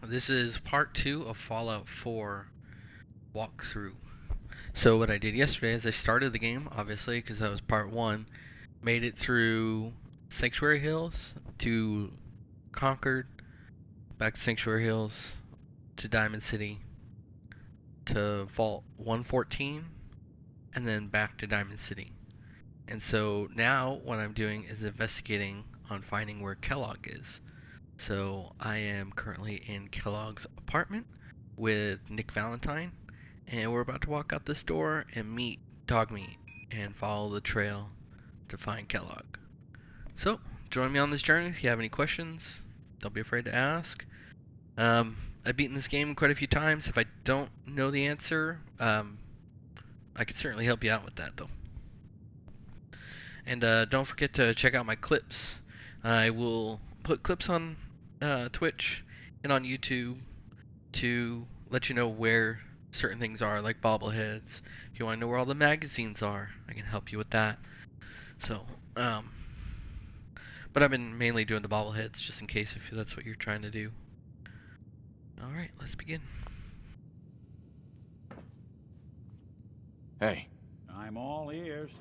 This is part 2 of Fallout 4 walkthrough. So what I did yesterday is I started the game, obviously, because that was part 1. Made it through Sanctuary Hills to Concord, back to Sanctuary Hills, to Diamond City, to Vault 114, and then back to Diamond City. And so now what I'm doing is investigating on finding where Kellogg is. So I am currently in Kellogg's apartment with Nick Valentine, and we're about to walk out this door and meet Dogmeat and follow the trail to find Kellogg. So join me on this journey. If you have any questions, don't be afraid to ask. I've beaten this game quite a few times. If I don't know the answer, I can certainly help you out with that though. And don't forget to check out my clips. I will put clips on Twitch and on YouTube to let you know where certain things are, like bobbleheads. If you want to know where all the magazines are, I can help you with that. So, but I've been mainly doing the bobbleheads just in case if that's what you're trying to do. Alright, let's begin. Hey. I'm all ears.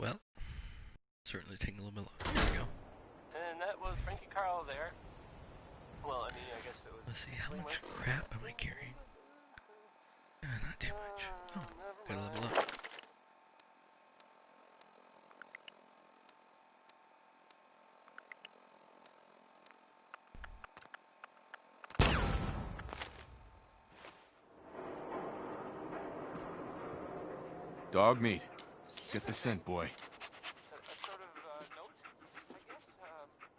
Well, certainly taking a little bit longer. There we go. And that was Frankie Carl there. Well, I mean, I guess it was... Let's see, how much crap am I carrying? Not too much. Oh, gotta level up. Dogmeat. Get the scent, boy. A sort of note, I guess,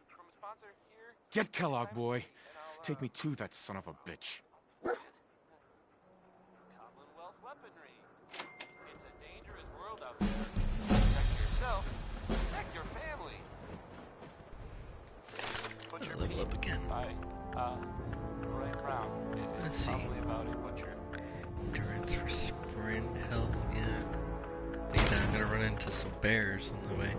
from a sponsor here. Get Kellogg, boy. Take me to that son of a bitch. Commonwealth weaponry. It's a dangerous world out there. Protect yourself. Protect your family. Butcher Level up again. by Roy Brown. Let's It's see. probably about a butcher. Endurance for sprint, health, yeah. I think I'm gonna run into some bears on the way.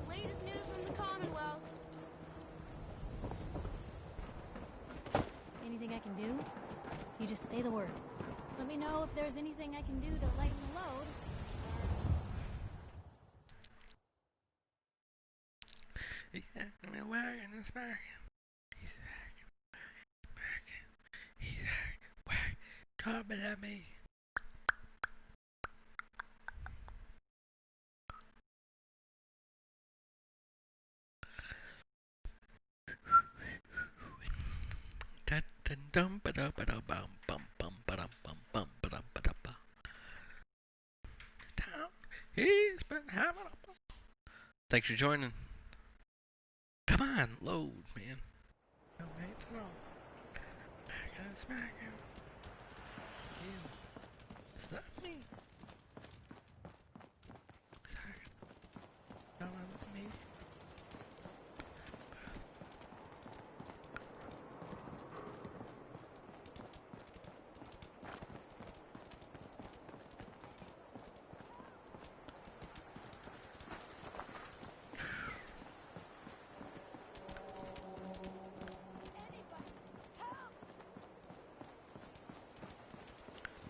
Latest news from the Commonwealth. Anything I can do? You just say the word. Let me know if there's anything I can do to lighten the load. He's back in my wagon, it's back. He's back. He's back. Dropping at me. He's been having a... Thanks for joining. Come on, load, man. No, man, it's not. Smack him. Ew. Is that me? No, me.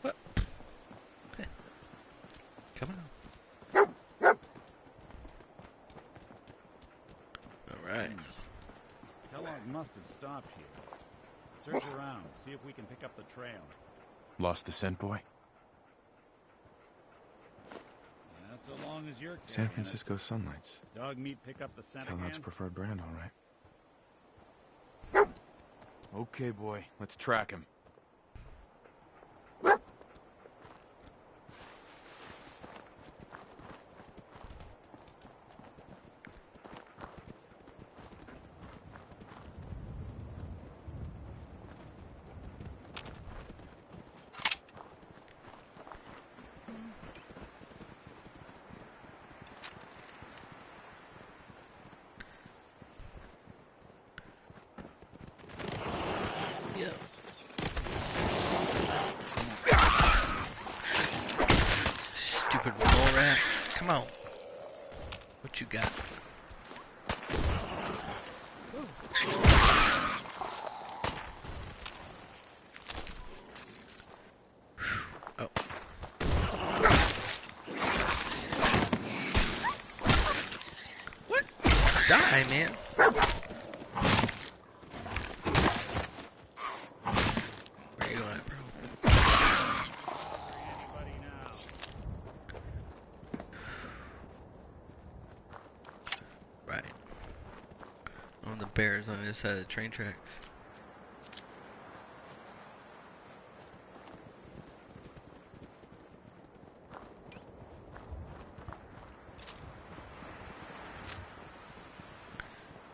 What? Come on. Alright. Kellogg must have stopped here. Search around, see if we can pick up the trail. Lost the scent, boy? Yeah, so long as you're San Francisco Sunlights. Dogmeat pick up the scent Kellogg's again? preferred brand, all right. Okay, boy. Let's track him. Yep. Stupid mole rats. Come on. What you got? Oh. What? Die, man. Where you at, bro? Anybody now? Right. On the bears on the other side of the train tracks.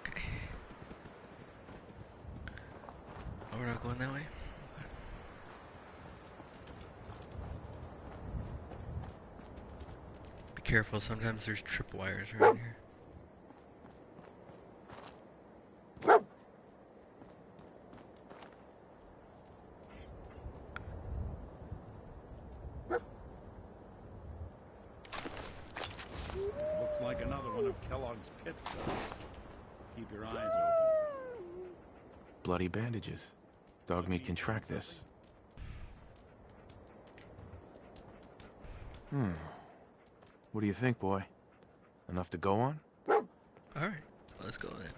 Okay. Oh, we're not going that way? Okay. Be careful, sometimes there's tripwires around here. Looks like another one of Kellogg's pits. Keep your eyes open. Bloody bandages. Dogmeat can track this. What do you think, boy? Enough to go on? Alright, let's go then.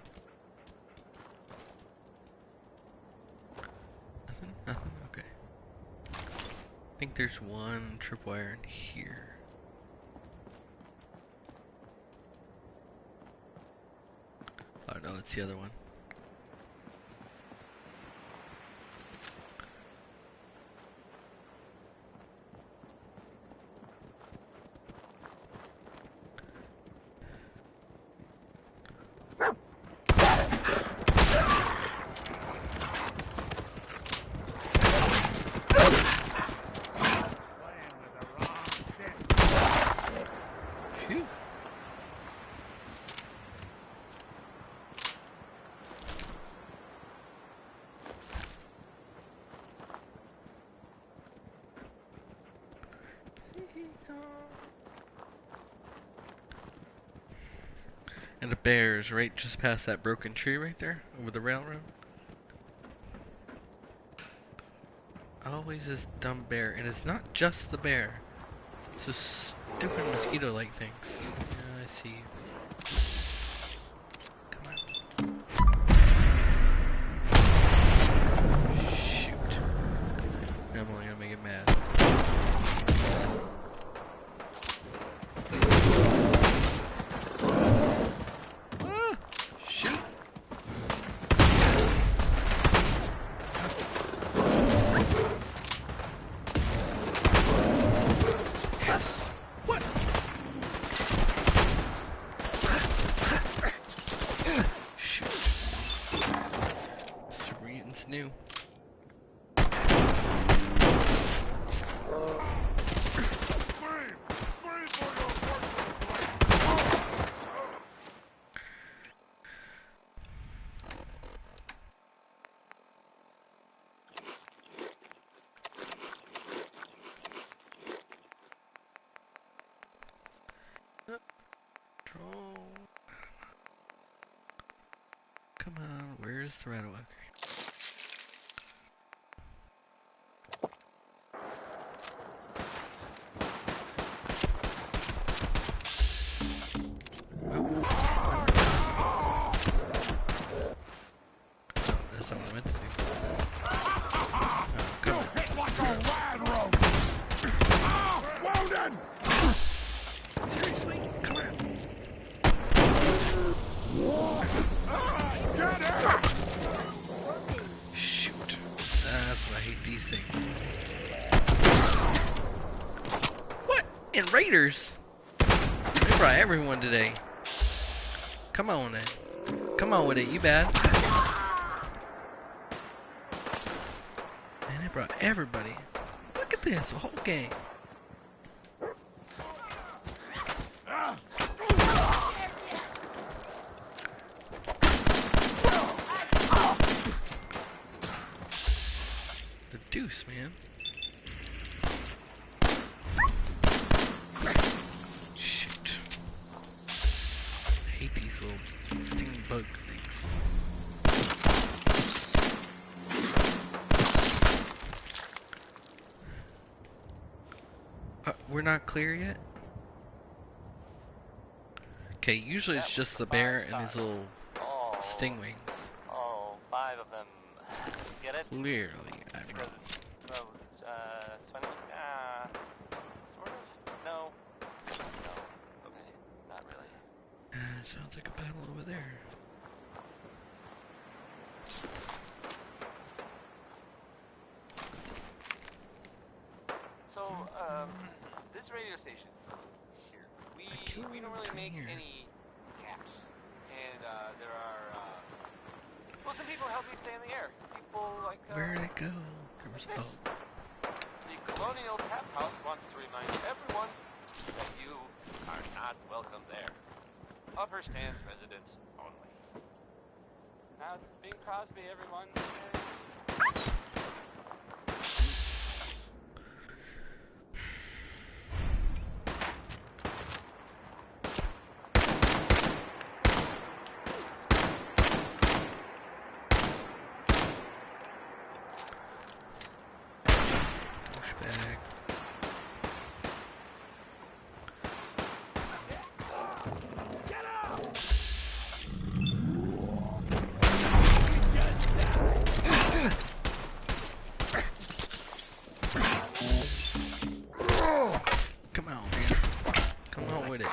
Nothing? Nothing? Okay. I think there's one tripwire in here. Oh no, it's the other one. Playing with the wrong set. Phew. And the bear's right just past that broken tree right there, over the railroad. Always this dumb bear, and it's not just the bear. It's those stupid mosquito-like things. Yeah, I see you. Come on. Shoot. I'm only gonna make it mad. Ah, shoot. Yes. What? Shoot. Sweet and new. Troll. Come on, where's the right walker? That's what I meant to do. Oh, come on. Seriously? Come on. Raiders! They brought everyone today. Come on then. Come on with it, you bad. Man, they brought everybody. Look at this, a whole gang. The deuce, man. Shoot. I hate these little stinging bug things. We're not clear yet? Okay, usually it's just the bear and his little sting wings. Oh, 5 of them. Get it? Clearly, Admiral. Well, 20? Sort of? No. No. Okay, not really. Sounds like a battle over there. So, this radio station here, we don't really make any caps, and there are well, some people help me stay in the air. People like Where did it go? There was this. The Colonial Tap House wants to remind everyone that you are not welcome there. Upper Stands residents only. Now it's Bing Crosby, everyone. Douchebag. Come on, man. Come on with it.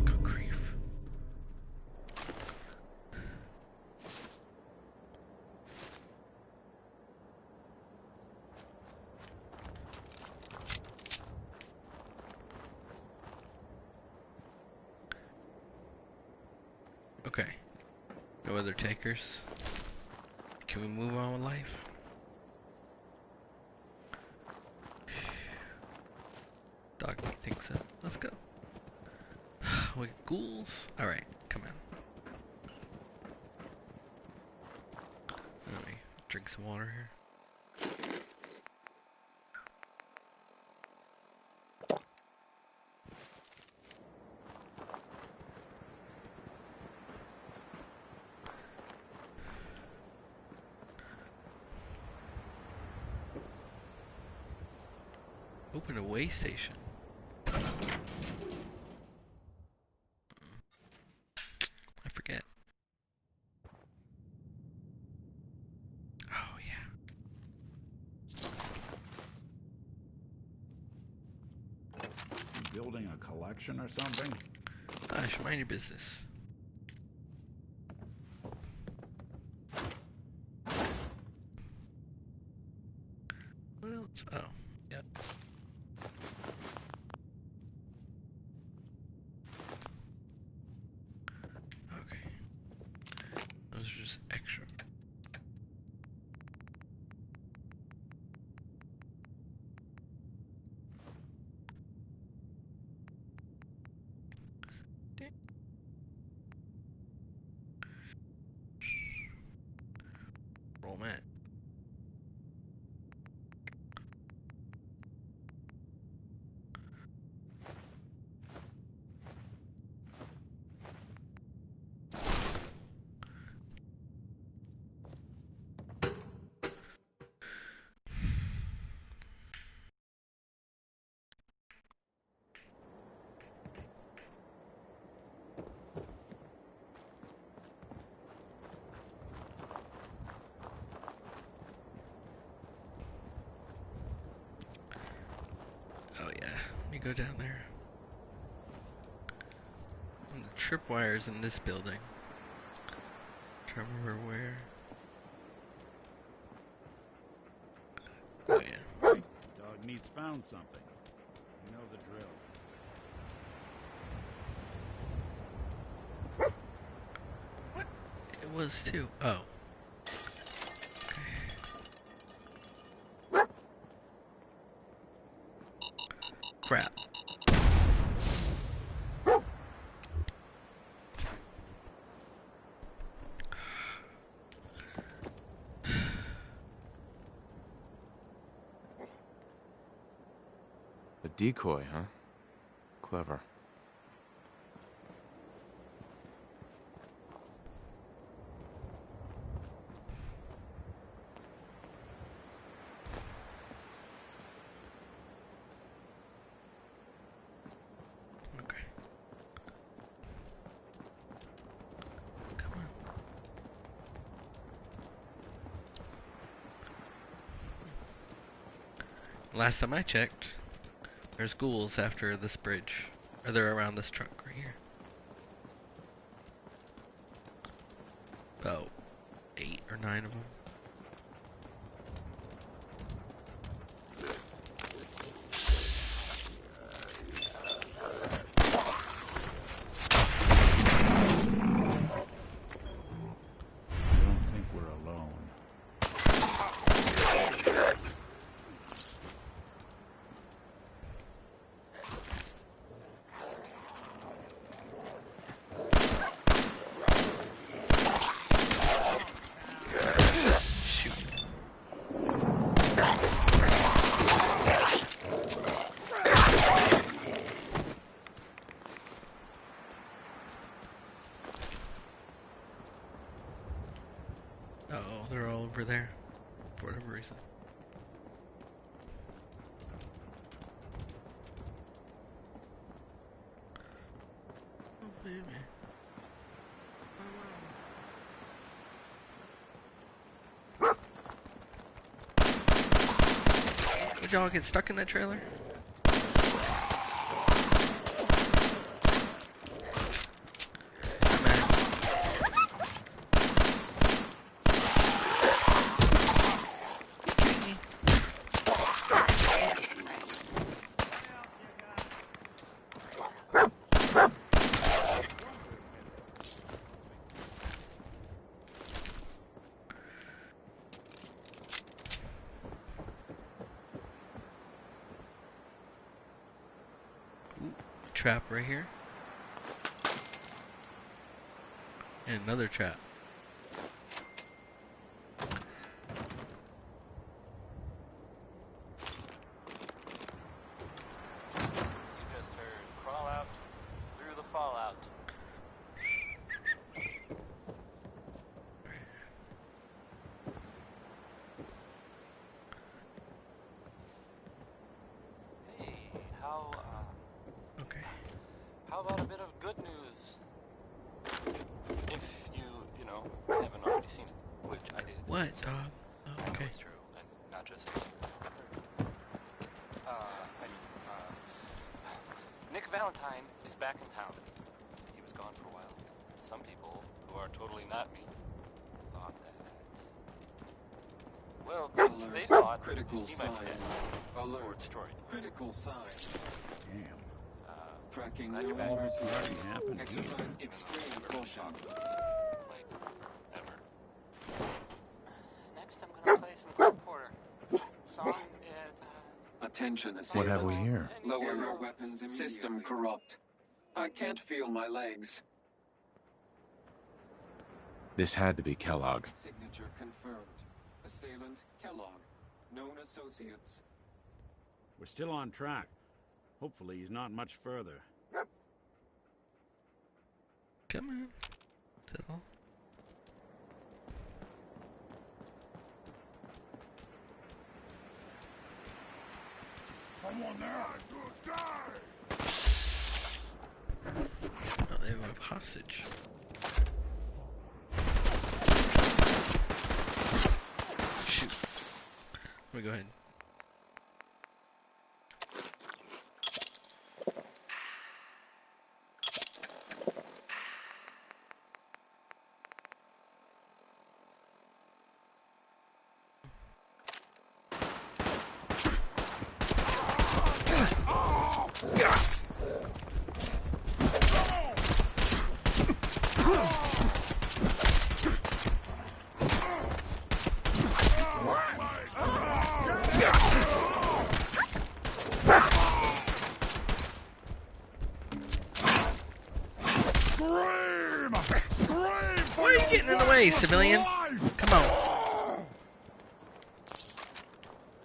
Good grief. Okay. No other takers. Can we move on with life? Dog meat thinks so. Let's go. We got ghouls. Alright, come on. Let me drink some water here. Open a way station. I forget. Oh yeah. Building a collection or something? Gosh, mind your business. What else? Oh, yep. Okay. Those are just extra. Roll mat. Oh yeah, let me go down there. In the tripwires in this building. Trying to remember where. Oh yeah. Dog meat's found something. You know the drill. What? It was too. Oh. Okay. Crap. A decoy, huh? Clever. Okay. Come on. Last time I checked, there's ghouls after this bridge. Or they're around this truck right here. About 8 or 9 of them. I don't think we're alone. Shoot. Uh-oh, they're all over there. For whatever reason. Oh, baby. Did y'all get stuck in that trailer? Trap right here. And another trap. You just heard crawl out through the fallout. Hey, Okay. how about a bit of good news? If you know, haven't already seen it, which I did. What, dog? Oh, I know okay. it's true, and not just. Nick Valentine is back in town. He was gone for a while. Some people who are totally not me thought that. Well, they thought Critical he might be dead science. or Alert. destroyed. Critical science. Damn. Tracking Glad new you're back. Already adversary. happened. Exercise extreme caution. Like, ever. Next, I'm gonna play some Cole Porter. Song Attention, What have we assailant. here? Lower your weapons immediately. System corrupt. I can't feel my legs. This had to be Kellogg. Signature confirmed. Assailant Kellogg. Known associates. We're still on track. Hopefully he's not much further. Come on. Is that all? Someone there! Die! Oh, they have a hostage. Shoot. Let me go ahead. Why are you getting in the way, civilian? Come on.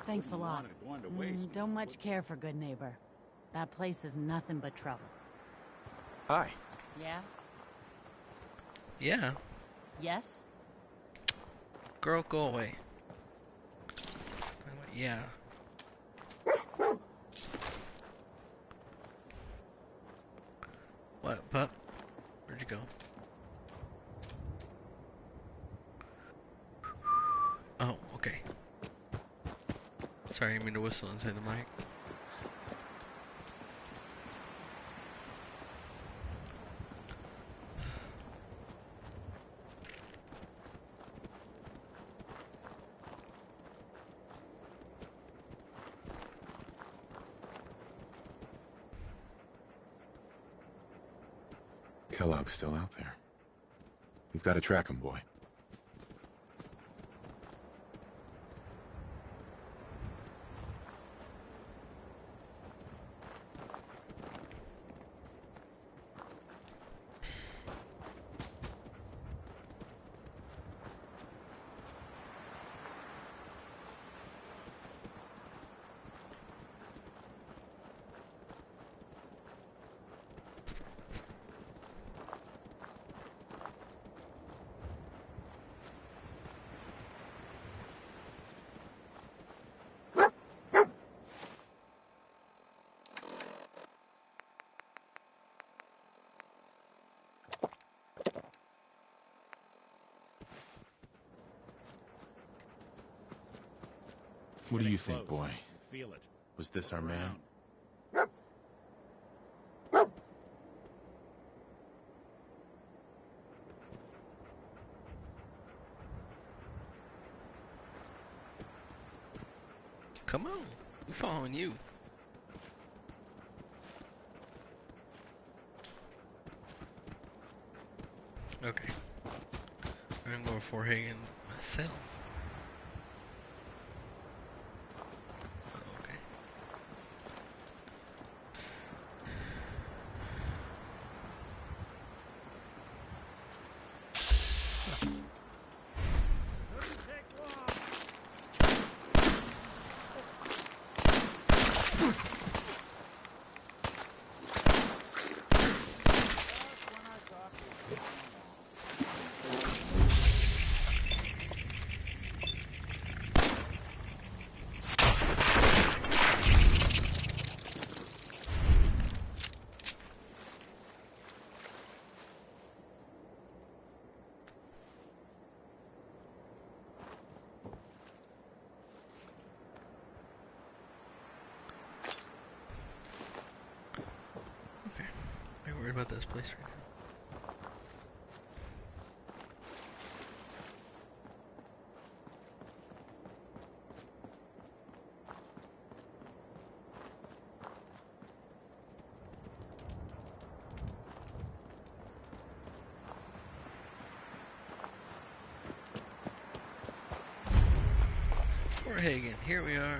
Thanks a lot. Wanted going to waste. Don't much care for good neighbor. That place is nothing but trouble. Hi. Yeah? Yeah. Yes? Girl, go away. Yeah. What, pup? Where'd you go? Oh, okay. Sorry, I didn't mean to whistle inside the mic. Kellogg's still out there. We've got to track him, boy. What do you think, boy? Feel it. Was this our man? Come on. We're following you. Okay. I'm gonna go for Hagen myself. Okay. Okay. I'm worried about this place right now. Poor Hagen, here we are.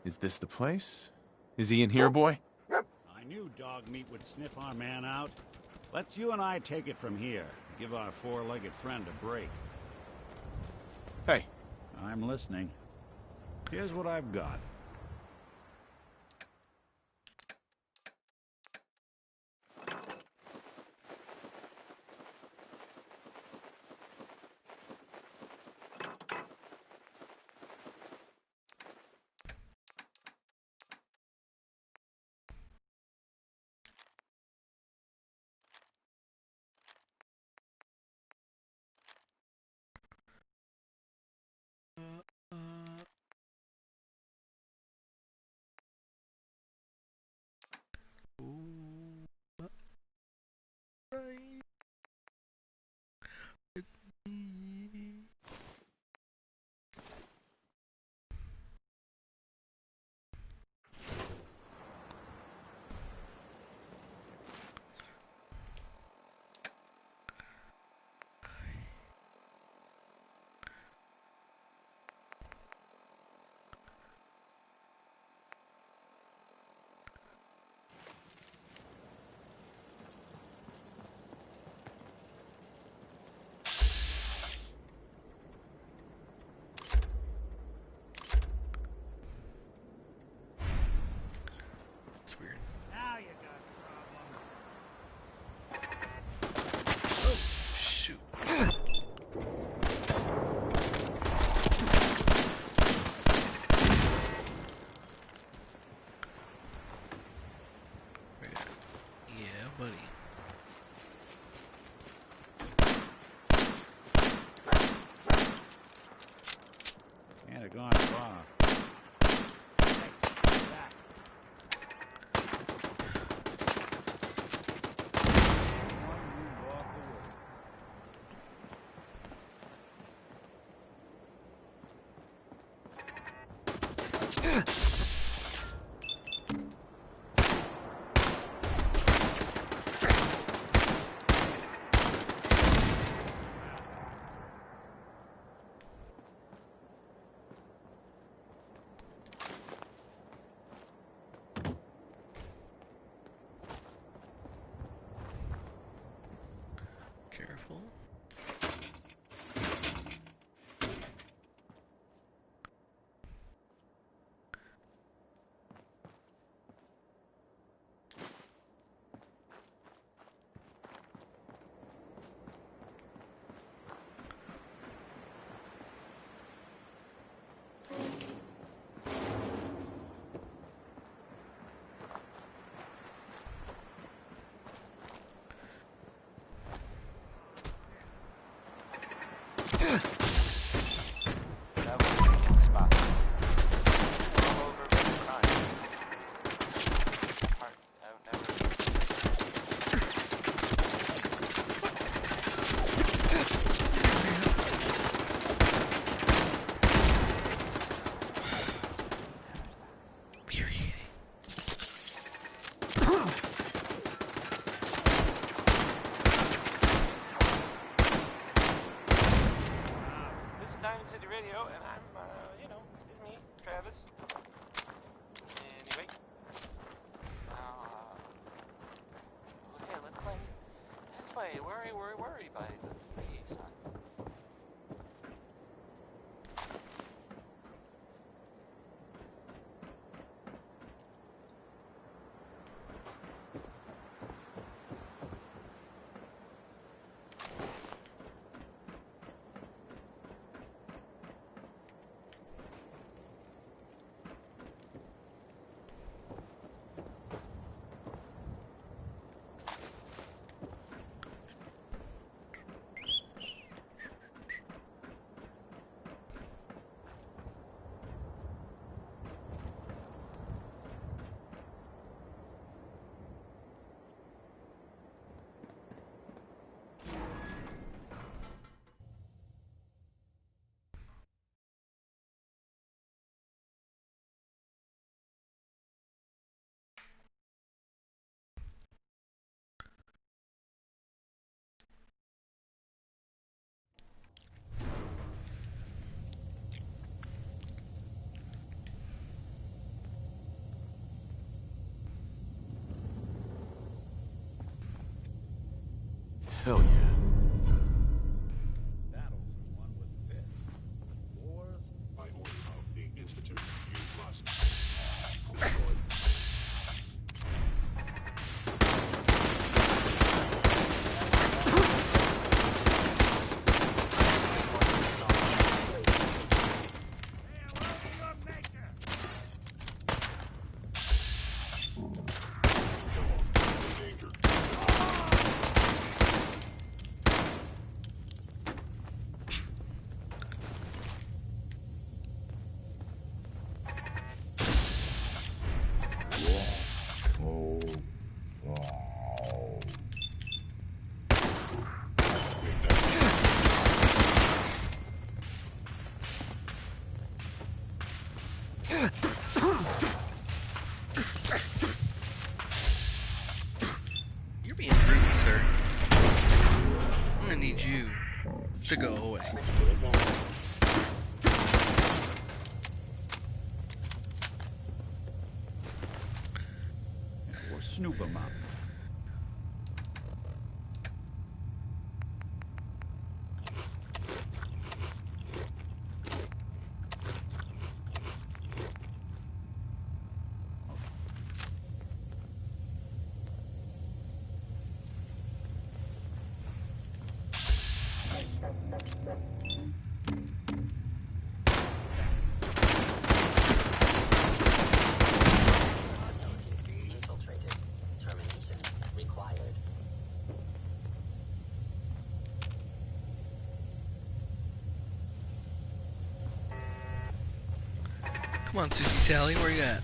Is this the place? Is he in here, boy? I knew dog meat would sniff our man out. Let's you and I take it from here. Give our four-legged friend a break. Hey. I'm listening. Here's what I've got. Ooh, right with me. rifle. That was a good spot. It's all over with crime. Part, I've never... Infuriating. This is Diamond City Radio, and I'm, you know, it's me, Travis. Anyway. Okay, let's play. Let's play Worry, Worry, Worry by the Liaison. Hell yeah. Battles are won with fists. Wars By order of the Institute, you must. Danger. You're being rude, sir. I'm gonna need you to go away. or snoop 'em up. Infiltrated. Termination required. Come on, Susie Sally, where you at?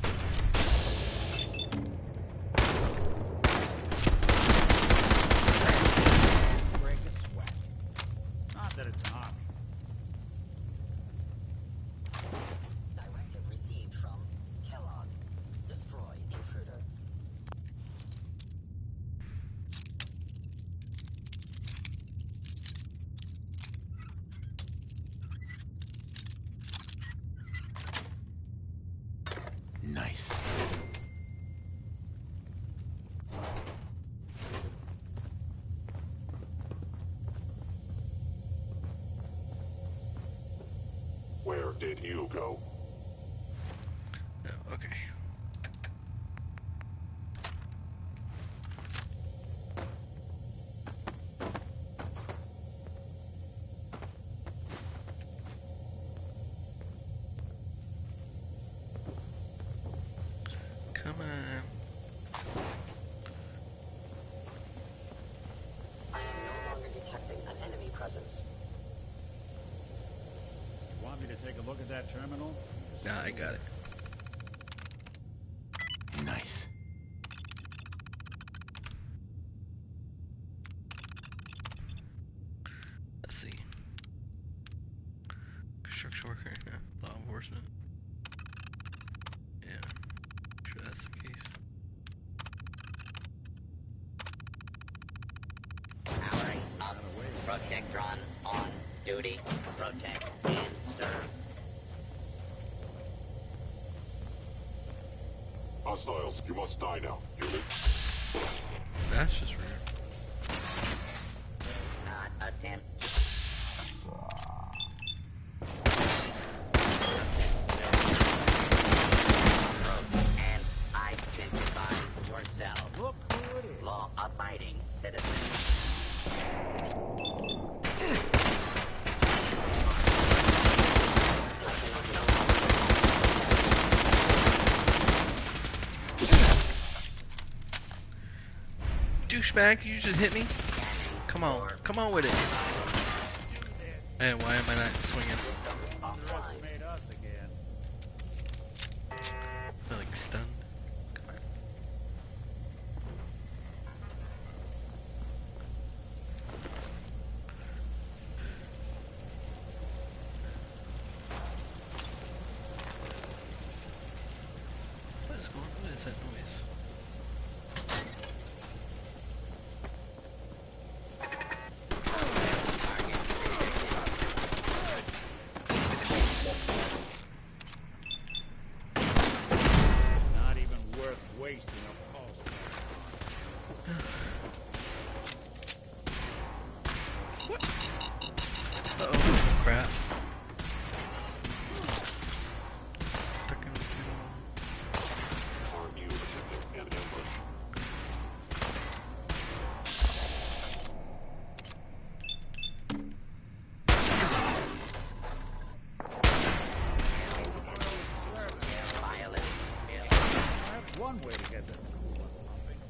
Break a sweat. Not that it's an option. Directive received from Kellogg. Destroy intruder. Nice. did you go? Oh, okay. Come on. I am no longer detecting an enemy presence. Want me to take a look at that terminal? Nah, I got it. Nice. Let's see. Construction worker, yeah. Law enforcement. Yeah. Sure that's the case. Powering up. Protectron on duty. Protect and serve. Hostiles, you must die now. Unit. That's just weird. Not attempt. And identify yourself. Look who it is. Law-abiding citizen. Douchebag, you just hit me? Come on with it. And why am I not swinging? Underestimate us again. I'm like stunned. Come on. What is going on? What is that noise? Not even worth wasting a pulse. Uh-oh, crap. Stuck in the middle. Arm you attempting an ambush. Violent. That's one way to get the blood pumping.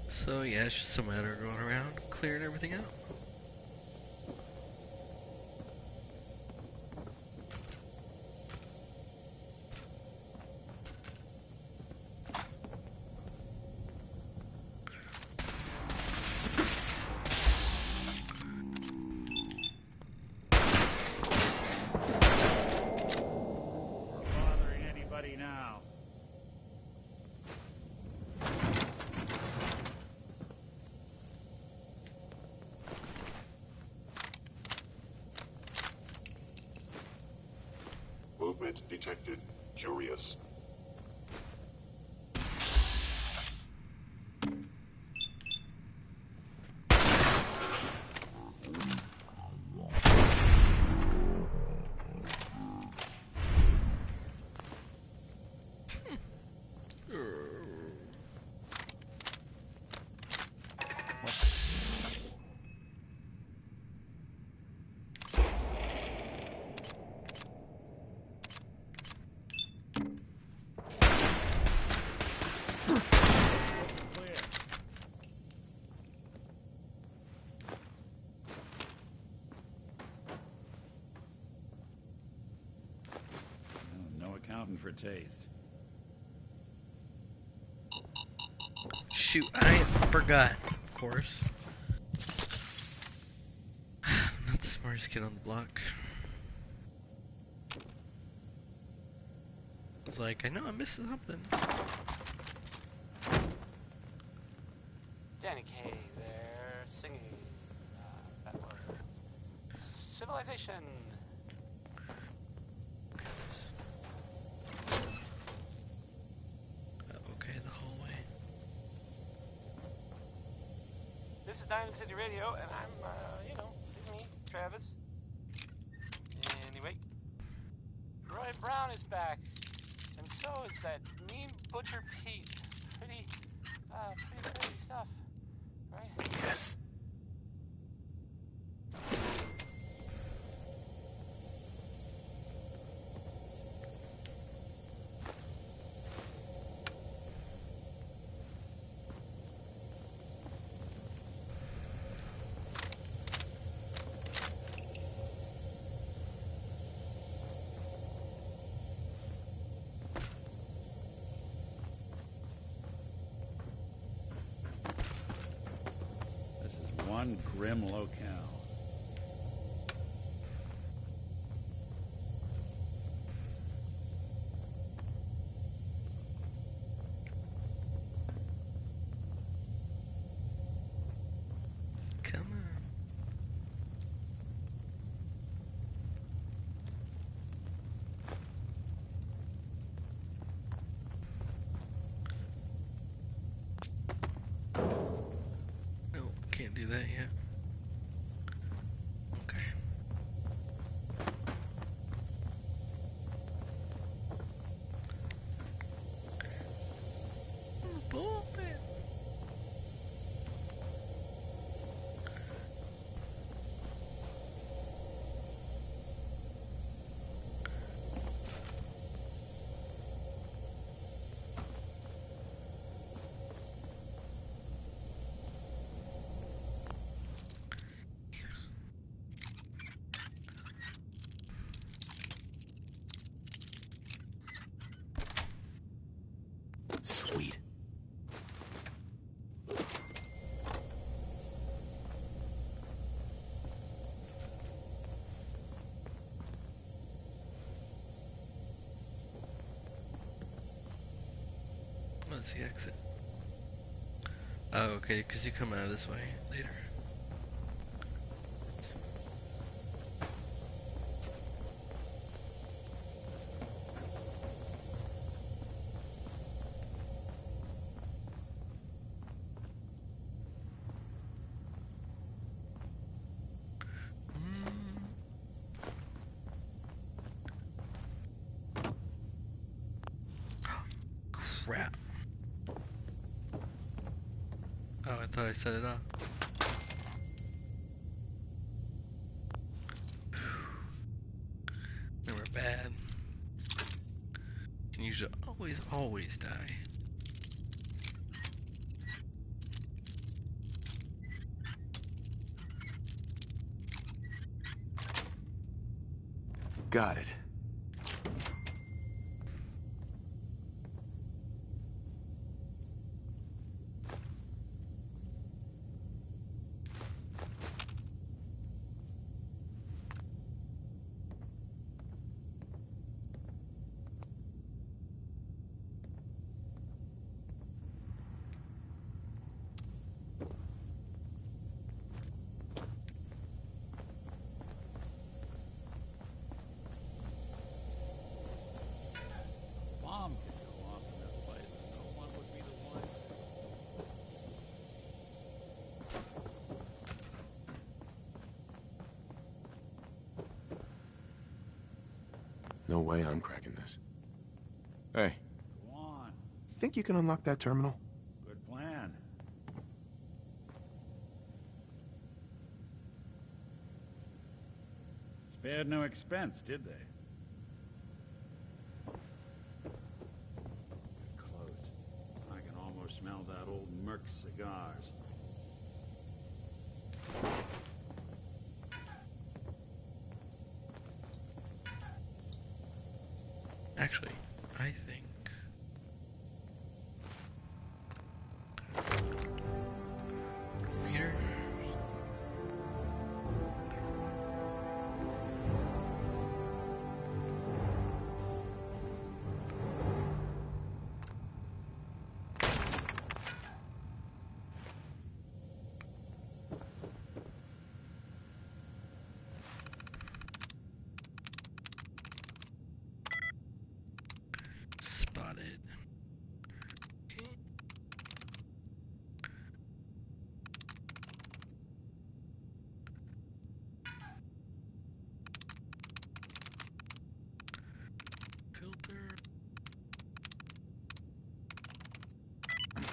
So yeah, it's just a matter of going around, clearing everything out. Bothering anybody now? Movement detected. Curious. Clear. No accounting for taste. Shoot, I forgot, of course. I'm not the smartest kid on the block. I was like, I know I'm missing something. Danny Kaye there, singing. That was Civilization. Okay, the hallway. This is Diamond City Radio, and I'm, me, Travis. Anyway, Roy Brown is back, and so is that mean Butcher Pete. Pretty crazy stuff, right? Yes. This is one grim locale. Come on. No, can't do that yet. Okay. Bullpen. Sweet. What's the exit? Oh, okay, because you come out this way later. Crap. Oh, I thought I set it off. They were bad. Can usually always die. Got it. Bomb could go off in this place, and no one would be the one. No way I'm cracking this. Hey, Go on. think you can unlock that terminal? Good plan. Spared no expense, did they? Close. I can almost smell that old Merc cigars. Actually, I think. Reader.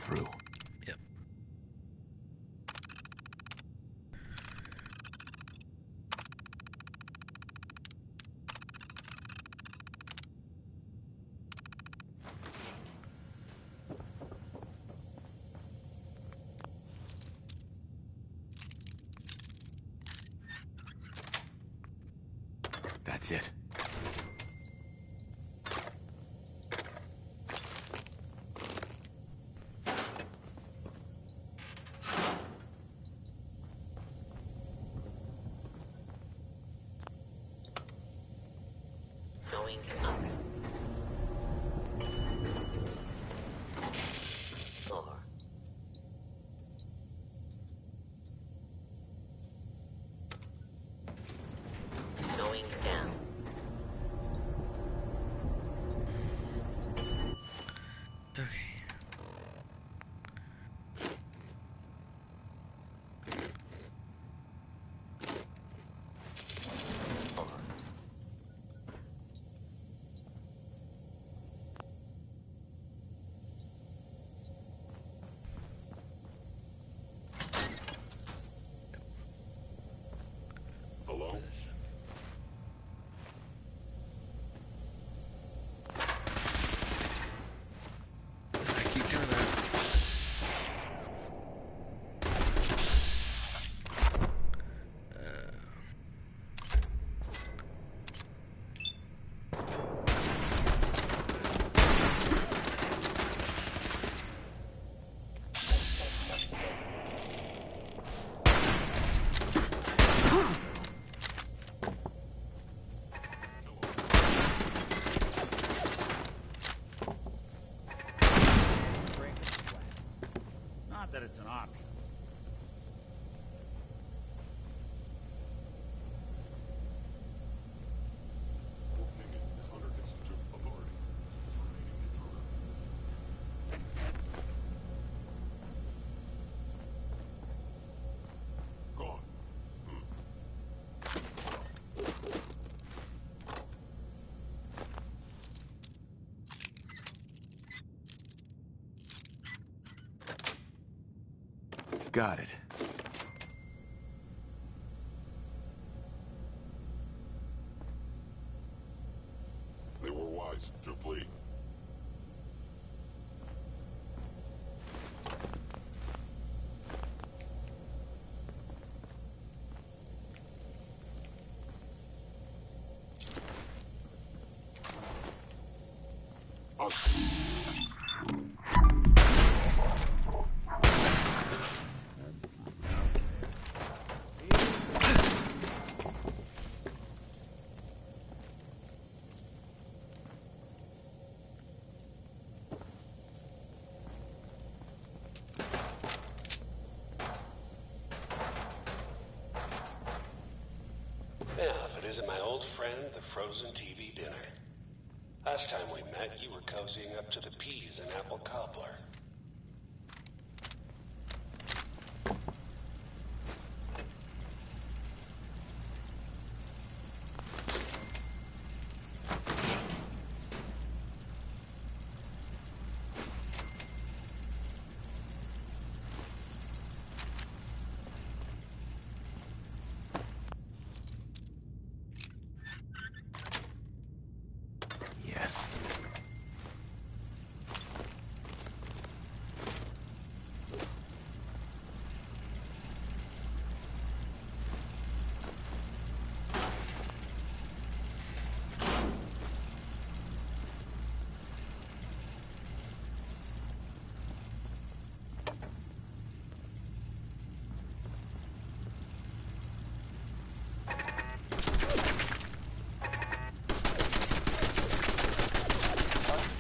through. Yep. That's it. Going up. More. Going down. Okay. More. Hello? I keep doing that. Not that it's an option. Opening it is under Institute authority. Remaining intruder. Gone. Got it. They were wise to flee. Now, if it isn't my old friend, the frozen TV dinner. Last time we met, you were cozying up to the peas and apple cobbler. Yes.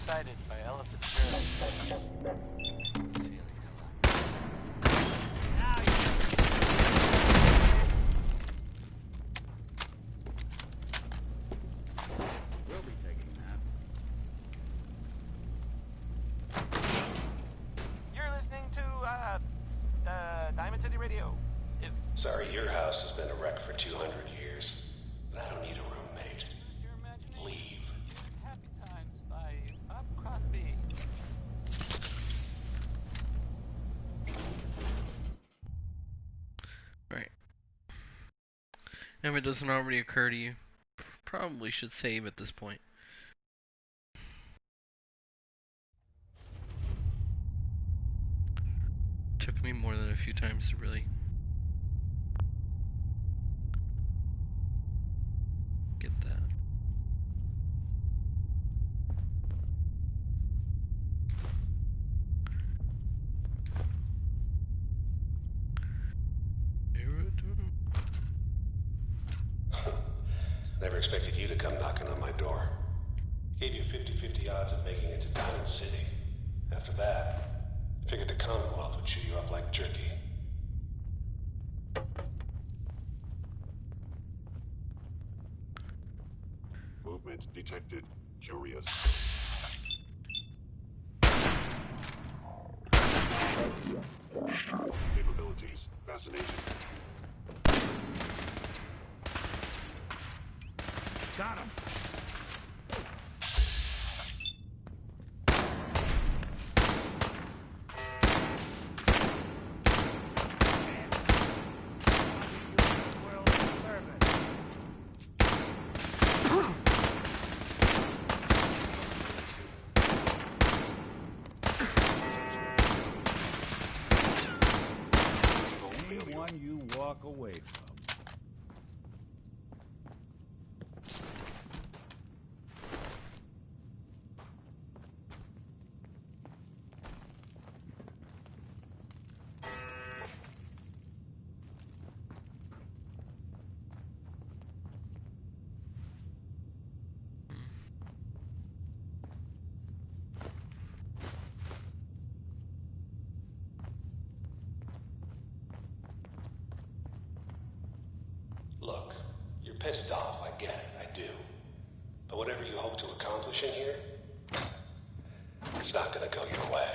Decided by Ella Fitzgerald. We'll be taking that. You're listening to Diamond City Radio. If Sorry, your house has been a wreck for 200 years. But I don't need a roommate. use your imagination, Leave. use Happy Times by Bob Crosby. If it doesn't already occur to you, probably should save at this point. Took me more than a few times to really get that. Never expected you to come knocking on my door. Gave you 50-50 odds of making it to Diamond City. After that, figured the Commonwealth would chew you up like jerky. Movement detected. Curious. Capabilities. Fascination. Got him. Only one you walk away from. Look, you're pissed off, I get it, I do. But whatever you hope to accomplish in here, it's not gonna go your way.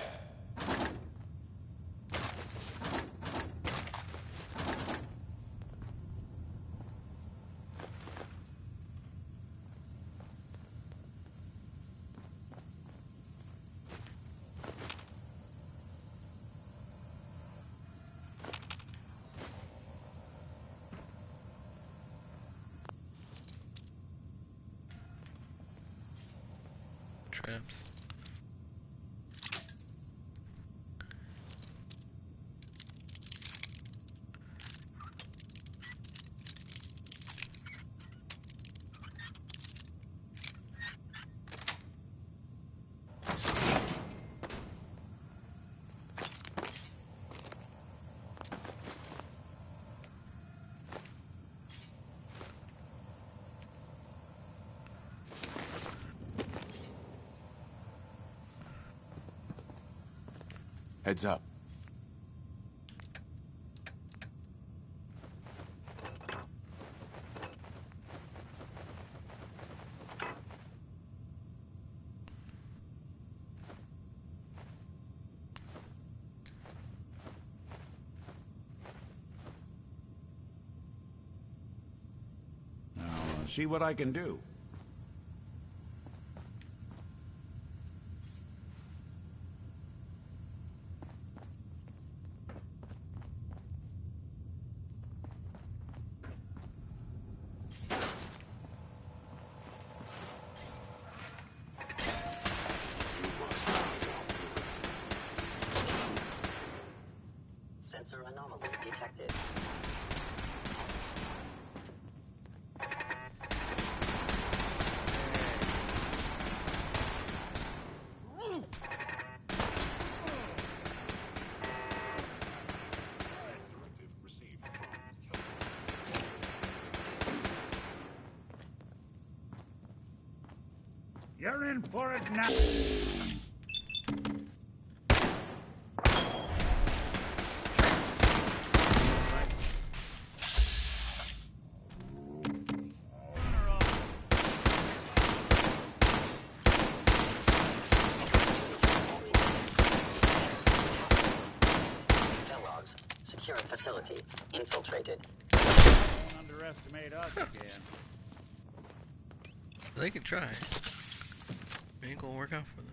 Traps. Heads up. Now, see what I can do. Sensor anomaly detected. Directive received from You're in for it now. Logs. Secure facility. Infiltrated. Don't underestimate us again. They can try. It ain't gonna work out for them.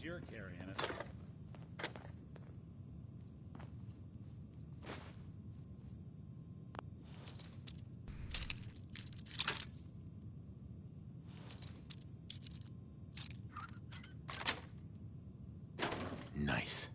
as you're carrying it. Nice.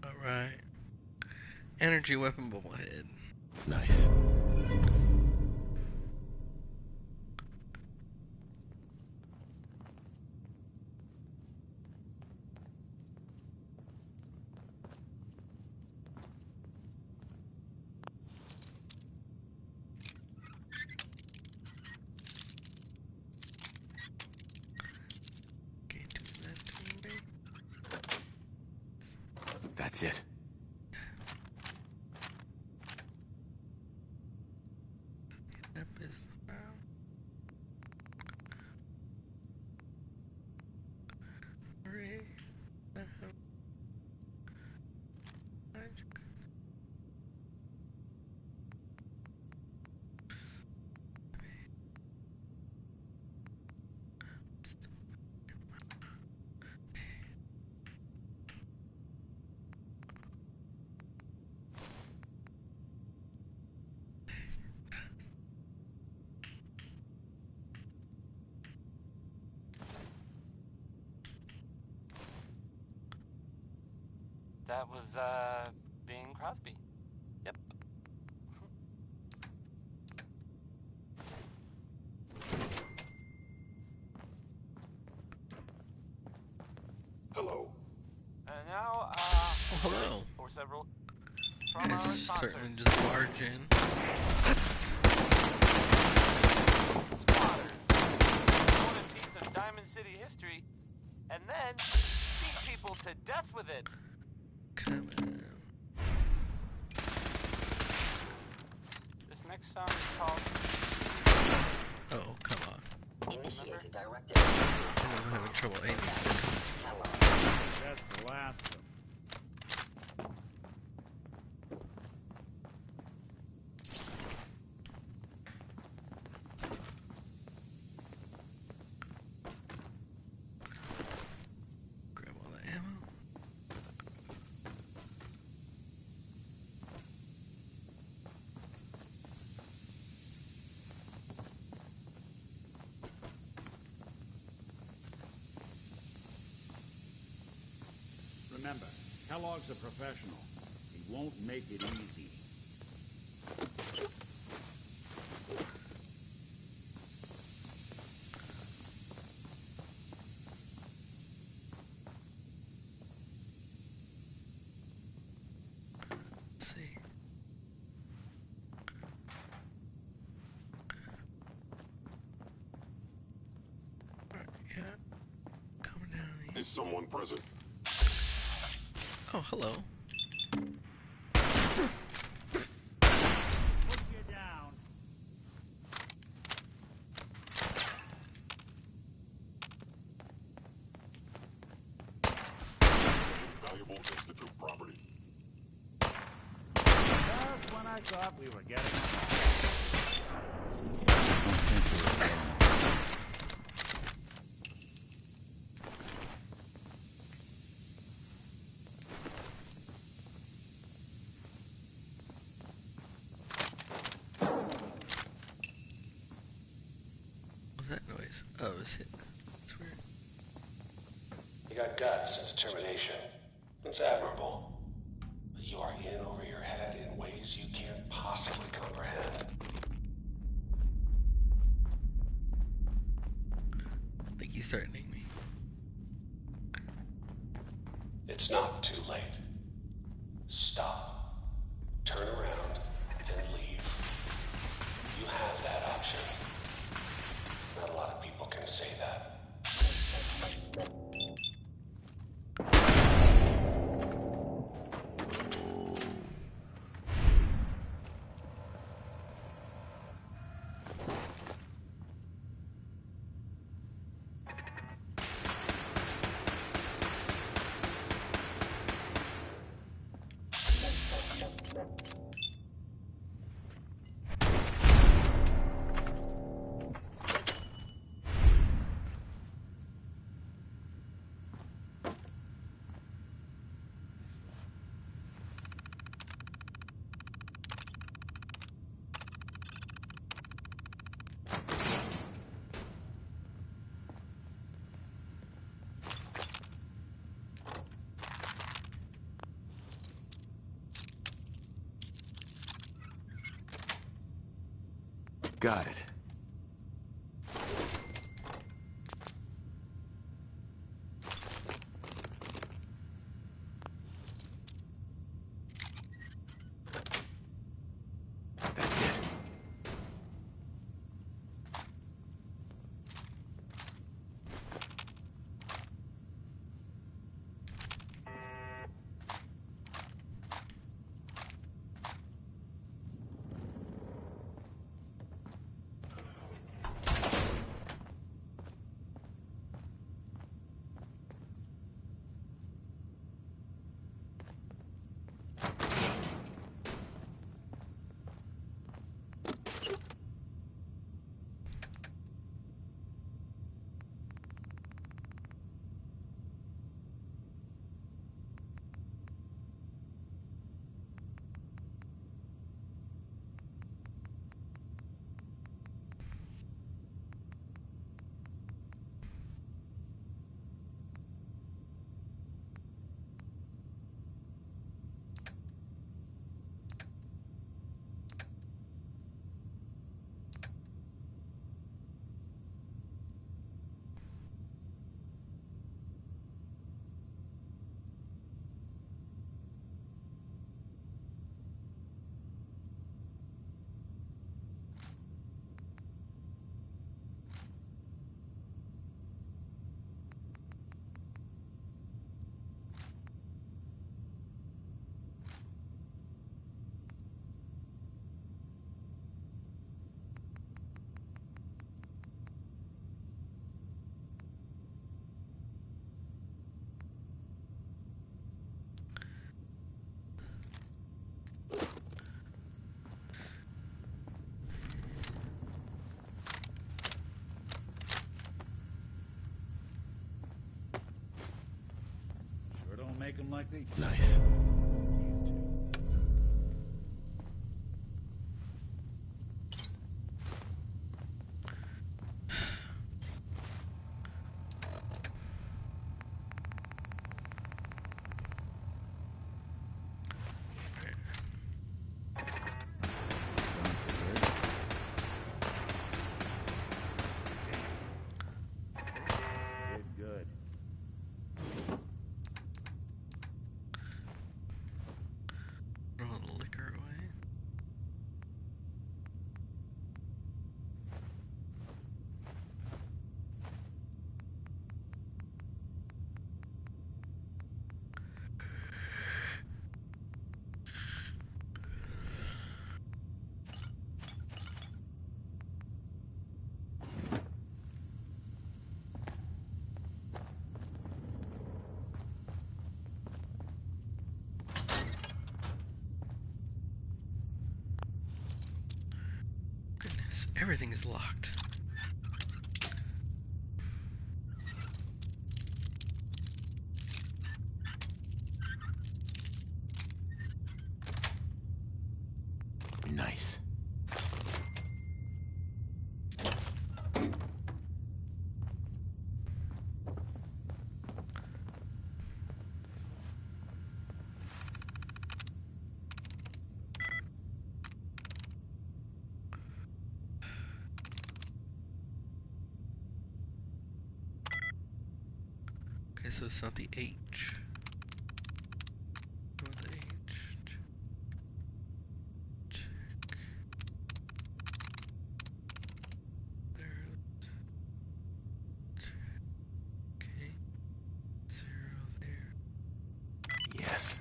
Alright. Energy weapon bubblehead. Nice. Can't do that to me. That's it. That is Hooray. That was, Bing Crosby. Yep. Hello. And now, Oh, hello. or several from Guys our sponsors. certainly just barge in. Spotters. Own a piece of Diamond City history, and then beat people to death with it. Come on. This next song is called... Oh, come on. Initiate a direct I'm having trouble aiming. That's the last of them. Grab all the ammo. Remember, Kellogg's a professional. He won't make it easy. Let's see. Alright, yeah. Coming down here. Is someone present? Oh, hello. Put you down. Valuable Institute property. Just when I thought we were getting What was that noise? Oh, it was hitting. That's weird. You got guts and determination. It's admirable. But you are in over your head in ways you can't possibly comprehend. I think he's threatening me. It's not too late. Stop. Turn around and leave. You have that option. Not a lot of people can say that. Got it. That's it. Sure don't make them like they... Nice. Good. Throw the liquor away. Goodness, everything is locked. Nice. so it's not the H. Go with the H. Check. There it is. Check. Okay. 0 there. Yes.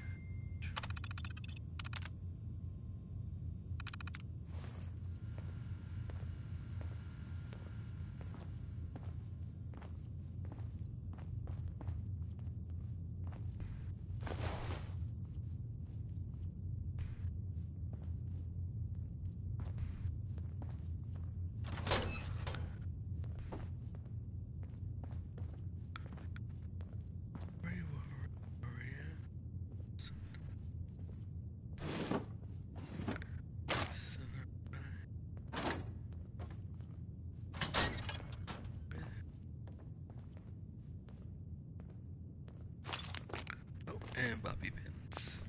And bobby pins.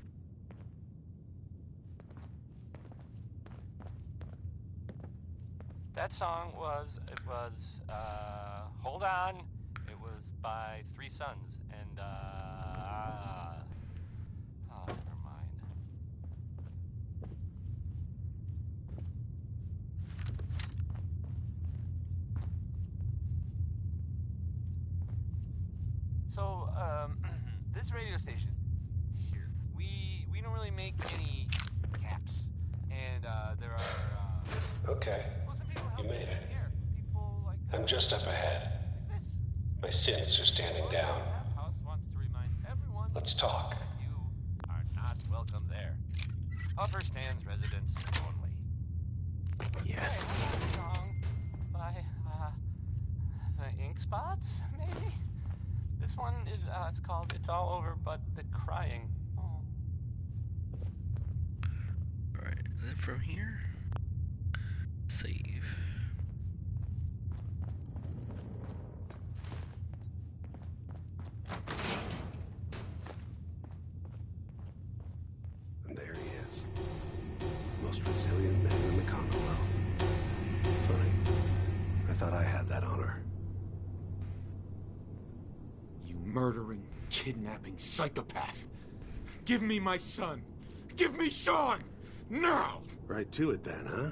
That song was, Hold On. It was by Three Sons, and, oh, never mind. So, this radio station here, we don't really make any caps, and, there are, Okay, well, some people help you us made in it. here. People like I'm just up ahead. this. My sins are standing down. Tap House wants to remind everyone Let's talk. that you are not welcome there. Upper Stands residents only. Yes. Hey, I have a song by the Ink Spots, maybe. This one is it's called "It's All Over But the Crying." Oh. All right, then from here, save. And there he is. Most resilient man in the Commonwealth. Funny. I thought I had that honor. You murdering, kidnapping psychopath. Give me my son. Give me Sean! Now! Right to it then, huh?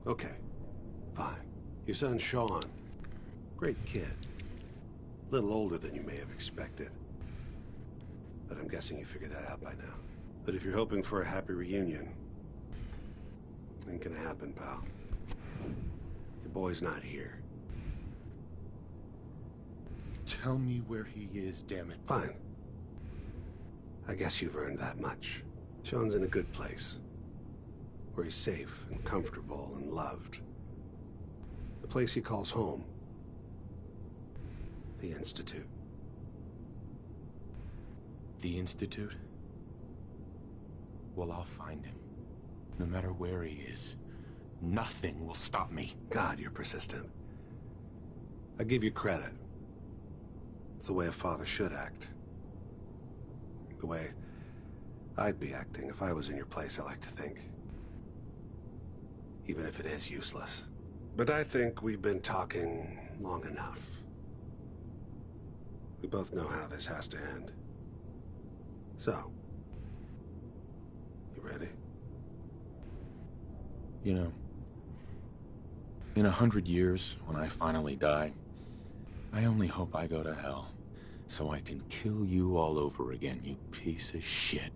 Okay. Fine. Your son, Sean. Great kid. Little older than you may have expected. But I'm guessing you figured that out by now. But if you're hoping for a happy reunion, ain't gonna happen, pal. Your boy's not here. Tell me where he is, damn it. Fine. I guess you've earned that much. Sean's in a good place. Where he's safe and comfortable and loved. The place he calls home. The Institute. The Institute? Well, I'll find him. No matter where he is. Nothing will stop me. God, you're persistent. I give you credit. It's the way a father should act. The way I'd be acting if I was in your place, I like to think. Even if it is useless. But I think we've been talking long enough. We both know how this has to end. So, you ready? You know, in 100 years, when I finally die, I only hope I go to hell, so I can kill you all over again, you piece of shit.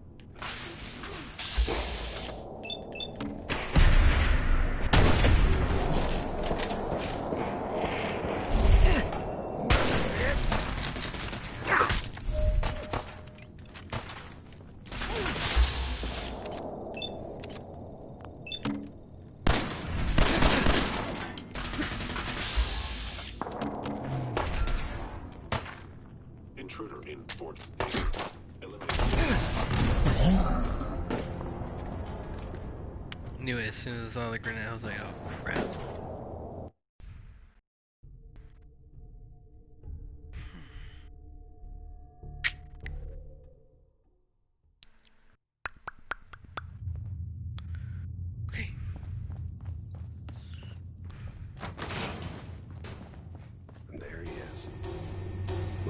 Intruder in fourth. Knew it as soon as I saw the grenade. I was like, oh crap. Okay. And there he is.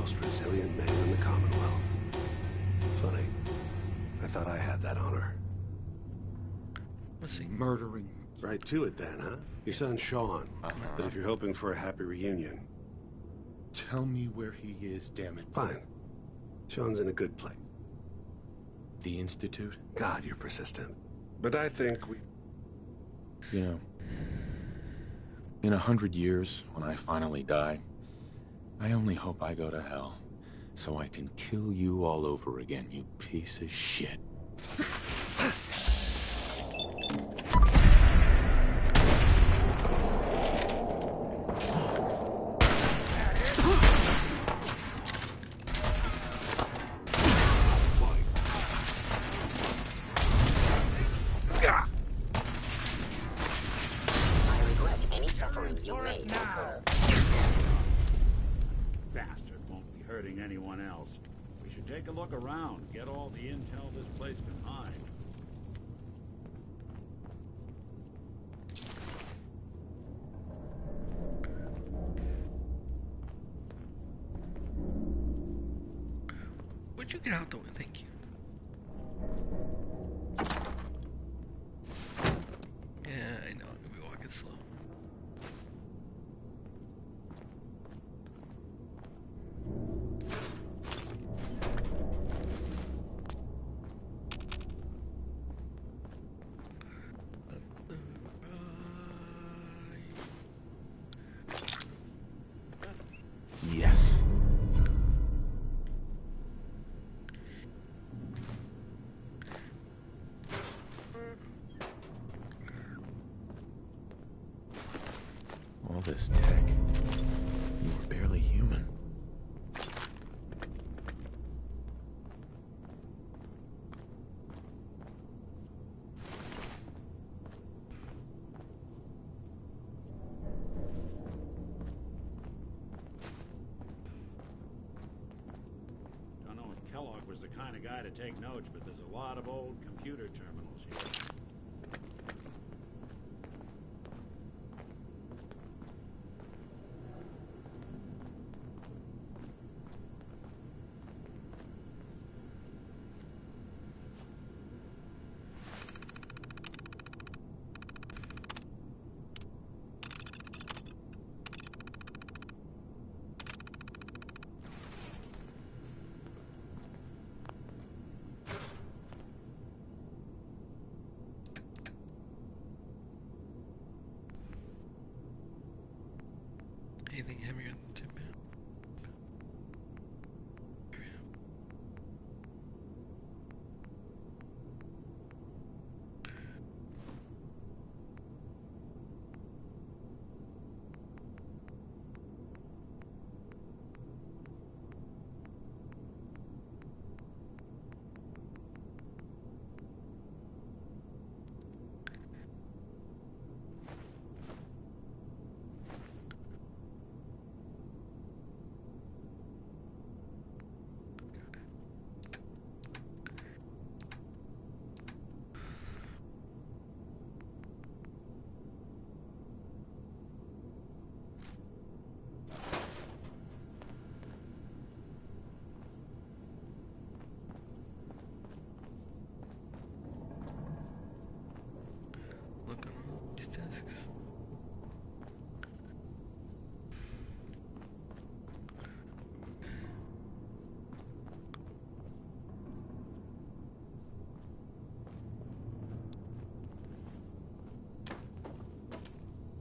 most resilient man in the Commonwealth. Funny. I thought I had that honor. Let's see. Murdering. Right to it then, huh? Your son Sean. But if you're hoping for a happy reunion... Tell me where he is, damn it. Fine. Sean's in a good place. The Institute? God, you're persistent. But I think we... You know, in 100 years, when I finally die, I only hope I go to hell, so I can kill you all over again, you piece of shit. Bastard won't be hurting anyone else. We should take a look around, get all the intel this place can hide. Would you get out the way? Thank you. Yeah, I know. I'm gonna be walking slow. Yes. All this tech. You were barely human. Don't know if Kellogg was the kind of guy to take notes, but there's a lot of old computer terminals here. Anything heavier than 2 pounds? Look on all these desks.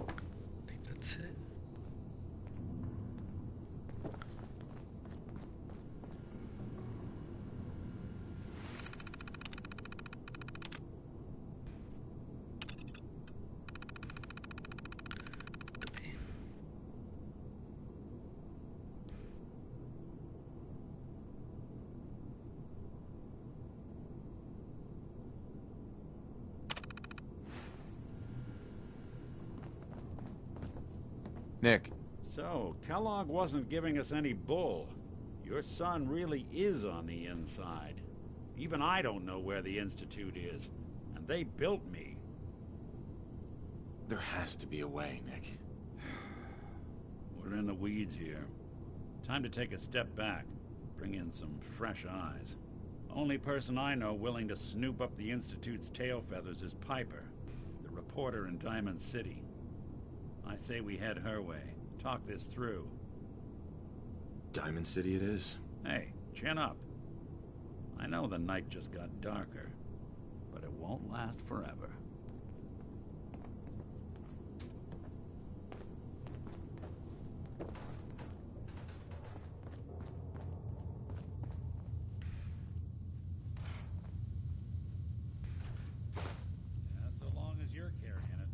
I think that's it. Nick. So, Kellogg wasn't giving us any bull. Your son really is on the inside. Even I don't know where the Institute is. And they built me. There has to be a way, Nick. We're in the weeds here. Time to take a step back. Bring in some fresh eyes. Only person I know willing to snoop up the Institute's tail feathers is Piper, the reporter in Diamond City. I say we head her way. Talk this through. Diamond City it is. Hey, chin up. I know the night just got darker, but it won't last forever. So long as you're carrying it.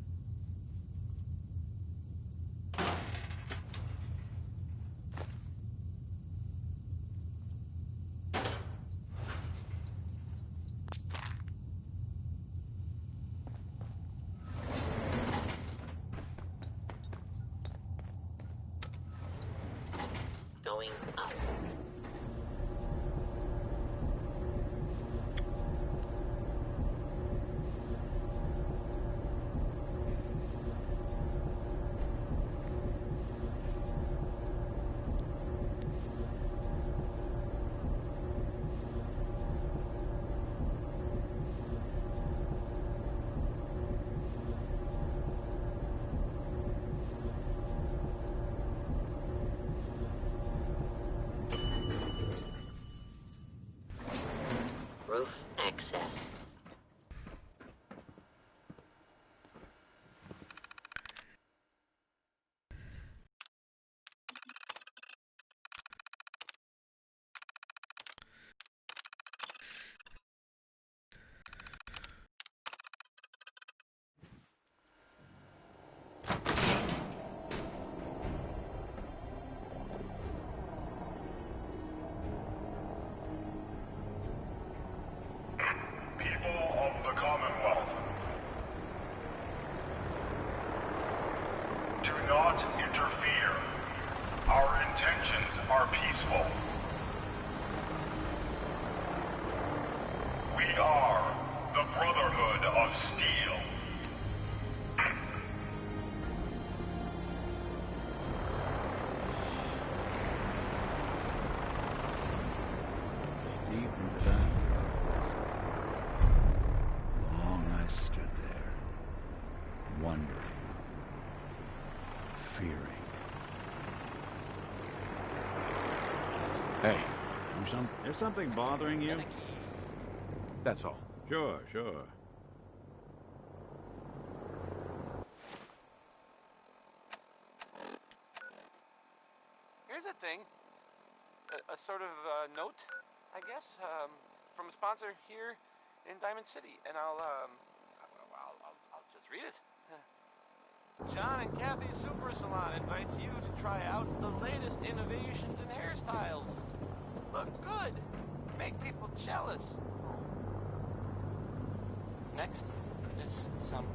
Going up. Roof access. People of the Commonwealth, do not interfere. Our intentions are peaceful. We are the Brotherhood of Steel. Deep into that darkness, long I stood there, wondering, fearing. Hey, There's something bothering you? that's all. Sure. Here's a thing. A sort of note, I guess, from a sponsor here in Diamond City, and I'll just read it. John and Kathy Super Salon invites you to try out the latest innovations in hairstyles. Look good. Make people jealous. Next is some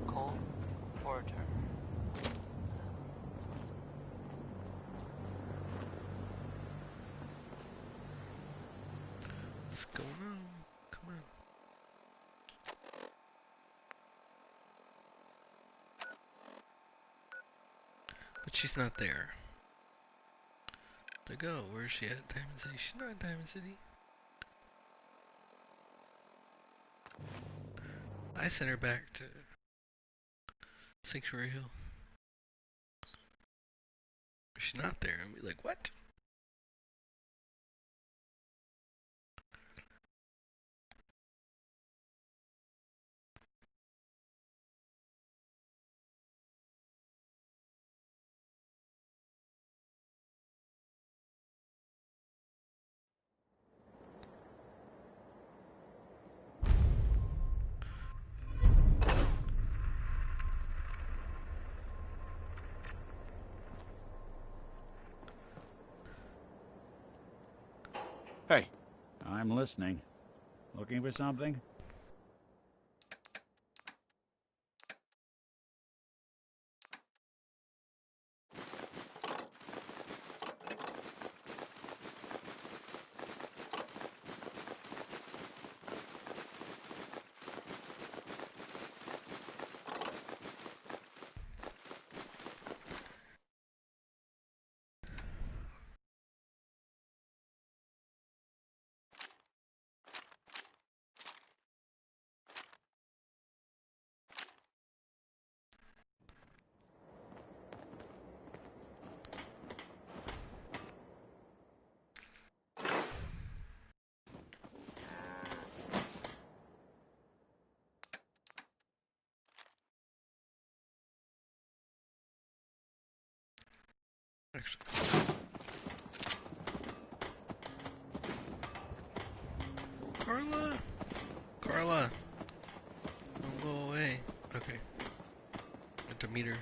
cold porter. What's going on? Come on. But she's not there. To go. Where's she at? Diamond City. She's not in Diamond City. I sent her back to Sanctuary Hill. She's not there. And be like, what? Hey, I'm listening. Looking for something? Actually. Carla! Carla! Don't go away. Okay. Went to meet her.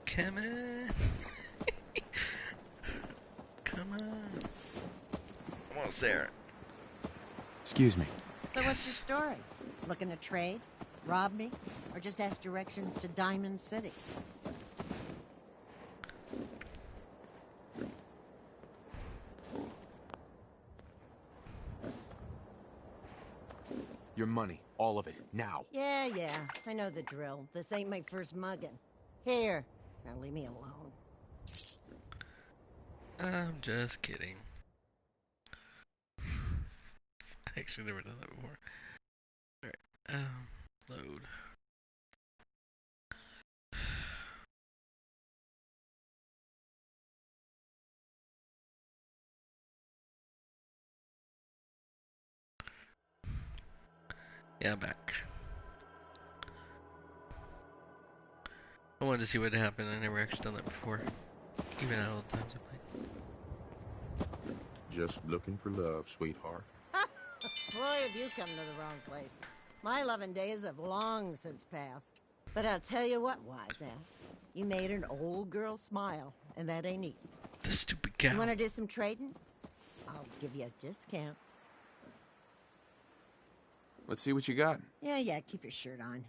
Come on! Come on! Almost there. Excuse me. So what's your story? Looking to trade? Rob me? Or just ask directions to Diamond City? Your money. All of it. Now. Yeah, I know the drill. This ain't my first mugging. Here. Now leave me alone. I'm just kidding. I actually never done that before. Alright, load. Yeah, I'm back. I wanted to see what happened. I never actually done that before. Even out all the times I played. Just looking for love, sweetheart. Boy, have you come to the wrong place. My loving days have long since passed. But I'll tell you what, wise ass. You made an old girl smile, and that ain't easy. The stupid cow. You want to do some trading? I'll give you a discount. Let's see what you got. Yeah, keep your shirt on.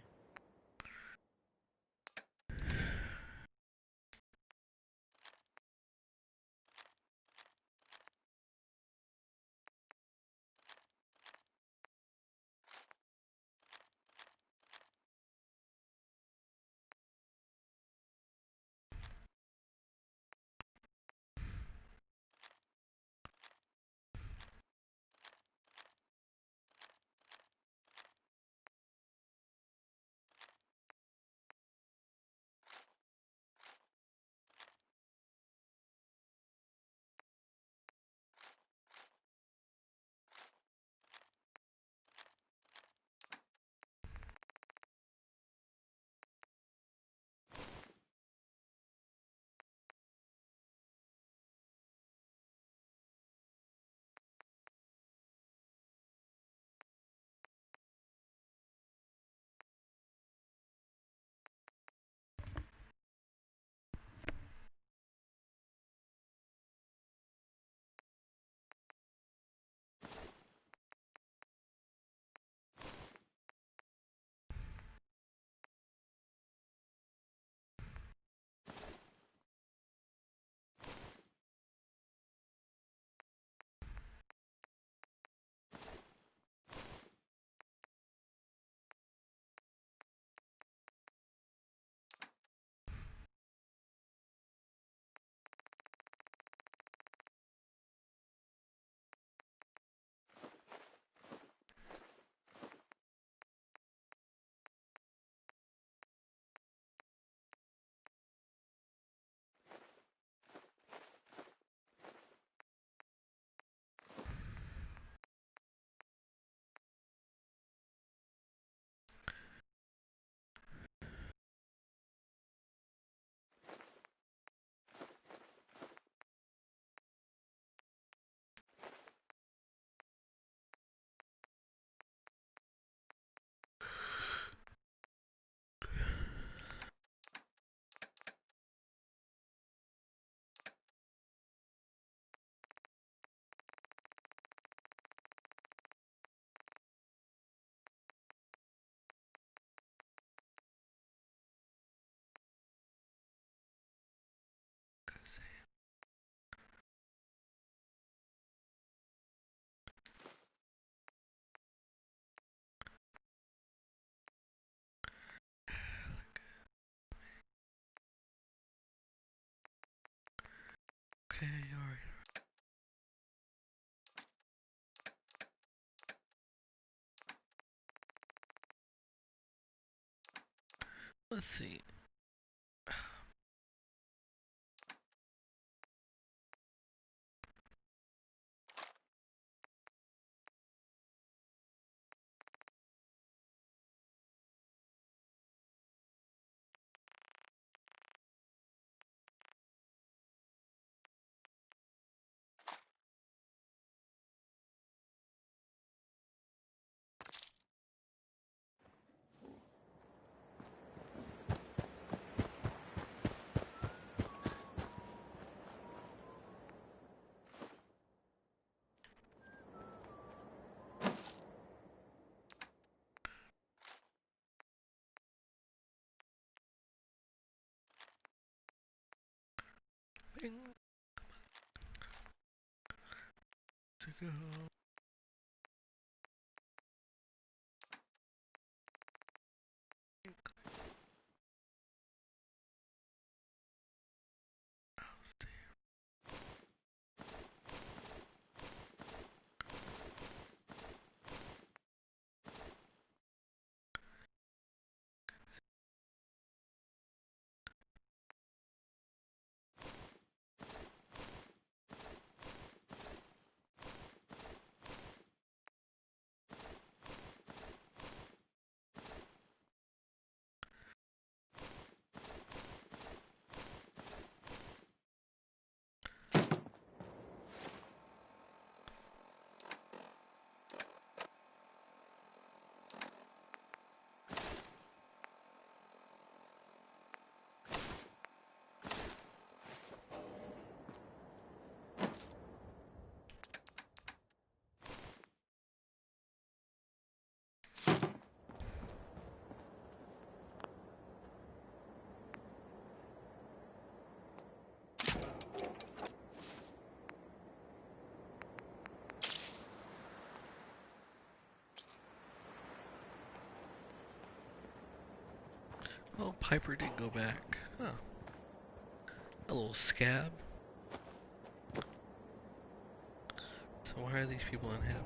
Okay, alright. Let's see. To go. Oh, Piper did go back. Huh. A little scab. So why are these people unhappy?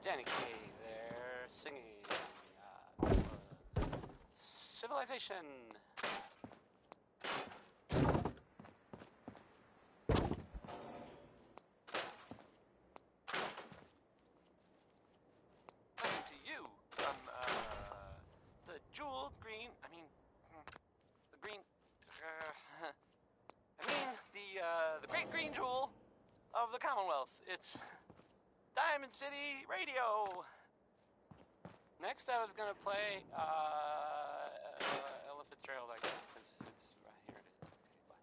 Danny Kaye there, singing Civilization. Coming to you from the jeweled green, the green, the great green jewel of the Commonwealth. It's Diamond City Radio. Next, I was gonna play Ella Fitzgerald, I guess, because it's right here. It is. Okay, bye.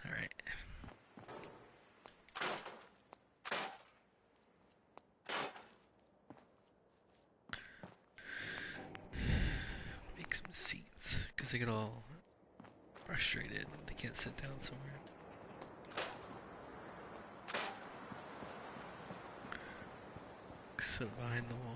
Alright. Make some seats, because they get all frustrated and they can't sit down somewhere. Sit behind the wall.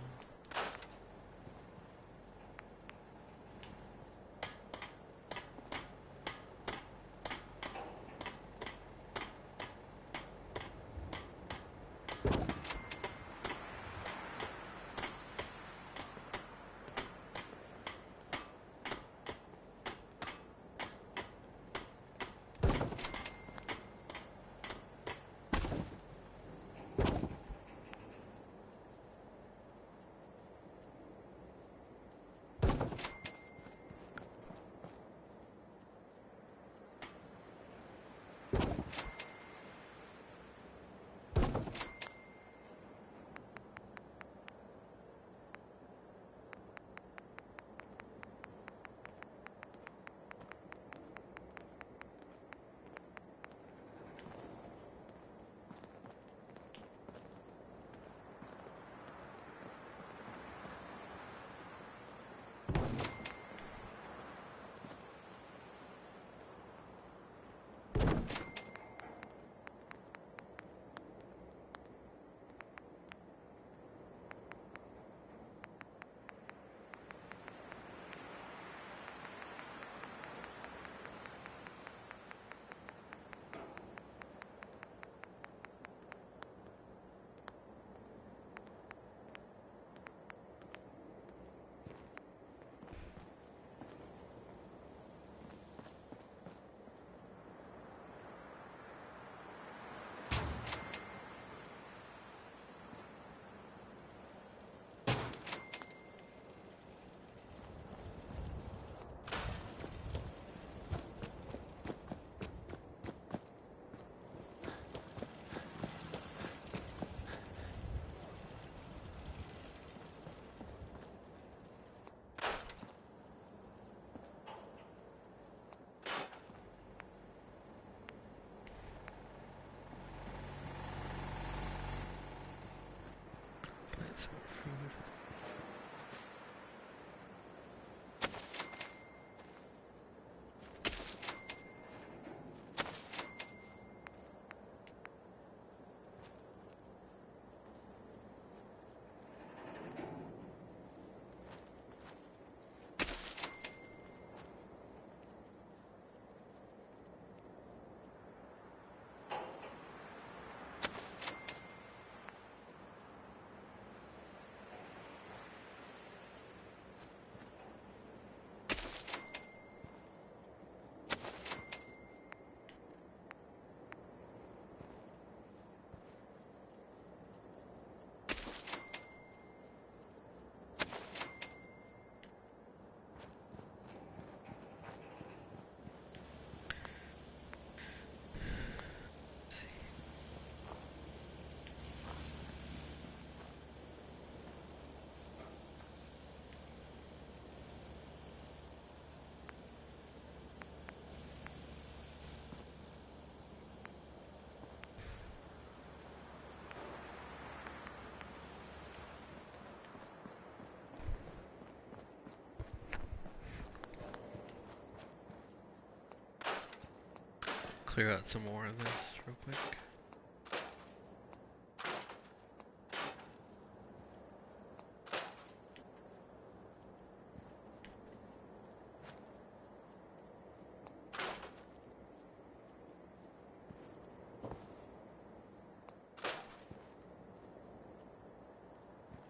clear out some more of this real quick.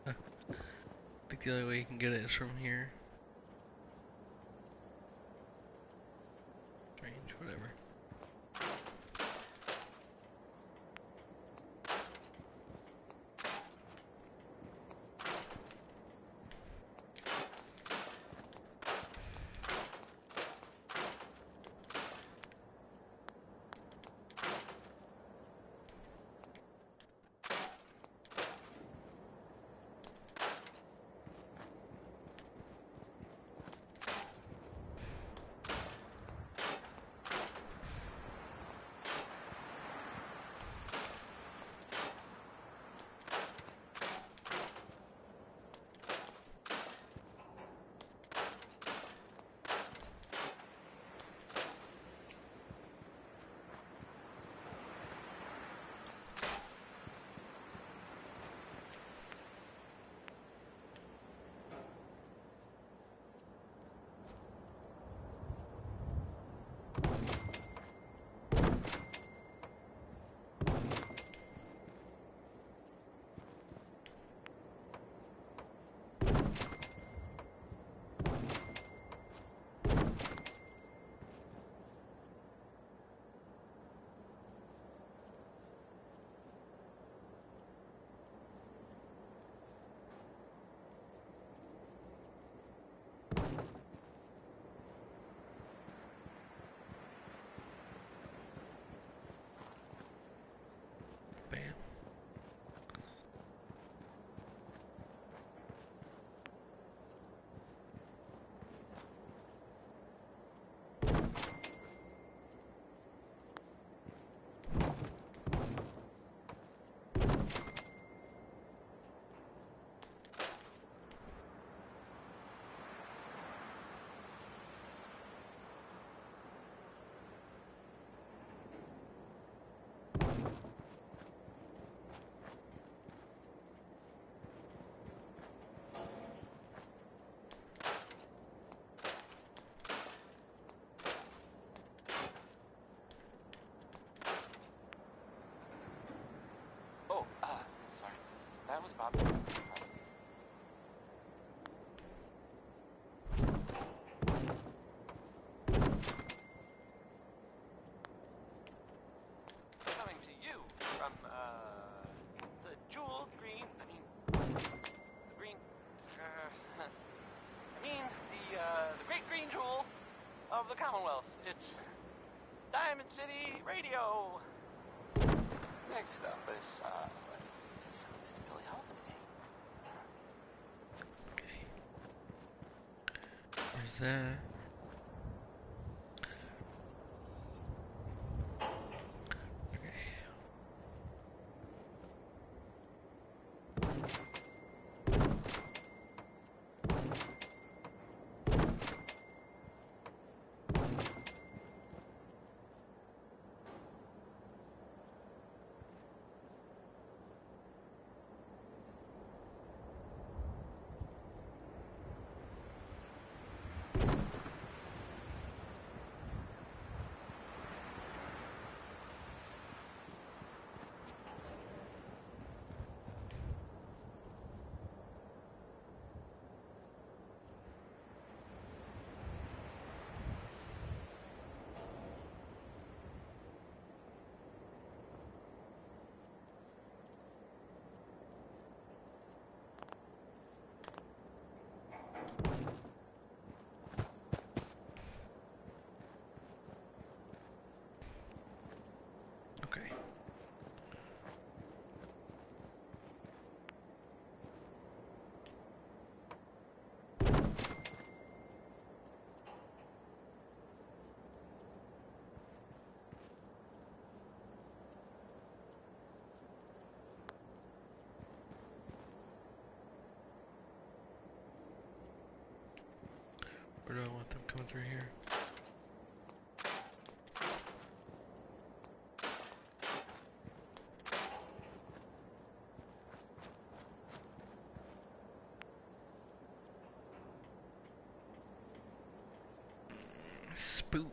I think the only way you can get it is from here. Strange, whatever. Bam. Oh, sorry. That was about coming to you from, the jewel green, the green, the great green jewel of the Commonwealth. It's Diamond City Radio. Next up is, it's Billy Holiday. Okay. Where's that? Okay. Where do I want them coming through here? boot.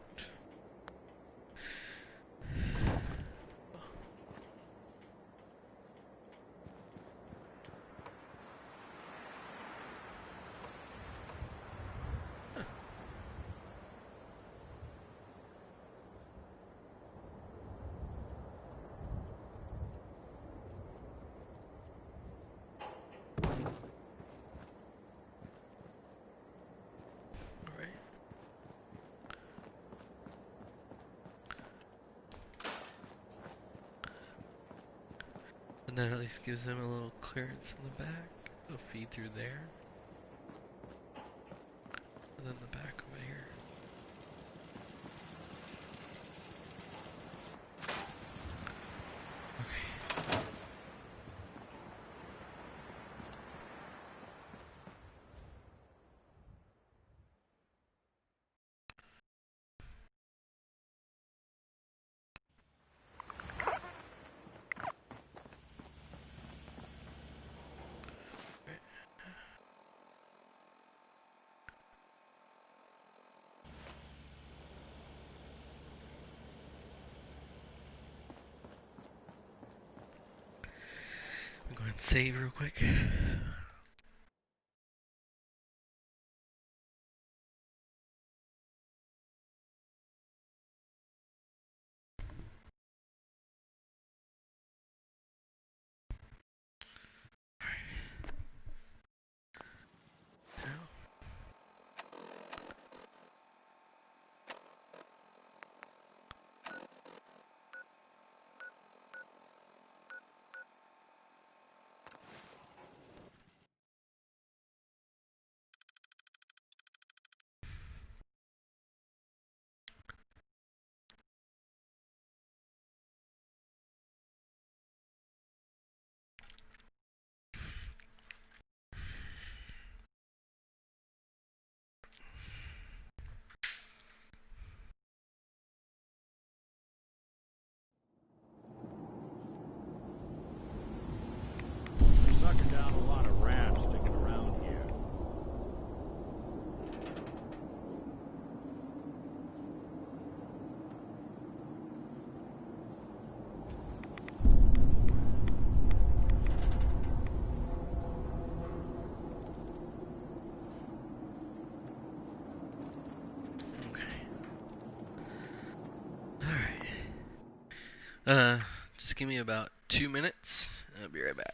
And that at least gives them a little clearance in the back. They'll feed through there. And then the back over here. Okay. I'm going to save real quick. Sucking down a lot of rats sticking around here. Alright. Just give me about 2 minutes. I'll be right back.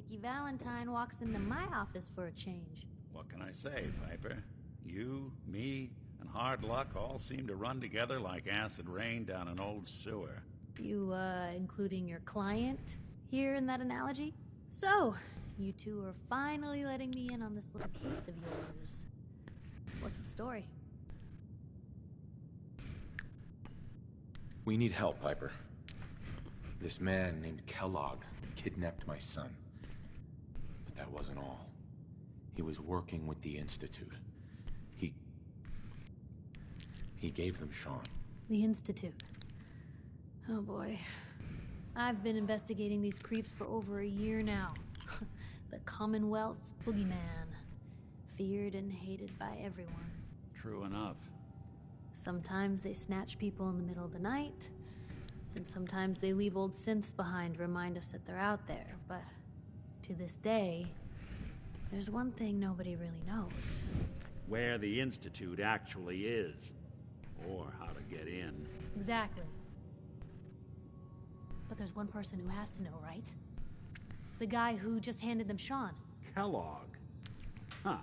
Nicky Valentine walks into my office for a change. What can I say, Piper? You, me, and hard luck all seem to run together like acid rain down an old sewer. You, including your client here in that analogy? So, you two are finally letting me in on this little case of yours. What's the story? We need help, Piper. This man named Kellogg kidnapped my son. But that wasn't all. He was working with the Institute. He gave them Sean. The Institute. Oh boy. I've been investigating these creeps for over a year now. The Commonwealth's boogeyman. Feared and hated by everyone. True enough. Sometimes they snatch people in the middle of the night, and sometimes they leave old synths behind to remind us that they're out there. But to this day, there's one thing nobody really knows. Where the Institute actually is. Or how to get in. Exactly. But there's one person who has to know, right? The guy who just handed them Sean. Kellogg. Huh.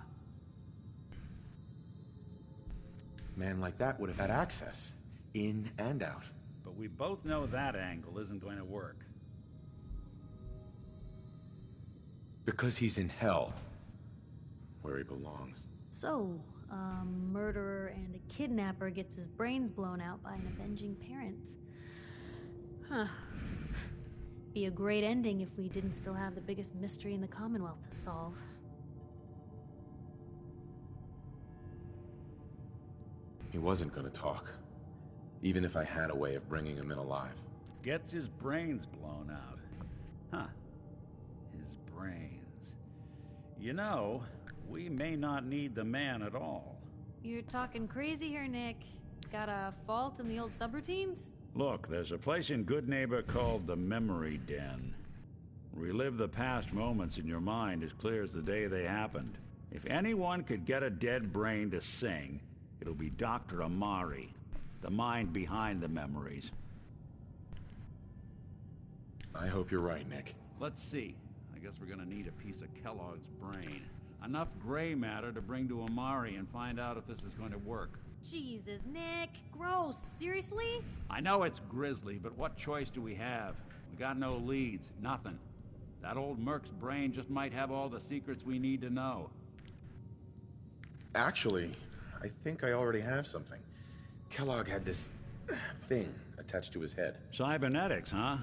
Man like that would have had access, in and out. But we both know that angle isn't going to work. Because he's in hell, where he belongs. So, a murderer and a kidnapper gets his brains blown out by an avenging parent. Huh. Be a great ending if we didn't still have the biggest mystery in the Commonwealth to solve. He wasn't gonna talk, even if I had a way of bringing him in alive. Gets his brains blown out. Huh. His brains. You know, we may not need the man at all. You're talking crazy here, Nick. Got a fault in the old subroutines? Look, there's a place in Good Neighbor called the Memory Den. Relive the past moments in your mind as clear as the day they happened. If anyone could get a dead brain to sing, it'll be Dr. Amari, the mind behind the memories. I hope you're right, Nick. Let's see. I guess we're gonna need a piece of Kellogg's brain. Enough gray matter to bring to Amari and find out if this is going to work. Jesus, Nick. Gross. Seriously? I know it's grisly, but what choice do we have? We got no leads, nothing. That old Merc's brain just might have all the secrets we need to know. Actually, I think I already have something. Kellogg had this thing attached to his head. Cybernetics, huh?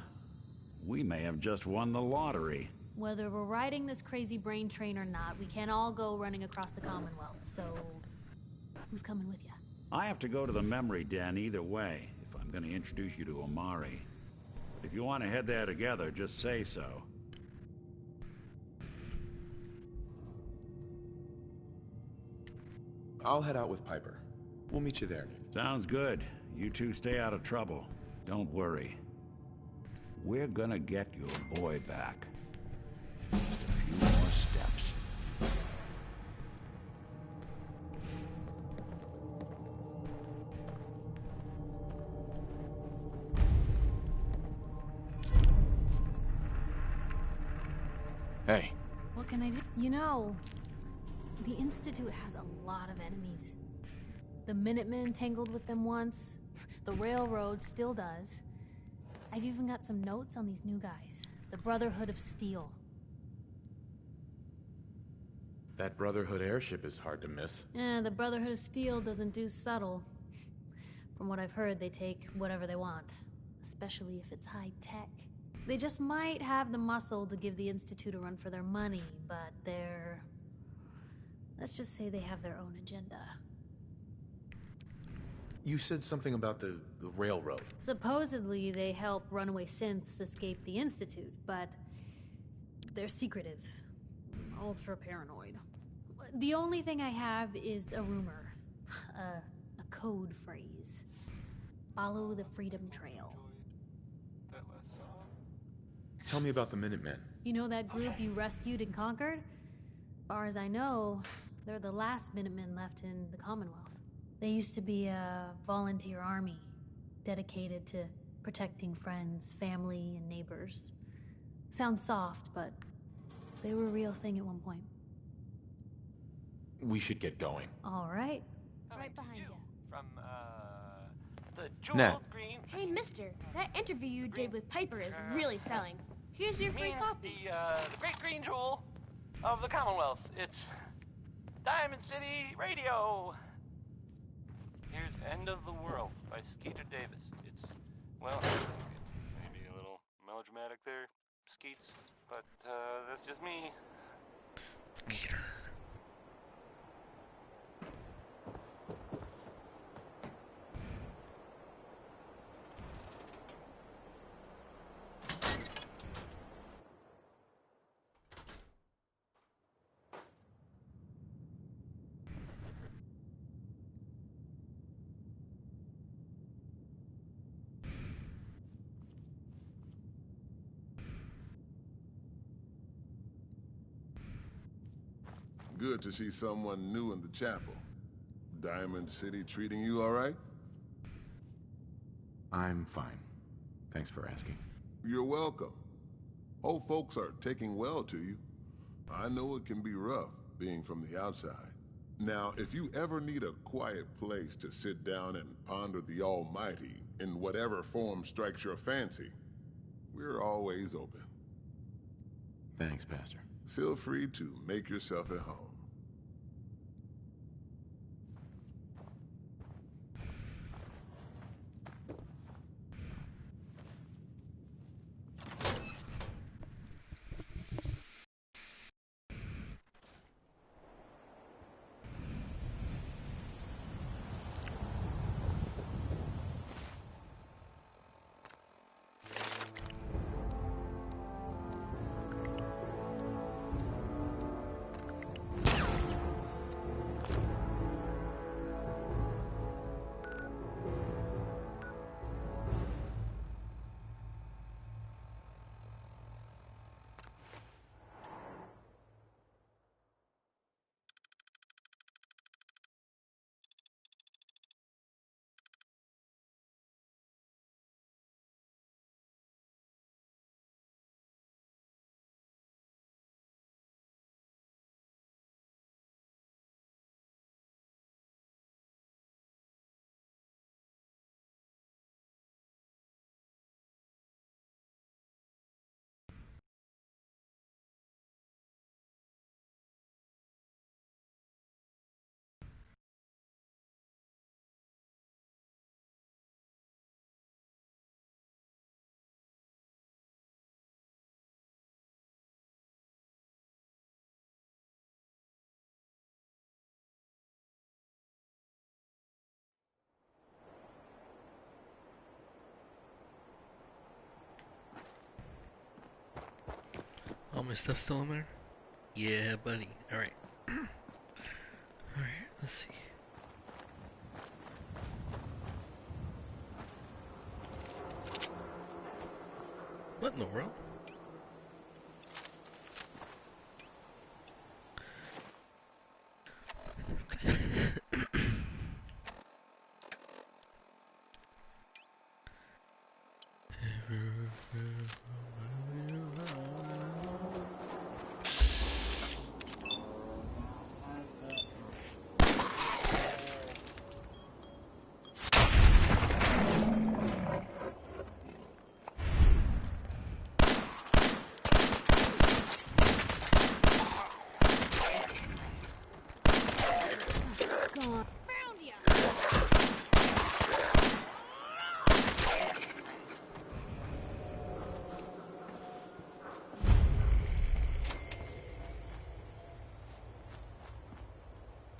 We may have just won the lottery. Whether we're riding this crazy brain train or not, we can't all go running across the Commonwealth, so... who's coming with you? I have to go to the Memory Den either way, if I'm going to introduce you to Amari. But if you want to head there together, just say so. I'll head out with Piper. We'll meet you there, Nick. Sounds good. You two stay out of trouble. Don't worry. We're gonna get your boy back. Just a few more steps. Hey. What can I do? You know, the Institute has a lot of enemies. The Minutemen tangled with them once. The Railroad still does. I've even got some notes on these new guys. The Brotherhood of Steel. That Brotherhood airship is hard to miss. The Brotherhood of Steel doesn't do subtle. From what I've heard, they take whatever they want. Especially if it's high tech. They just might have the muscle to give the Institute a run for their money, but they're... let's just say they have their own agenda. You said something about the railroad. Supposedly, they help runaway synths escape the Institute, but they're secretive. Ultra paranoid. The only thing I have is a rumor. A code phrase. Follow the Freedom Trail. Tell me about the Minutemen. You know that group you rescued and conquered? Far as I know, they're the last Minutemen left in the Commonwealth. They used to be a volunteer army, dedicated to protecting friends, family, and neighbors. Sounds soft, but They were a real thing at one point. We should get going. All right. Coming Right behind to you. from the Jewel Nat. Green. Hey, mister, that interview you did with Piper is really selling. Here's your free Means copy. the great green jewel of the Commonwealth. It's Diamond City Radio. Here's End of the World by Skeeter Davis. It's, well, maybe a little melodramatic there, Skeets, but that's just me. Skeeter. Good to see someone new in the chapel. Diamond City treating you all right? I'm fine. Thanks for asking. You're welcome. Old folks are taking well to you. I know it can be rough, being from the outside. Now, if you ever need a quiet place to sit down and ponder the Almighty in whatever form strikes your fancy, we're always open. Thanks, Pastor. Feel free to make yourself at home. All my stuff still in there? Yeah, buddy. Alright. Alright, let's see. What in the world?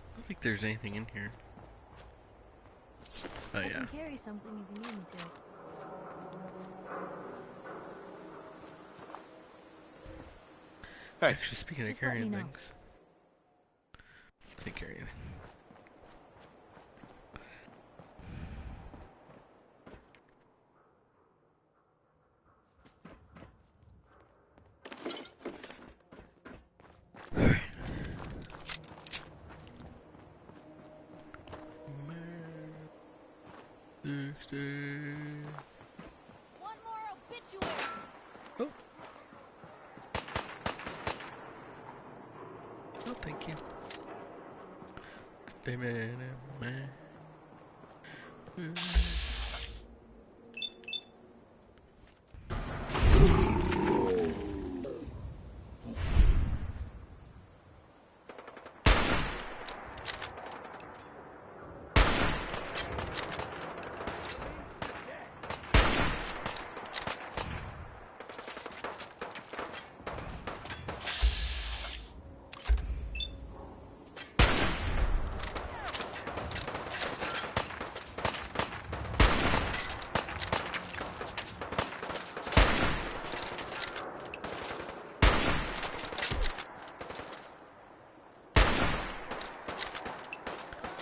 I don't think there's anything in here. Oh I yeah. can carry something if you need me to. Hey. Actually, speaking of Just let carrying me know. things, take care of anything. Alright. One more obituary. Oh.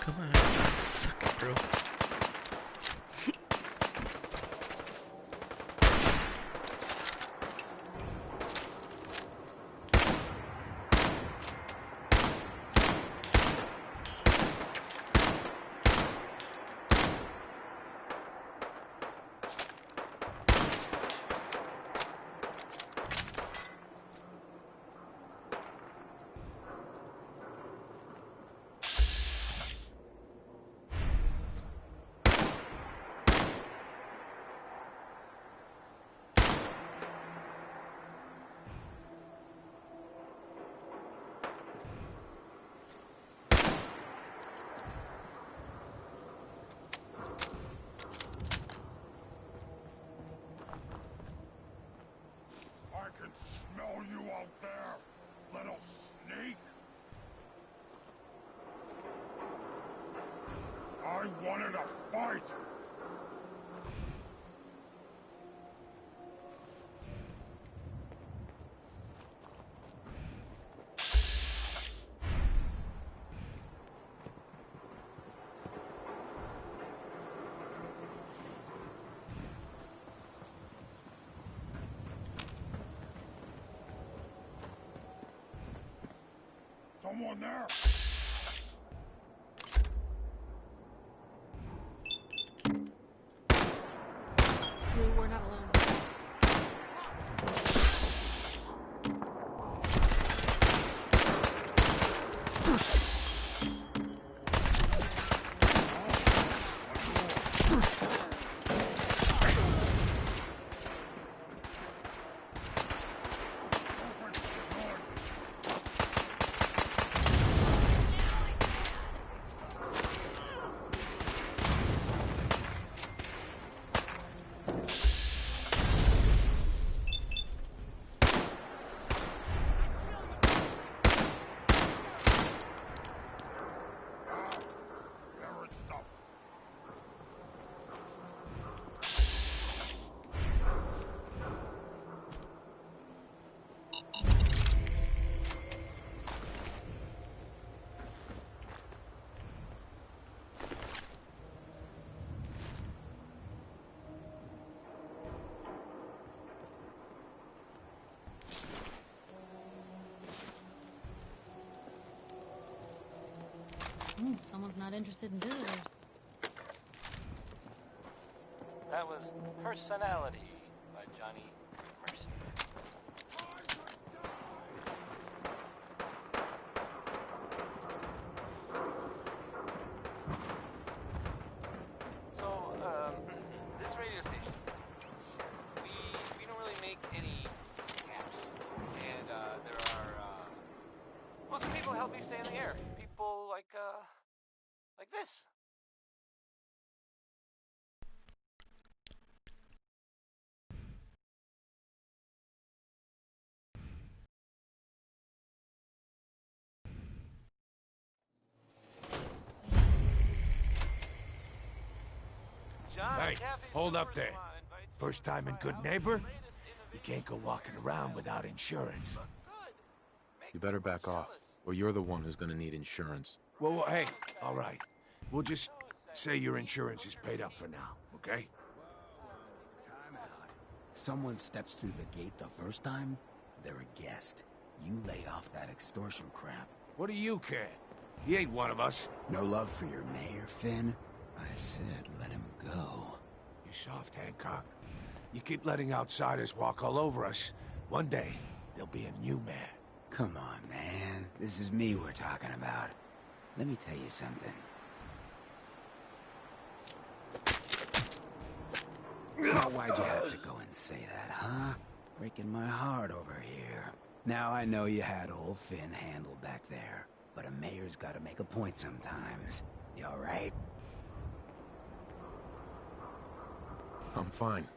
Come on, suck it, bro. I can smell you out there, little snake. I wanted a fight. Someone there? We're not alone. Someone's not interested in visitors. That was Personality by Johnny Mercer. So, this radio station, we don't really make any caps, and there are well, some people help me stay in the air. People like this. Hey, hold up there. First time in Good Neighbor? You can't go walking around without insurance. You better back off, or you're the one who's gonna need insurance. Well, hey, all right. We'll just say your insurance is paid up for now, okay? Time out. Someone steps through the gate the first time, they're a guest. You lay off that extortion crap. What do you care? He ain't one of us. No love for your mayor, Finn? I said let him go. You soft, Hancock. You keep letting outsiders walk all over us. One day, there'll be a new mayor. Come on, man. This is me we're talking about. let me tell you something. Now, why'd you have to go and say that, huh? Breaking my heart over here. Now I know you had old Finn handled back there, but a mayor's gotta make a point sometimes. You alright? I'm fine.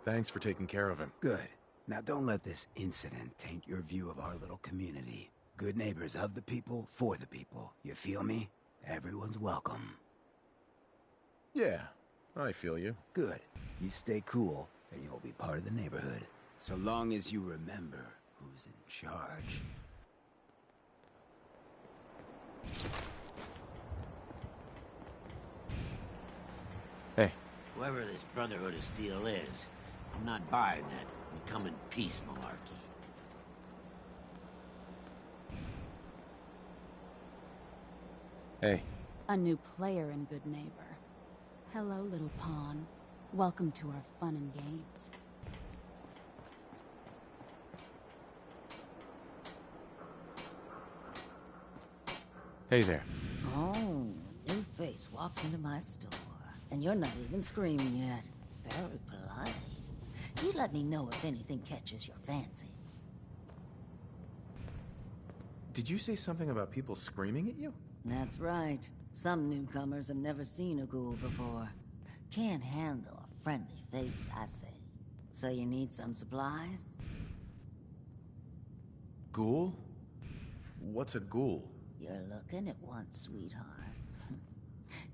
Thanks for taking care of him. Good. Now don't let this incident taint your view of our little community. Good neighbors of the people, for the people. You feel me? Everyone's welcome. Yeah, I feel you. Good. You stay cool, and you'll be part of the neighborhood. So long as you remember who's in charge. Hey. Whoever this Brotherhood of Steel is, I'm not buying that we come in peace malarkey. Hey. A new player and good neighbor. Hello, little pawn. Welcome to our fun and games. Hey there. Oh, new face walks into my store. And you're not even screaming yet. Very polite. You let me know if anything catches your fancy. Did you say something about people screaming at you? That's right. Some newcomers have never seen a ghoul before. Can't handle a friendly face, I say. So you need some supplies? Ghoul? What's a ghoul? You're looking at one, sweetheart.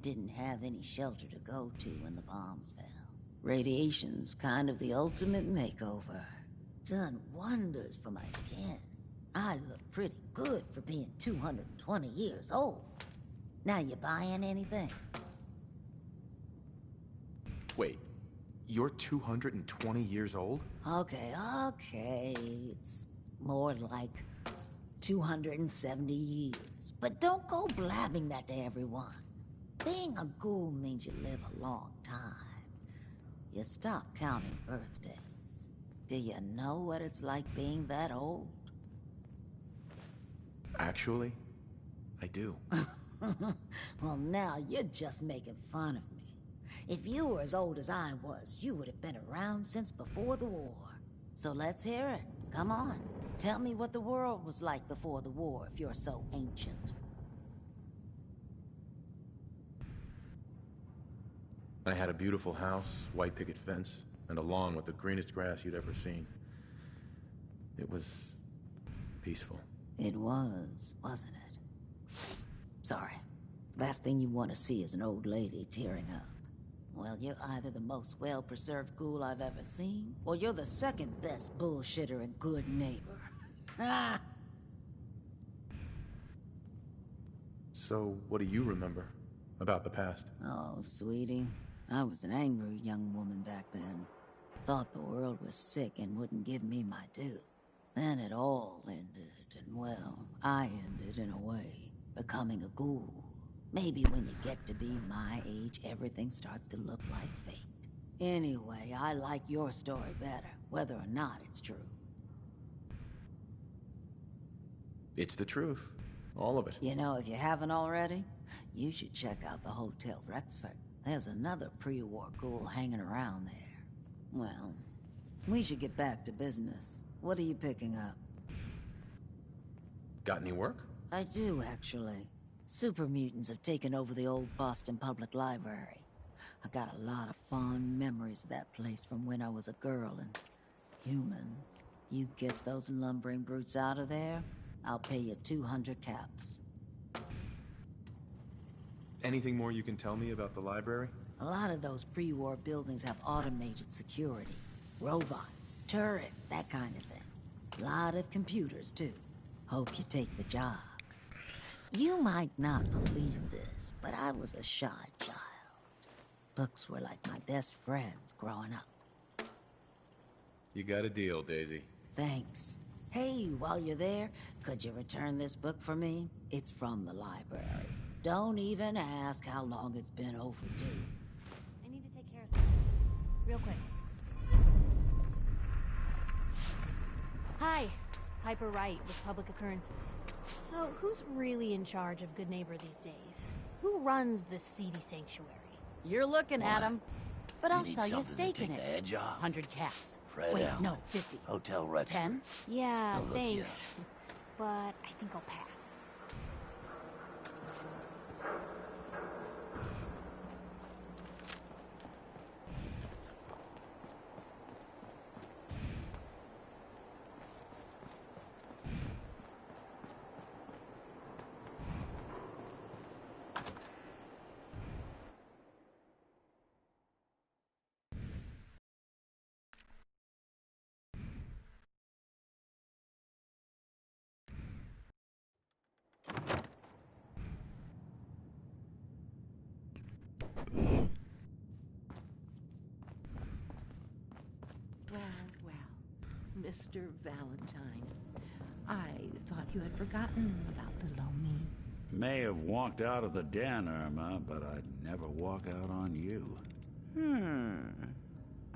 Didn't have any shelter to go to when the bombs fell. Radiation's kind of the ultimate makeover. Done wonders for my skin. I look pretty good for being 220 years old. Now you buying anything? Wait, you're 220 years old? Okay. It's more like 270 years. But don't go blabbing that to everyone. Being a ghoul means you live a long time. You stop counting birthdays. Do you know what it's like being that old? Actually, I do. Well, now you're just making fun of me. If you were as old as I was, you would have been around since before the war. So let's hear it. Come on. Tell me what the world was like before the war if you're so ancient. I had a beautiful house, white picket fence, and a lawn with the greenest grass you'd ever seen. It was peaceful. It was, wasn't it? Sorry. Last thing you want to see is an old lady tearing up. Well, you're either the most well-preserved ghoul I've ever seen, or you're the second best bullshitter and good neighbor. Ah! So, what do you remember about the past? Oh, sweetie. I was an angry young woman back then. Thought the world was sick and wouldn't give me my due. Then it all ended, and well, I ended in a way, becoming a ghoul. Maybe when you get to be my age, everything starts to look like fate. Anyway, I like your story better, whether or not it's true. It's the truth. All of it. You know, if you haven't already, you should check out the Hotel Rexford. There's another pre-war ghoul hanging around there. Well, we should get back to business. What are you picking up? Got any work? I do, actually. Super mutants have taken over the old Boston Public Library. I got a lot of fond memories of that place from when I was a girl and human. You get those lumbering brutes out of there, I'll pay you 200 caps. Anything more you can tell me about the library? A lot of those pre-war buildings have automated security. Robots, turrets, that kind of thing. A lot of computers, too. Hope you take the job. You might not believe this, but I was a shy child. Books were like my best friends growing up. You got a deal, Daisy. Thanks. Hey, while you're there, could you return this book for me? It's from the library. Don't even ask how long it's been overdue. I need to take care of something. Real quick. Hi, Piper Wright with Public Occurrences. So, who's really in charge of Good Neighbor these days? Who runs this seedy sanctuary? You're looking at him. But I'll need sell you a something to steak in take it. the edge off? 100 caps. Fred Wait, Allen. no, 50. Hotel Rexford. 10? Yeah, I'll look you thanks. But I think I'll pass. Well, Mr. Valentine, I thought you had forgotten about little me. May have walked out of the den, Irma, but I'd never walk out on you.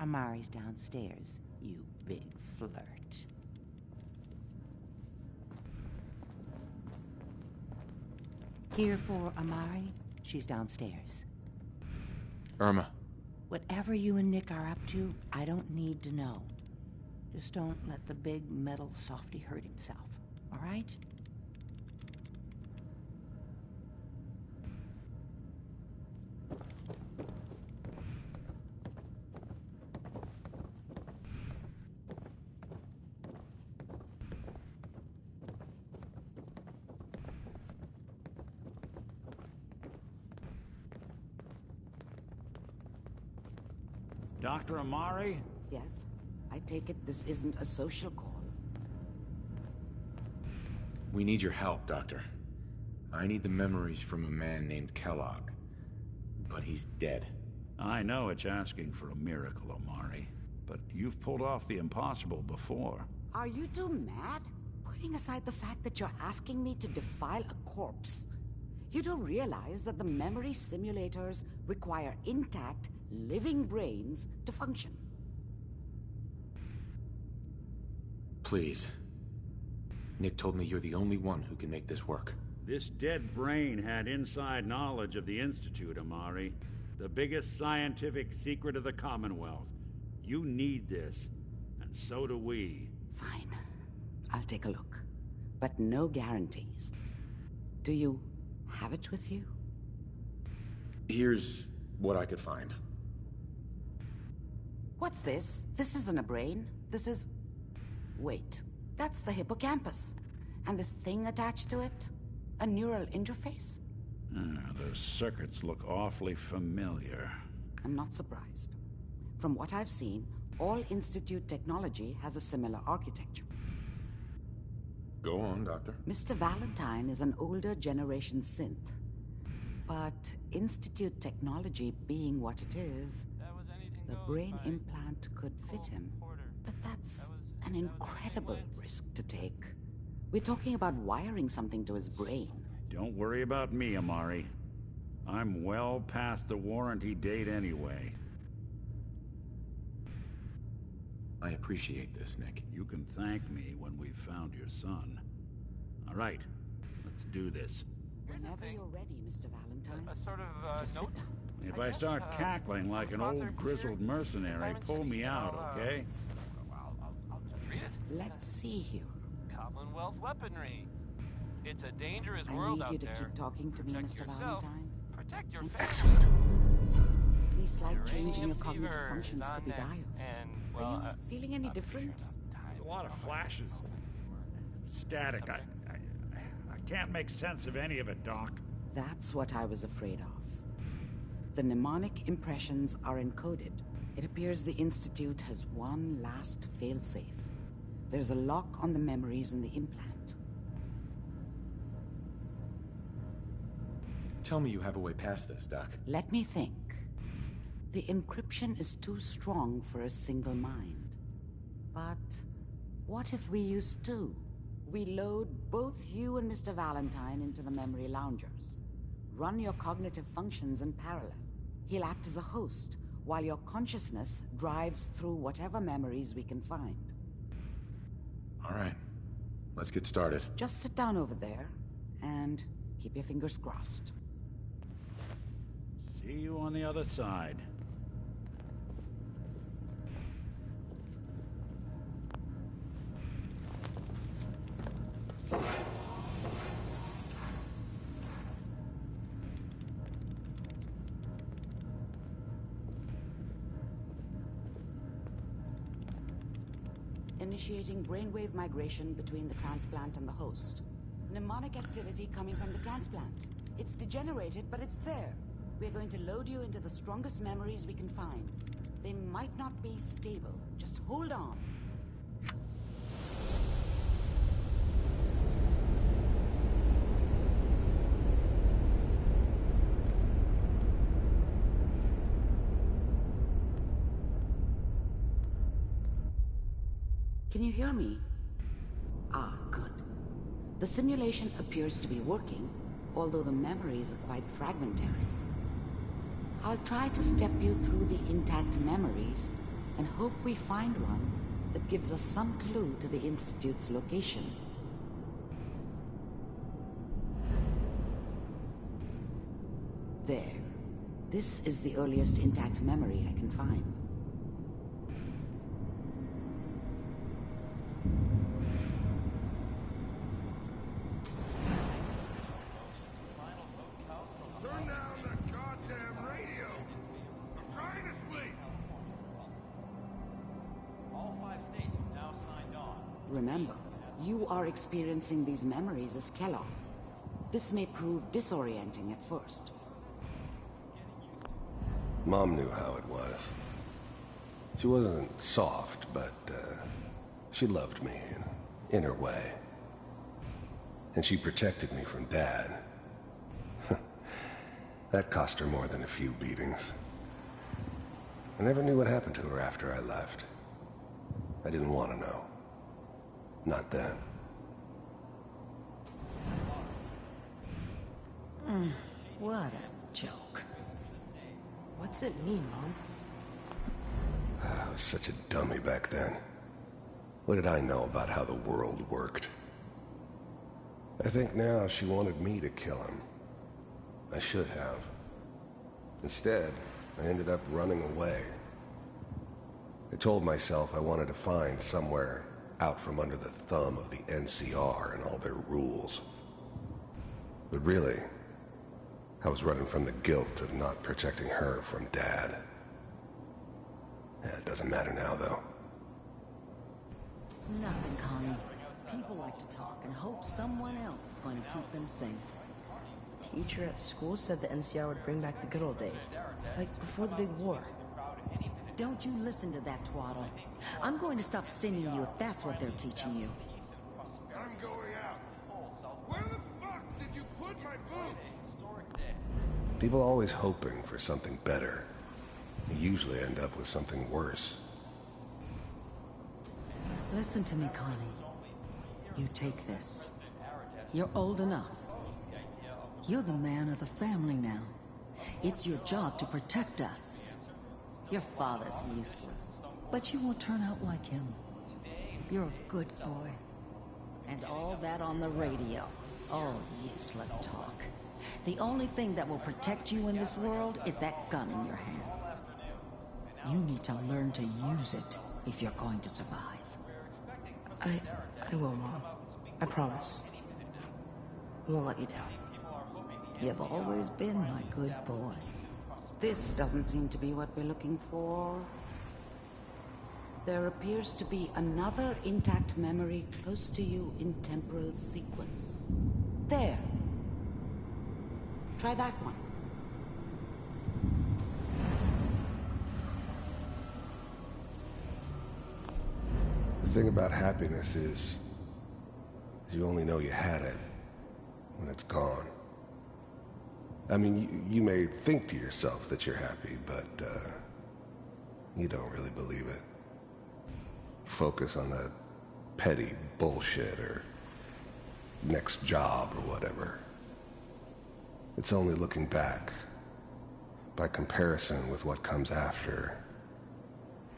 Amari's downstairs, you big flirt. Here for Amari, she's downstairs. Irma. Whatever you and Nick are up to, I don't need to know. Just don't let the big metal softy hurt himself, all right? Dr. Amari? Yes? I take it this isn't a social call. We need your help, Doctor. I need the memories from a man named Kellogg. But he's dead. I know it's asking for a miracle, Amari. But you've pulled off the impossible before. Are you two mad? Putting aside the fact that you're asking me to defile a corpse, you do realize that the memory simulators require intact, living brains to function. Please. Nick told me you're the only one who can make this work. This dead brain had inside knowledge of the Institute, Amari. The biggest scientific secret of the Commonwealth. You need this, and so do we. Fine. I'll take a look. But no guarantees. Do you have it with you? Here's what I could find. What's this? This isn't a brain. This is... Wait. That's the hippocampus. And this thing attached to it? A neural interface? Those circuits look awfully familiar. I'm not surprised. From what I've seen, all Institute technology has a similar architecture. Go on, Doctor. Mr. Valentine is an older generation synth. But Institute technology being what it is, the brain implant could fit him. But that's an incredible risk to take. We're talking about wiring something to his brain. Don't worry about me, Amari. I'm well past the warranty date anyway. I appreciate this, Nick. You can thank me when we've found your son. All right, let's do this. Whenever you're ready, Mr. Valentine. A sort of note? If I start cackling like an old grizzled mercenary, pull me out, okay? I'll just read it. Let's see here. Commonwealth weaponry. It's a dangerous I world need out you to there. keep talking to me, Protect Mr. yourself. Valentine. Protect your family. Excellent. Any slight change in your Uranium cognitive fever functions is could be on dire. next, and, well, Are you feeling any different? There's a lot of flashes. Static. I can't make sense of any of it, Doc. That's what I was afraid of. The mnemonic impressions are encoded. It appears the Institute has one last failsafe. There's a lock on the memories in the implant. Tell me you have a way past this, Doc. Let me think. The encryption is too strong for a single mind. But what if we use two? We load both you and Mr. Valentine into the memory loungers. Run your cognitive functions in parallel. He'll act as a host, while your consciousness drives through whatever memories we can find. All right. Let's get started. Just sit down over there And keep your fingers crossed. See you on the other side. Initiating brainwave migration between the transplant and the host. Mnemonic activity coming from the transplant. It's degenerated, but it's there. We're going to load you into the strongest memories we can find. They might not be stable. Just hold on. Can you hear me? Ah, good. The simulation appears to be working, although the memories are quite fragmentary. I'll try to step you through the intact memories and hope we find one that gives us some clue to the Institute's location. There. This is the earliest intact memory I can find. Turn down the goddamn radio! I'm trying to sleep! All 5 states have now signed on. Remember, you are experiencing these memories as Kellogg. This may prove disorienting at first. Mom knew how it was. She wasn't soft, but she loved me in her way. And she protected me from Dad. That cost her more than a few beatings. I never knew what happened to her after I left. I didn't want to know. Not then. What a joke. What's it mean, Mom? I was such a dummy back then. What did I know about how the world worked? I think now she wanted me to kill him. I should have. Instead, I ended up running away. I told myself I wanted to find somewhere out from under the thumb of the NCR and all their rules. But really, I was running from the guilt of not protecting her from Dad. Yeah, it doesn't matter now, though. Nothing, Connie. People like to talk and hope someone else is going to keep them safe. Teacher at school said the NCR would bring back the good old days. Like before the big war. Don't you listen to that twaddle. I'm going to stop singing you if that's what they're teaching you. I'm going out. Where the fuck did you put my boots? People always hoping for something better. They usually end up with something worse. Listen to me, Connie. You take this. You're old enough. You're the man of the family now. It's your job to protect us. Your father's useless, but you won't turn out like him. You're a good boy. And all that on the radio. Oh, useless talk. The only thing that will protect you in this world is that gun in your hands. You need to learn to use it if you're going to survive. I will, Mom. I promise. I won't let you down. You've always been my good boy. This doesn't seem to be what we're looking for. There appears to be another intact memory close to you in temporal sequence. There. Try that one. The thing about happiness is you only know you had it when it's gone. I mean, you may think to yourself that you're happy, but you don't really believe it. Focus on that petty bullshit or next job or whatever. It's only looking back, by comparison with what comes after,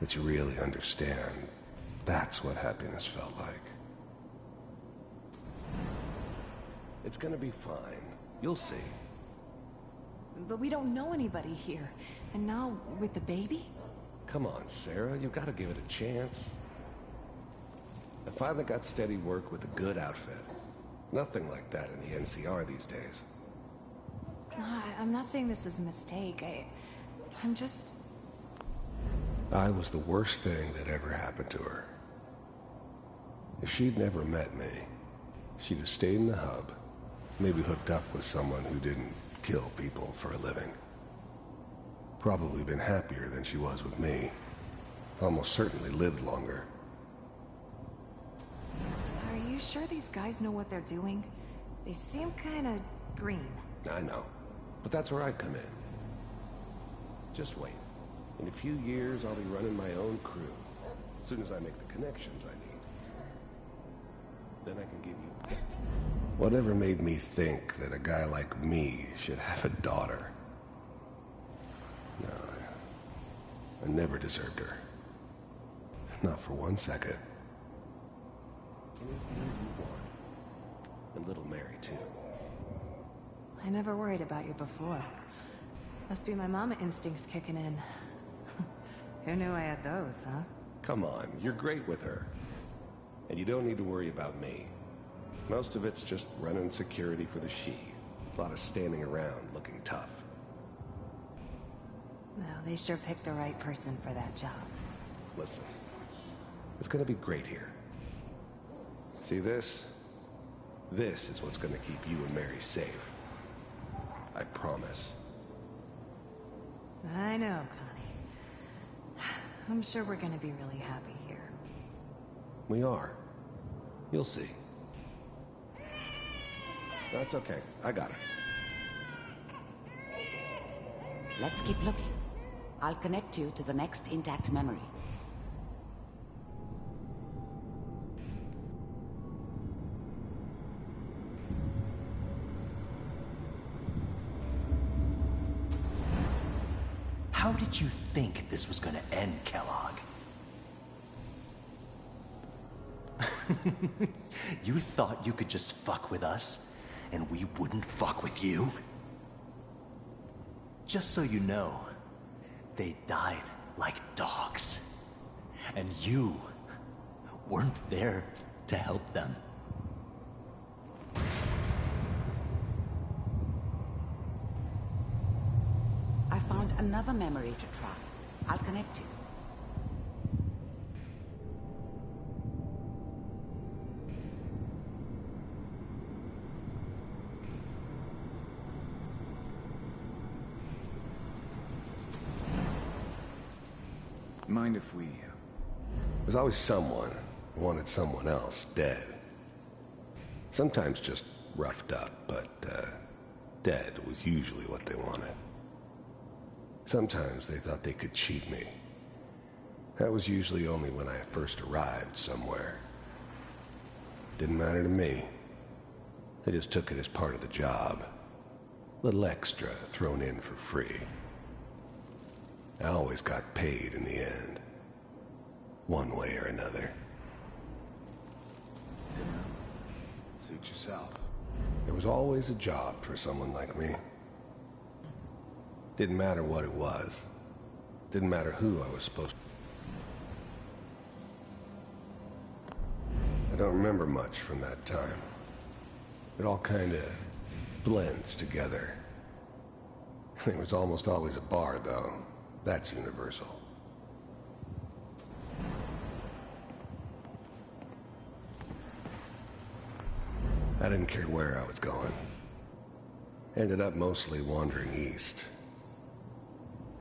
that you really understand that's what happiness felt like. It's gonna be fine. You'll see. But we don't know anybody here. And now, with the baby? Come on, Sarah, you've got to give it a chance. I finally got steady work with a good outfit. Nothing like that in the NCR these days. I'm not saying this was a mistake. I'm just... I was the worst thing that ever happened to her. If she'd never met me, she'd have stayed in the hub, maybe hooked up with someone who didn't kill people for a living. Probably been happier than she was with me. Almost certainly lived longer. Are you sure these guys know what they're doing? They seem kinda green. I know, but that's where I come in. Just wait. In a few years, I'll be running my own crew. As soon as I make the connections I need. Then I can give you... Whatever made me think that a guy like me should have a daughter? No, I never deserved her. Not for 1 second. Anything you want. And little Mary, too. I never worried about you before. Must be my mama instincts kicking in. Who knew I had those, huh? Come on, you're great with her. And you don't need to worry about me. Most of it's just running security for the she. A lot of standing around looking tough. Well, they sure picked the right person for that job. Listen, it's gonna be great here. See this? This is what's gonna keep you and Mary safe. I promise. I know, Connie. I'm sure we're gonna be really happy here. We are. You'll see. That's okay. I got it. Let's keep looking. I'll connect you to the next intact memory. How did you think this was gonna end, Kellogg? You thought you could just fuck with us, and we wouldn't fuck with you? Just so you know, they died like dogs. And you weren't there to help them. I found another memory to try. I'll connect you. Mind if we... There's always someone who wanted someone else dead. Sometimes just roughed up, but dead was usually what they wanted. Sometimes they thought they could cheat me. That was usually only when I first arrived somewhere. Didn't matter to me. They just took it as part of the job. Little extra thrown in for free. I always got paid in the end. One way or another. Sit down. Suit yourself. There was always a job for someone like me. Didn't matter what it was. Didn't matter who I was supposed to... I don't remember much from that time. It all kind of blends together. There was almost always a bar, though. That's universal. I didn't care where I was going. Ended up mostly wandering east.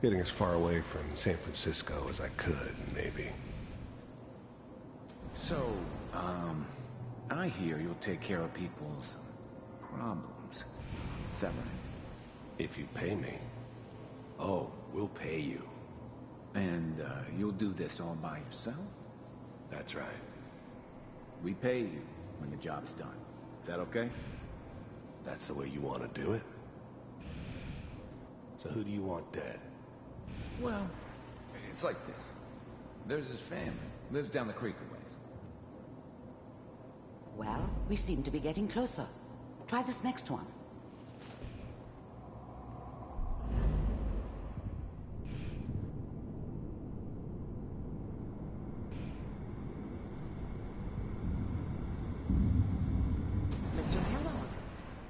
Getting as far away from San Francisco as I could, maybe. So, I hear you'll take care of people's problems. Is that right? If you pay me. Oh, we'll pay you. And, you'll do this all by yourself? That's right. We pay you when the job's done. Is that okay? That's the way you want to do it? So who do you want dead? Well, it's like this. There's his family. Lives down the creek a ways. Well, we seem to be getting closer. Try this next one. Mr. Kellogg,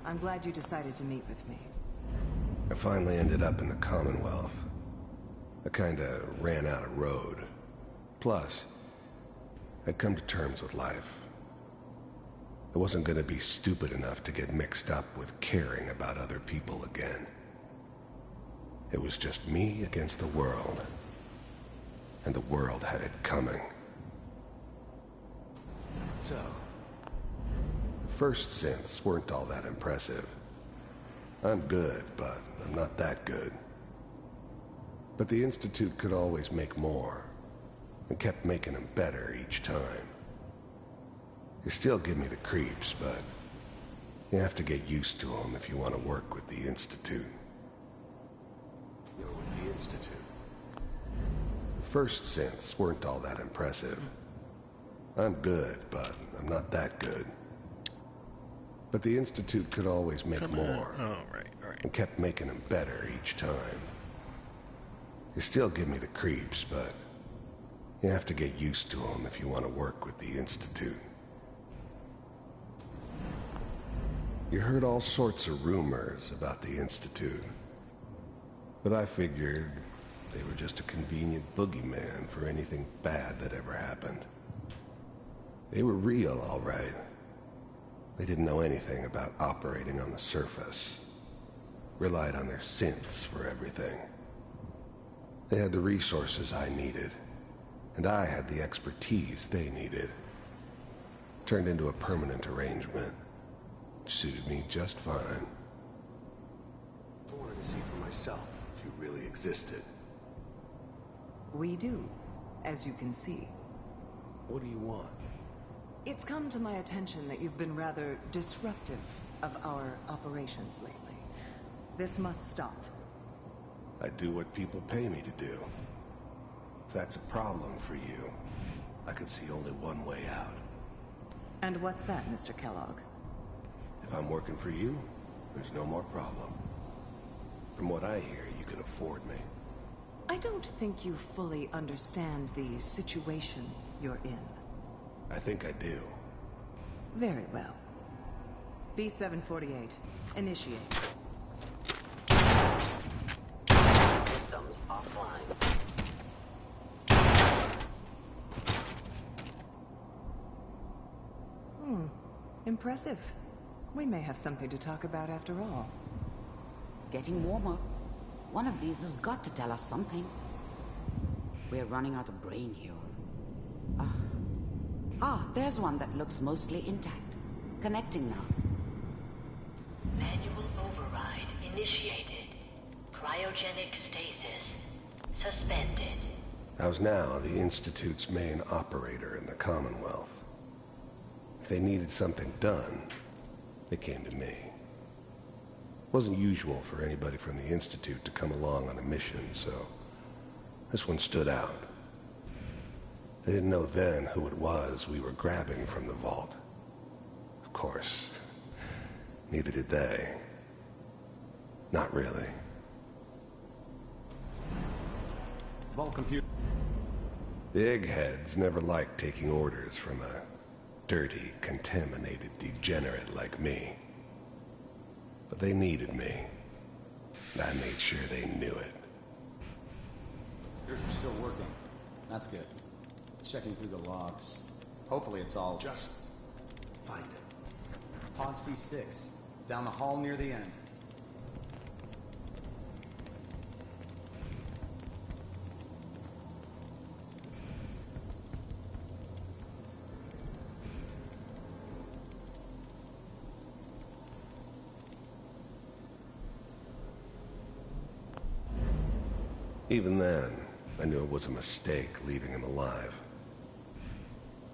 I'm glad you decided to meet with me. I finally ended up in the Commonwealth. I kinda ran out of road. Plus, I'd come to terms with life. I wasn't gonna be stupid enough to get mixed up with caring about other people again. It was just me against the world. And the world had it coming. So, the first synths weren't all that impressive. I'm good, but I'm not that good. But the Institute could always make more, and kept making them better each time. They still give me the creeps, but you have to get used to them if you want to work with the Institute. You're with the Institute? The first synths weren't all that impressive. I'm good, but I'm not that good. But the Institute could always make more. Oh, right. And kept making them better each time. They still give me the creeps, but you have to get used to them if you want to work with the Institute. You heard all sorts of rumors about the Institute. But I figured they were just a convenient boogeyman for anything bad that ever happened. They were real, all right. They didn't know anything about operating on the surface. Relied on their synths for everything. They had the resources I needed, and I had the expertise they needed. Turned into a permanent arrangement, which suited me just fine. I wanted to see for myself if you really existed. We do, as you can see. What do you want? It's come to my attention that you've been rather disruptive of our operations lately. This must stop. I do what people pay me to do. If that's a problem for you, I could see only one way out. And what's that, Mr. Kellogg? If I'm working for you, there's no more problem. From what I hear, you can afford me. I don't think you fully understand the situation you're in. I think I do. Very well. B-748, initiate. Systems offline. Impressive. We may have something to talk about after all. Getting warmer. One of these has got to tell us something. We're running out of brain here. There's one that looks mostly intact. Connecting now. Manual override initiated. Cryogenic stasis suspended. I was now the Institute's main operator in the Commonwealth. If they needed something done, they came to me. It wasn't usual for anybody from the Institute to come along on a mission, so this one stood out. I didn't know then who it was we were grabbing from the vault. Of course, neither did they. Not really. Vault computer. The eggheads never liked taking orders from a dirty, contaminated degenerate like me. But they needed me, and I made sure they knew it. Yours are still working. That's good. Checking through the logs. Hopefully it's all... Just find it. Pod C6, down the hall near the end. Even then, I knew it was a mistake leaving him alive.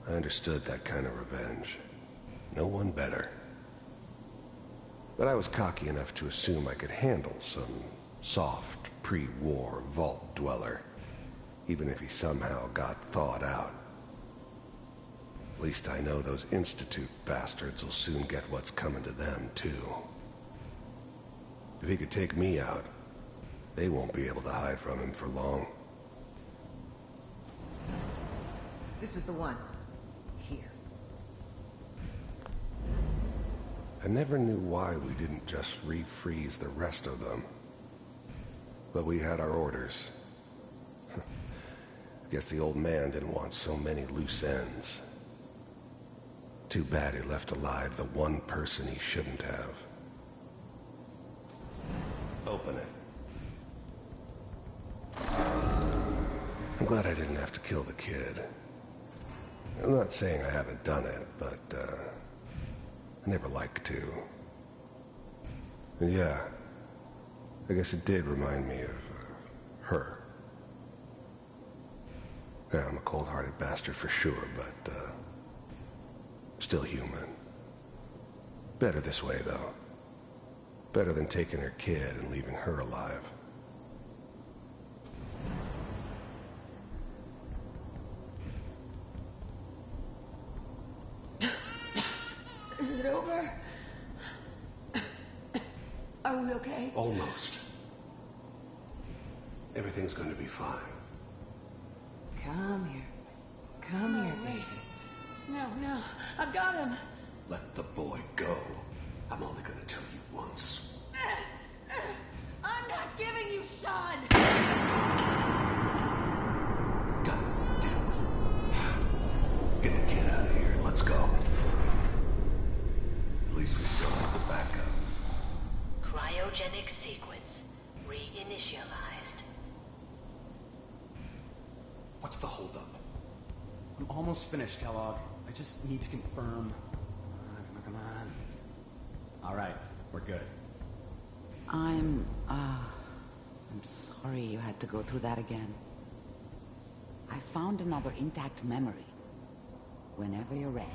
I understood that kind of revenge. No one better. But I was cocky enough to assume I could handle some soft, pre-war vault dweller, even if he somehow got thawed out. At least I know those Institute bastards will soon get what's coming to them, too. If he could take me out, they won't be able to hide from him for long. This is the one. Here. I never knew why we didn't just refreeze the rest of them. But we had our orders. I guess the old man didn't want so many loose ends. Too bad he left alive the one person he shouldn't have. Open it. I'm glad I didn't have to kill the kid. I'm not saying I haven't done it, but, I never liked to. And yeah, I guess it did remind me of, her. Yeah, I'm a cold-hearted bastard for sure, but, still human. Better this way, though. Better than taking her kid and leaving her alive. Is it over? Are we okay? Almost. Everything's going to be fine. Come here. Come here, baby. No, I've got him. Let the boy go. I'm only going to tell you once. I'm not giving you Sean. God damn it. Get the kid out of here. Let's go. At least we still have the backup. Cryogenic sequence reinitialized. What's the holdup? I'm almost finished, Kellogg. I just need to confirm. Come on. All right, we're good. I'm sorry you had to go through that again. I found another intact memory. Whenever you're ready.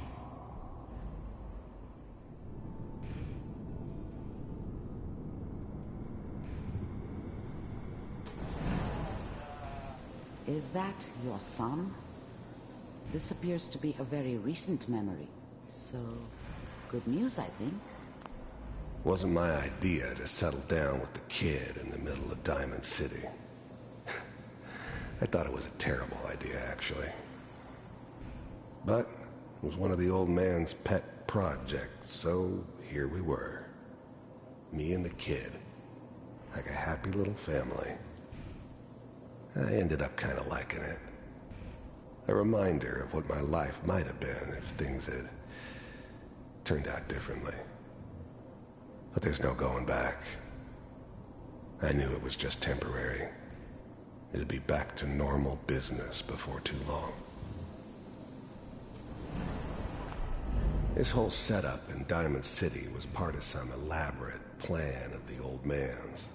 Is that your son? This appears to be a very recent memory. So, good news, I think. Wasn't my idea to settle down with the kid in the middle of Diamond City. I thought it was a terrible idea, actually. But it was one of the old man's pet projects, so here we were. Me and the kid. Like a happy little family. I ended up kind of liking it. A reminder of what my life might have been if things had turned out differently. But there's no going back. I knew it was just temporary. It'd be back to normal business before too long. This whole setup in Diamond City was part of some elaborate plan of the old man's.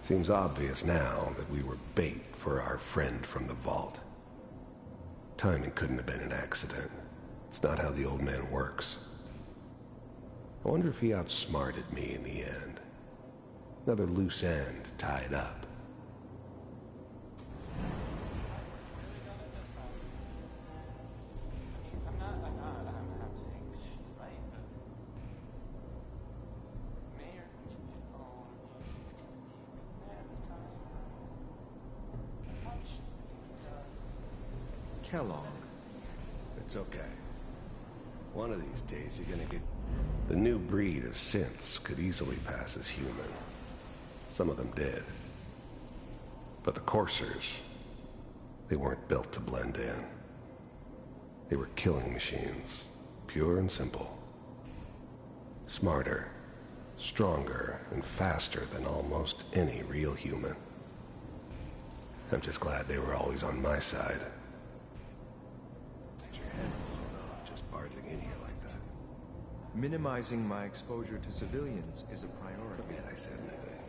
Seems obvious now that we were bait for our friend from the vault. Timing couldn't have been an accident. It's not how the old man works. I wonder if he outsmarted me in the end. Another loose end tied up. Kellogg. It's okay. One of these days you're gonna get... The new breed of synths could easily pass as human. Some of them did. But the coursers, they weren't built to blend in. They were killing machines, pure and simple. Smarter, stronger, and faster than almost any real human. I'm just glad they were always on my side. Get your head blown off just barging in here like that. Minimizing my exposure to civilians is a priority. Forget I said anything.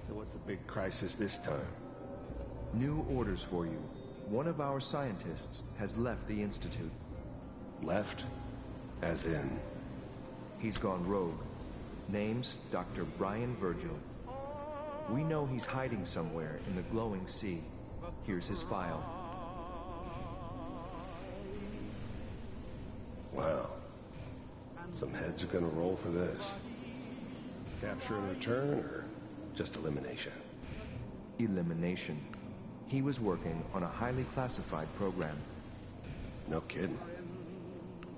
So what's the big crisis this time? New orders for you. One of our scientists has left the Institute. Left? As in? He's gone rogue. Name's Dr. Brian Virgil. We know he's hiding somewhere in the glowing sea. Here's his file. Some heads are gonna roll for this. Capture and return, or just elimination? Elimination. He was working on a highly classified program. No kidding.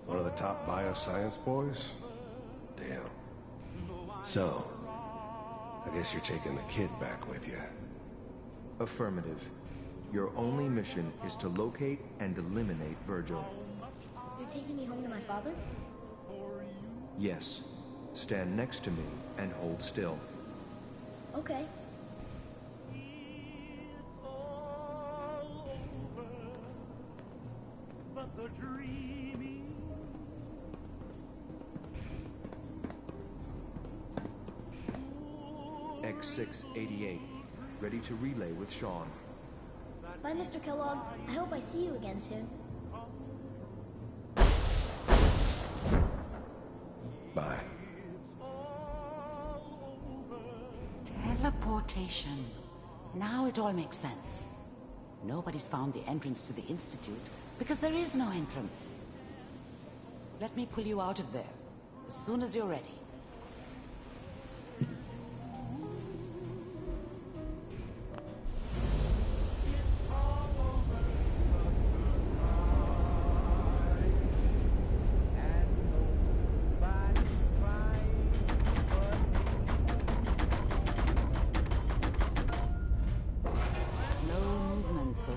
One of the top bioscience boys? Damn. So, I guess you're taking the kid back with you. Affirmative. Your only mission is to locate and eliminate Virgil. You're taking me home to my father? Yes. Stand next to me and hold still. Okay. X688. Ready to relay with Sean. Bye, Mr. Kellogg. I hope I see you again soon. Bye. Teleportation. Now it all makes sense. Nobody's found the entrance to the Institute because there is no entrance. Let me pull you out of there as soon as you're ready.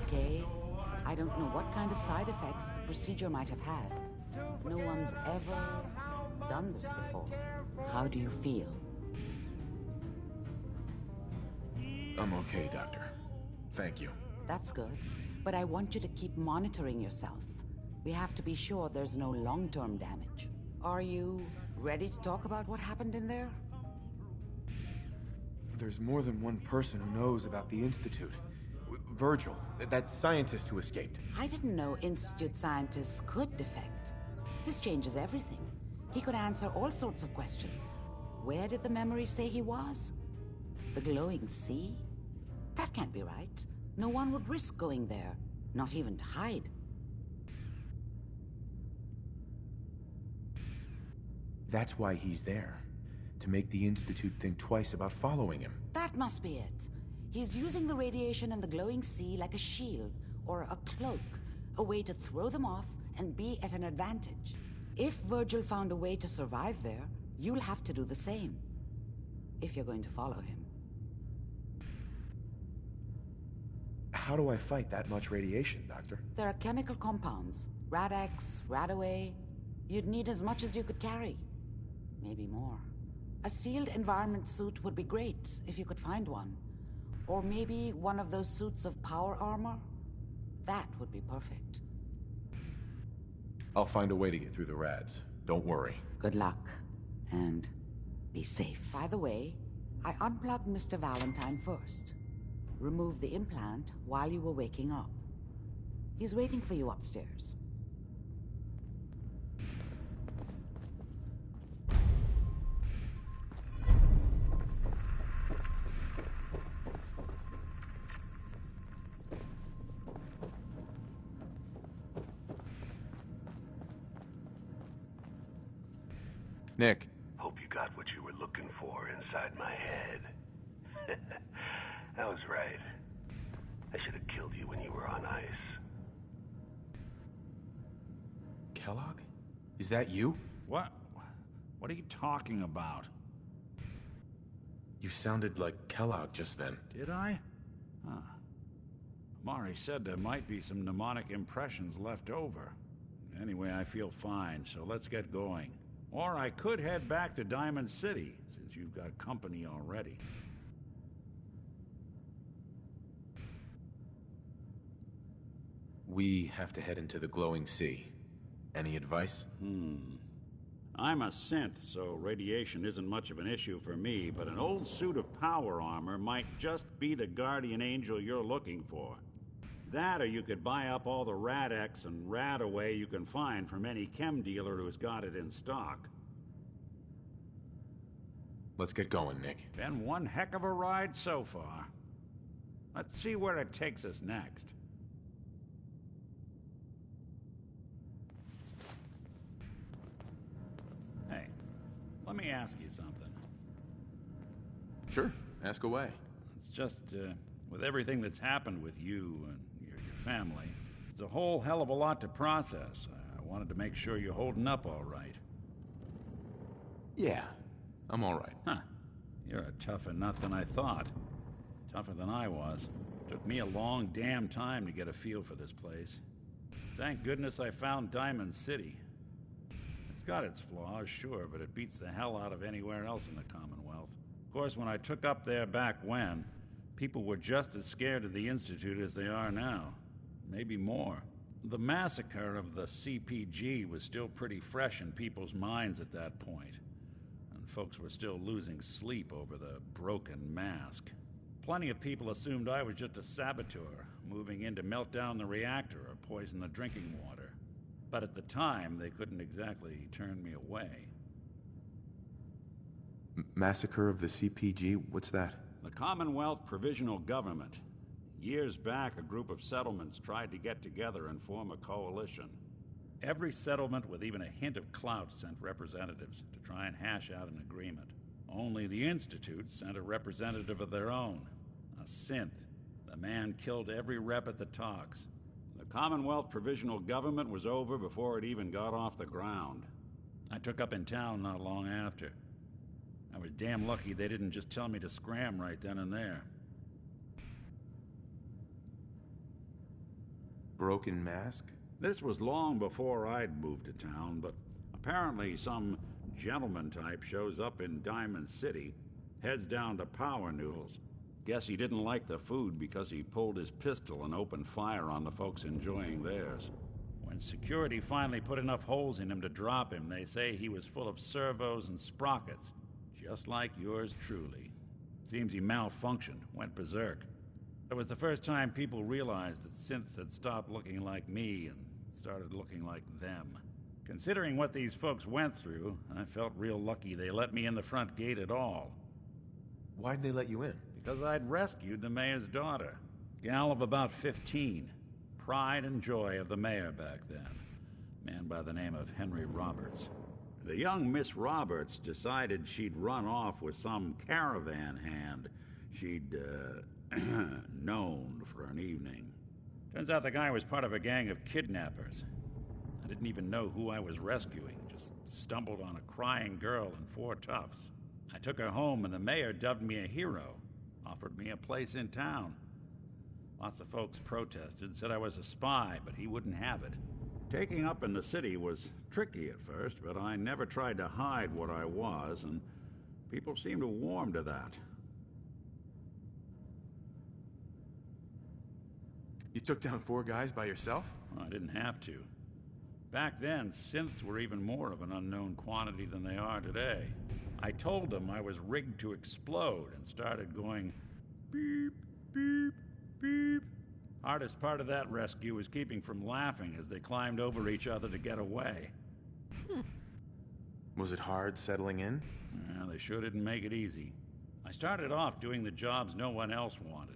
Okay? I don't know what kind of side effects the procedure might have had. No one's ever done this before. How do you feel? I'm okay, Doctor. Thank you. That's good. But I want you to keep monitoring yourself. We have to be sure there's no long-term damage. Are you ready to talk about what happened in there? There's more than one person who knows about the Institute. Virgil, that scientist who escaped. I didn't know Institute scientists could defect. This changes everything. He could answer all sorts of questions. Where did the memory say he was? The glowing sea? That can't be right. No one would risk going there, not even to hide. That's why he's there. To make the Institute think twice about following him. That must be it. He's using the radiation in the glowing sea like a shield, or a cloak, a way to throw them off and be at an advantage. If Virgil found a way to survive there, you'll have to do the same. If you're going to follow him. How do I fight that much radiation, Doctor? There are chemical compounds. Rad-X, Radaway. You'd need as much as you could carry. Maybe more. A sealed environment suit would be great, if you could find one. Or maybe one of those suits of power armor? That would be perfect. I'll find a way to get through the rads. Don't worry. Good luck. And be safe. By the way, I unplugged Mr. Valentine first. Removed the implant while you were waking up. He's waiting for you upstairs. Nick. Hope you got what you were looking for inside my head. That was right. I should have killed you when you were on ice. Kellogg? Is that you? What? What are you talking about? You sounded like Kellogg just then. Did I? Huh. Mari said there might be some mnemonic impressions left over. Anyway, I feel fine, so let's get going. Or I could head back to Diamond City, since you've got company already. We have to head into the glowing sea. Any advice? I'm a synth, so radiation isn't much of an issue for me, but an old suit of power armor might just be the guardian angel you're looking for. That, or you could buy up all the Rad-X and Radaway you can find from any chem dealer who's got it in stock. Let's get going, Nick. Been one heck of a ride so far. Let's see where it takes us next. Hey, Let me ask you something. Sure, ask away. It's just, with everything that's happened with you and your family, it's a whole hell of a lot to process. I wanted to make sure you're holding up all right. Yeah, I'm all right. Huh. You're a tougher nut than I thought. Tougher than I was. Took me a long damn time to get a feel for this place. Thank goodness I found Diamond City. It's got its flaws, sure, but it beats the hell out of anywhere else in the Commonwealth. Of course, when I took up there back when, people were just as scared of the Institute as they are now. Maybe more. The massacre of the CPG was still pretty fresh in people's minds at that point. Folks were still losing sleep over the broken mask. Plenty of people assumed I was just a saboteur, moving in to melt down the reactor or poison the drinking water. But at the time, they couldn't exactly turn me away. Massacre of the CPG? What's that? The Commonwealth Provisional Government. Years back, a group of settlements tried to get together and form a coalition. Every settlement with even a hint of clout sent representatives to try and hash out an agreement. Only the Institute sent a representative of their own, a synth. The man killed every rep at the talks. The Commonwealth Provisional Government was over before it even got off the ground. I took up in town not long after. I was damn lucky they didn't just tell me to scram right then and there. Broken mask? This was long before I'd moved to town, but apparently some gentleman type shows up in Diamond City, heads down to Power Noodles. Guess he didn't like the food because he pulled his pistol and opened fire on the folks enjoying theirs. When security finally put enough holes in him to drop him, they say he was full of servos and sprockets, just like yours truly. Seems he malfunctioned, went berserk. It was the first time people realized that synths had stopped looking like me and started looking like them. Considering what these folks went through, I felt real lucky they let me in the front gate at all. Why'd they let you in? Because I'd rescued the mayor's daughter. Gal of about 15. Pride and joy of the mayor back then. Man by the name of Henry Roberts. The young Miss Roberts decided she'd run off with some caravan hand she'd, known for an evening. Turns out the guy was part of a gang of kidnappers. I didn't even know who I was rescuing, just stumbled on a crying girl and 4 toughs. I took her home and the mayor dubbed me a hero, offered me a place in town. Lots of folks protested, said I was a spy, but he wouldn't have it. Taking up in the city was tricky at first, but I never tried to hide what I was, and people seemed to warm to that. You took down 4 guys by yourself? Well, I didn't have to. Back then, synths were even more of an unknown quantity than they are today. I told them I was rigged to explode and started going beep, beep, beep. Hardest part of that rescue was keeping from laughing as they climbed over each other to get away. Was it hard settling in? Yeah, they sure didn't make it easy. I started off doing the jobs no one else wanted.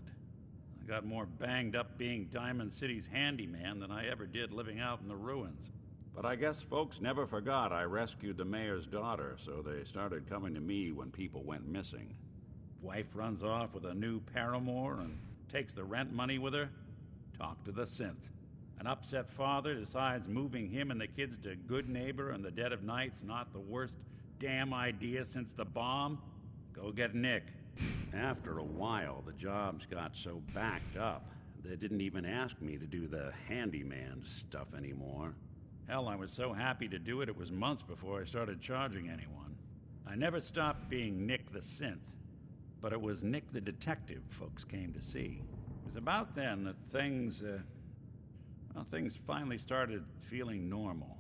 I got more banged up being Diamond City's handyman than I ever did living out in the ruins. But I guess folks never forgot I rescued the mayor's daughter, so they started coming to me when people went missing. Wife runs off with a new paramour and takes the rent money with her. Talk to the synth. An upset father decides moving him and the kids to Good Neighbor in the dead of night's not the worst damn idea since the bomb. Go get Nick. After a while, the jobs got so backed up, they didn't even ask me to do the handyman stuff anymore. Hell, I was so happy to do it, it was months before I started charging anyone. I never stopped being Nick the synth, but it was Nick the detective folks came to see. It was about then that things finally started feeling normal.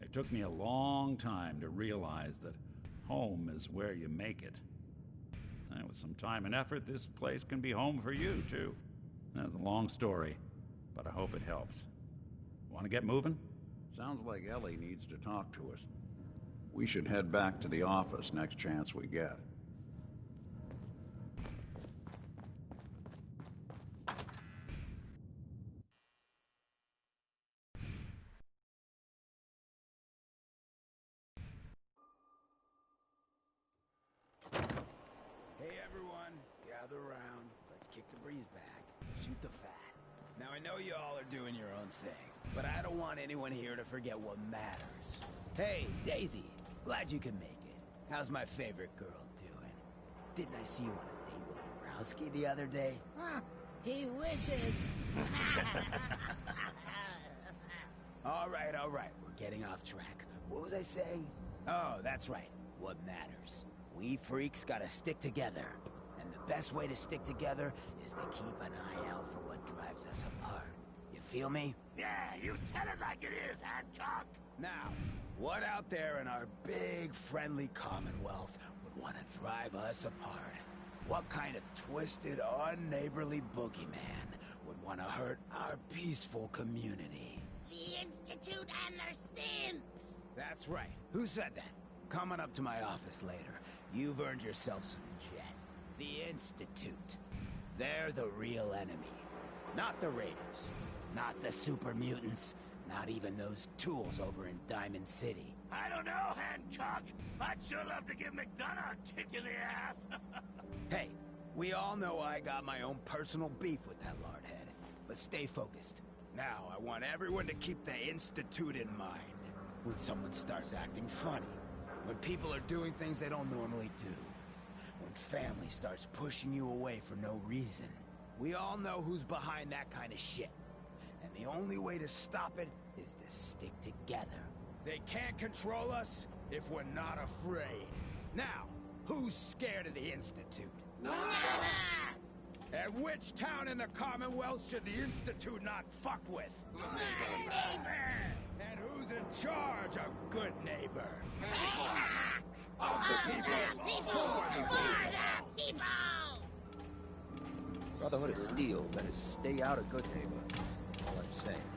It took me a long time to realize that home is where you make it. And with some time and effort, this place can be home for you, too. That's a long story, but I hope it helps. Want to get moving? Sounds like Ellie needs to talk to us. We should head back to the office next chance we get. another round. Let's kick the breeze back. Shoot the fat. Now, I know you all are doing your own thing, but I don't want anyone here to forget what matters. Hey, Daisy. Glad you can make it. How's my favorite girl doing? Didn't I see you on a date with Borowski the other day? Huh, he wishes. All right. We're getting off track. What was I saying? Oh, that's right. What matters. We freaks gotta stick together. And the best way to stick together is to keep an eye out for what drives us apart. You feel me? Yeah, you tell it like it is, Hancock. Now, what out there in our big, friendly Commonwealth would want to drive us apart? What kind of twisted, unneighborly boogeyman would want to hurt our peaceful community? The Institute and their synths! That's right. Who said that? Coming up to my office later. You've earned yourself some jet. The Institute. They're the real enemy. Not the Raiders. Not the super mutants. Not even those tools over in Diamond City. I don't know, Hancock. I'd sure love to give McDonough a kick in the ass. Hey, we all know I got my own personal beef with that lardhead. But stay focused. Now, I want everyone to keep the Institute in mind. When someone starts acting funny. When people are doing things they don't normally do. When family starts pushing you away for no reason. We all know who's behind that kind of shit. And the only way to stop it is to stick together. They can't control us if we're not afraid. Now, who's scared of the Institute? Yes! And which town in the Commonwealth should the Institute not fuck with? Good neighbor! And who's in charge of good neighbor? Of the people, for the people! Brotherhood of Steel better stay out of good neighbor. All I'm saying.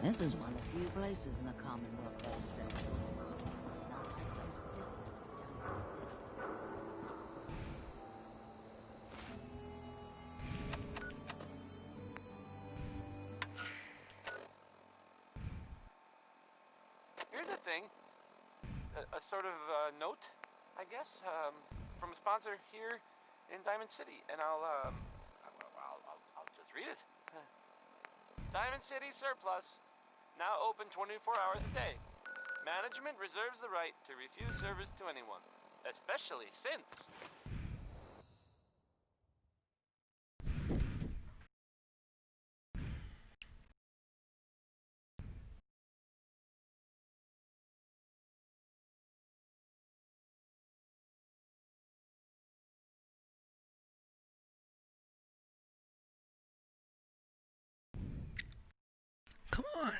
This is one of the few places in the Commonwealth that accepts the laws. Not like those buildings in Diamond City. Here's a thing. A sort of note, I guess, from a sponsor here in Diamond City, and I'll just read it. Diamond City Surplus, now open 24 hours a day. Management reserves the right to refuse service to anyone, especially synths. Come on.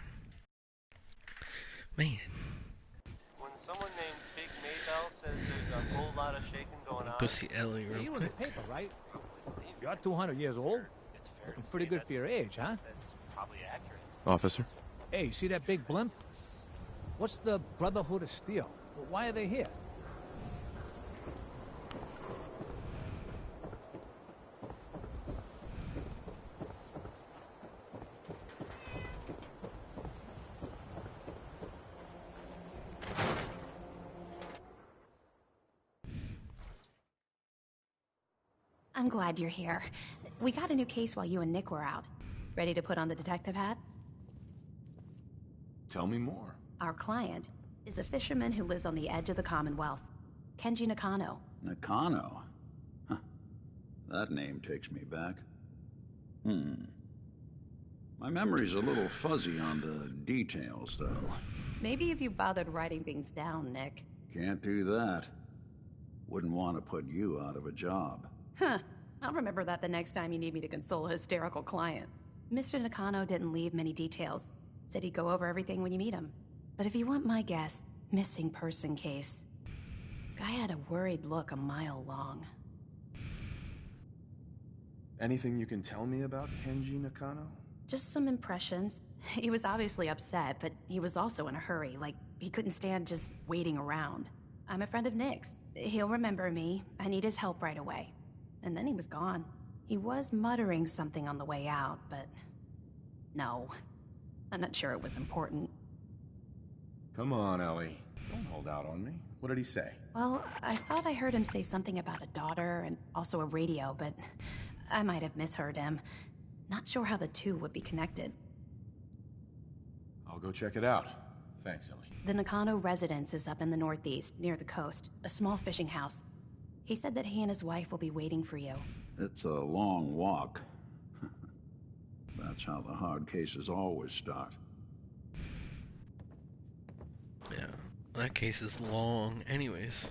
Man. When someone named Big Maybell says there's a whole lot of shaking going on. Go see Ellie real You in quick. the paper, right? You're 200 years old. Looking pretty good for your age, huh? That's probably accurate. Officer? Hey, you see that big blimp? What's the Brotherhood of Steel? Why are they here? I'm glad you're here. We got a new case while you and Nick were out. Ready to put on the detective hat? Tell me more. Our client is a fisherman who lives on the edge of the Commonwealth. Kenji Nakano. Nakano? Huh. That name takes me back. My memory's a little fuzzy on the details, though. Maybe if you bothered writing things down, Nick. Can't do that. Wouldn't want to put you out of a job. Huh. I'll remember that the next time you need me to console a hysterical client. Mr. Nakano didn't leave many details. Said he'd go over everything when you meet him. But if you want my guess, missing person case. Guy had a worried look a mile long. Anything you can tell me about Kenji Nakano? Just some impressions. He was obviously upset, but he was also in a hurry, like he couldn't stand just waiting around. I'm a friend of Nick's. He'll remember me. I need his help right away. And then he was gone. He was muttering something on the way out, but... no. I'm not sure it was important. Come on, Ellie. Don't hold out on me. What did he say? Well, I thought I heard him say something about a daughter and also a radio, but I might have misheard him. Not sure how the two would be connected. I'll go check it out. Thanks, Ellie. The Nakano residence is up in the northeast, near the coast. A small fishing house. He said that he and his wife will be waiting for you. It's a long walk. That's how the hard cases always start. Yeah, that case is long anyways.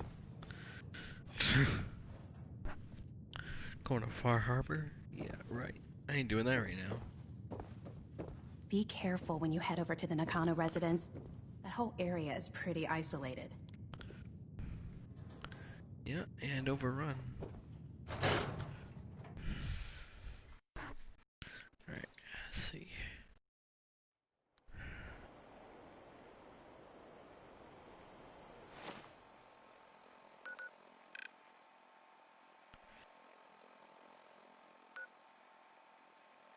Going to Far Harbor? Yeah, right. I ain't doing that right now. Be careful when you head over to the Nakano residence. That whole area is pretty isolated. Yeah, and overrun. Alright, let's see.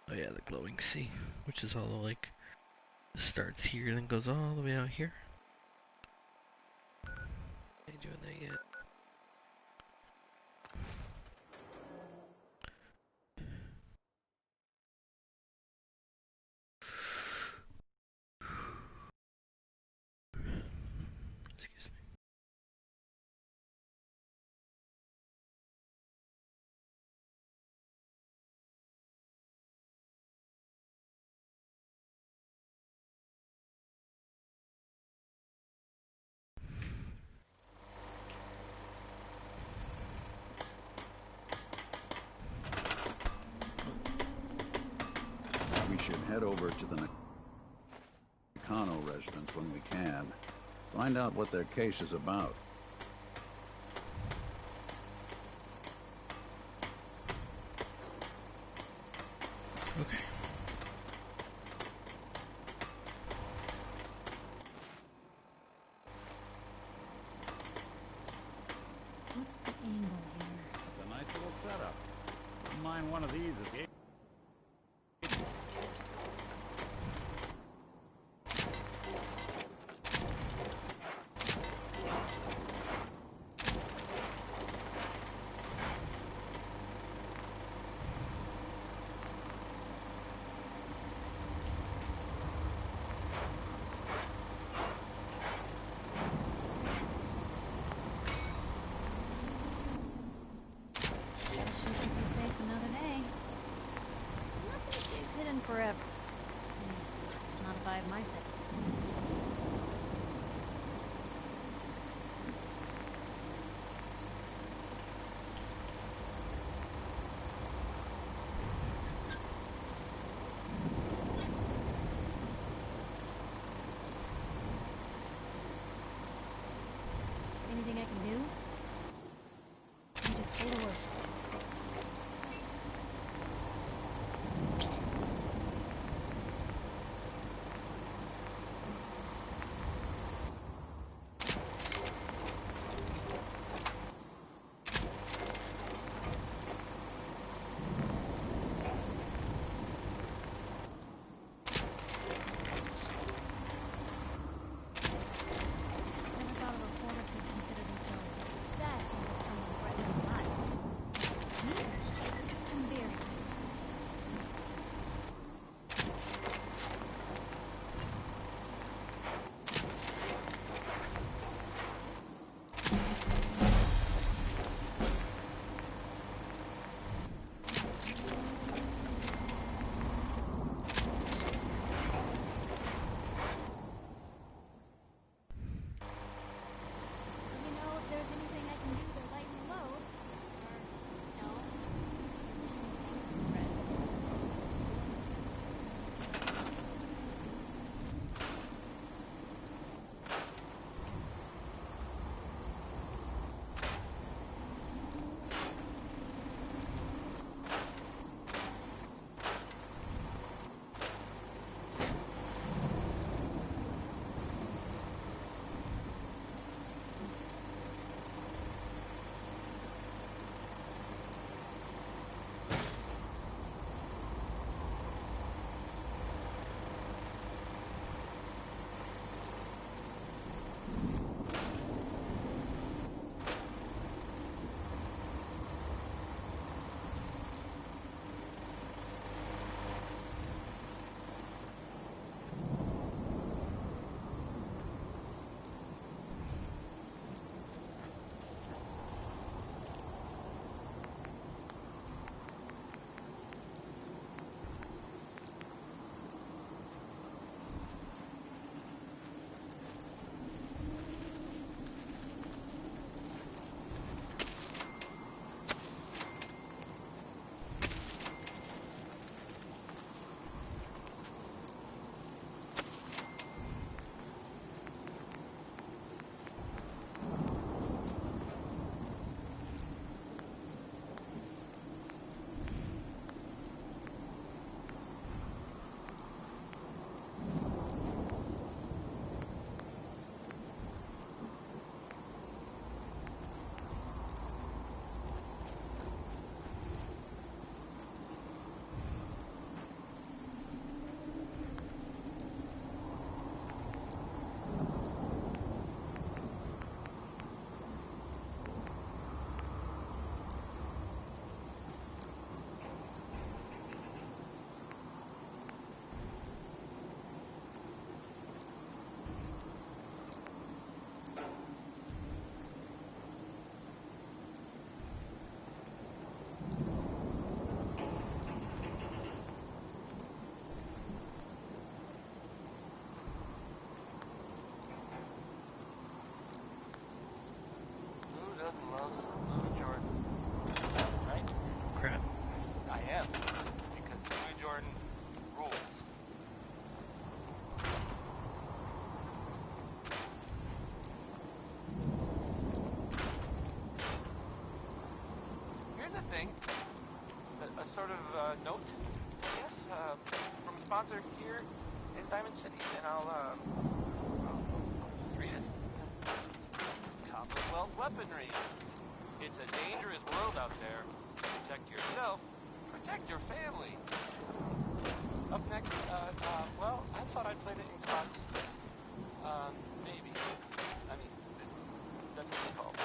Oh yeah, the glowing sea, which is all like starts here and then goes all the way out here. Ain't doing that yet. Excuse me. We should head over to the Nakano residence when we can. Find out what their case is about. Okay. What's the angle here? It's a nice little setup. Wouldn't mind one of these if you... Forever. Not if I have my set. Anything I can do? You just say the word. Never thought a reporter could consider themselves loves Louis Jordan. Right? Crap. I am. Because Louis Jordan rules. Here's the thing. A sort of note, I guess, from a sponsor here in Diamond City, and I'll read it. Commonwealth weaponry. It's a dangerous world out there. Protect yourself. Protect your family. Up next, well, I thought I'd play the ink spots. Maybe. I mean, that's what it's called.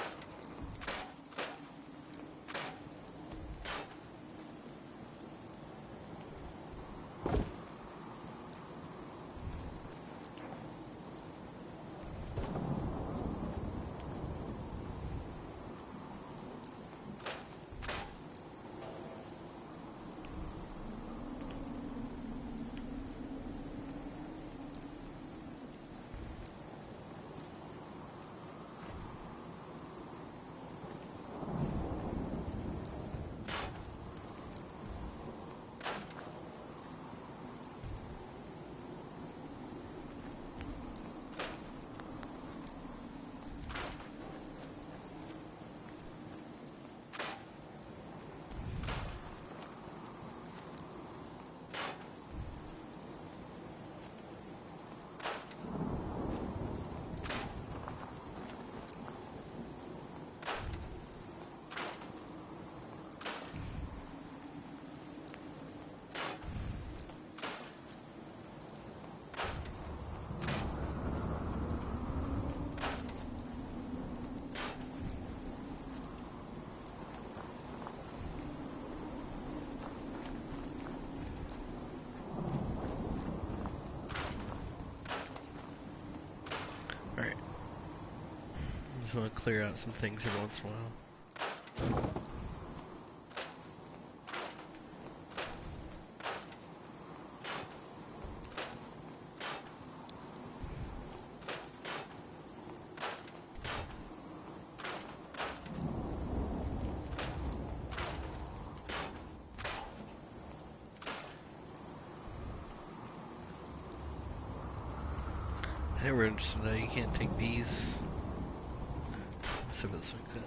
Alright. I just want to clear out some things every once in a while. I never understood that. You can't take these. So it's like that.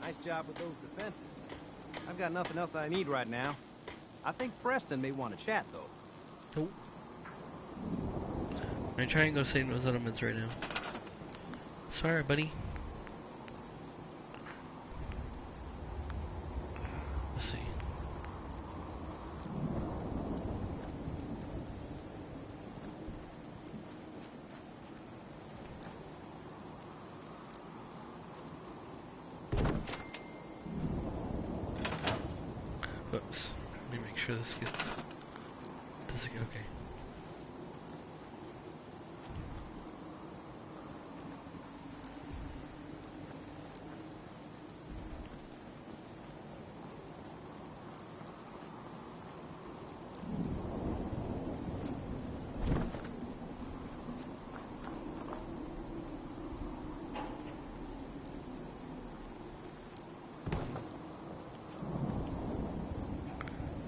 Nice job with those defenses. I've got nothing else I need right now. I think Preston may want to chat, though. Nope. I'm trying to go save those elements right now. Sorry, buddy. Let's see. Oops. Let me make sure this gets... Does it... Okay.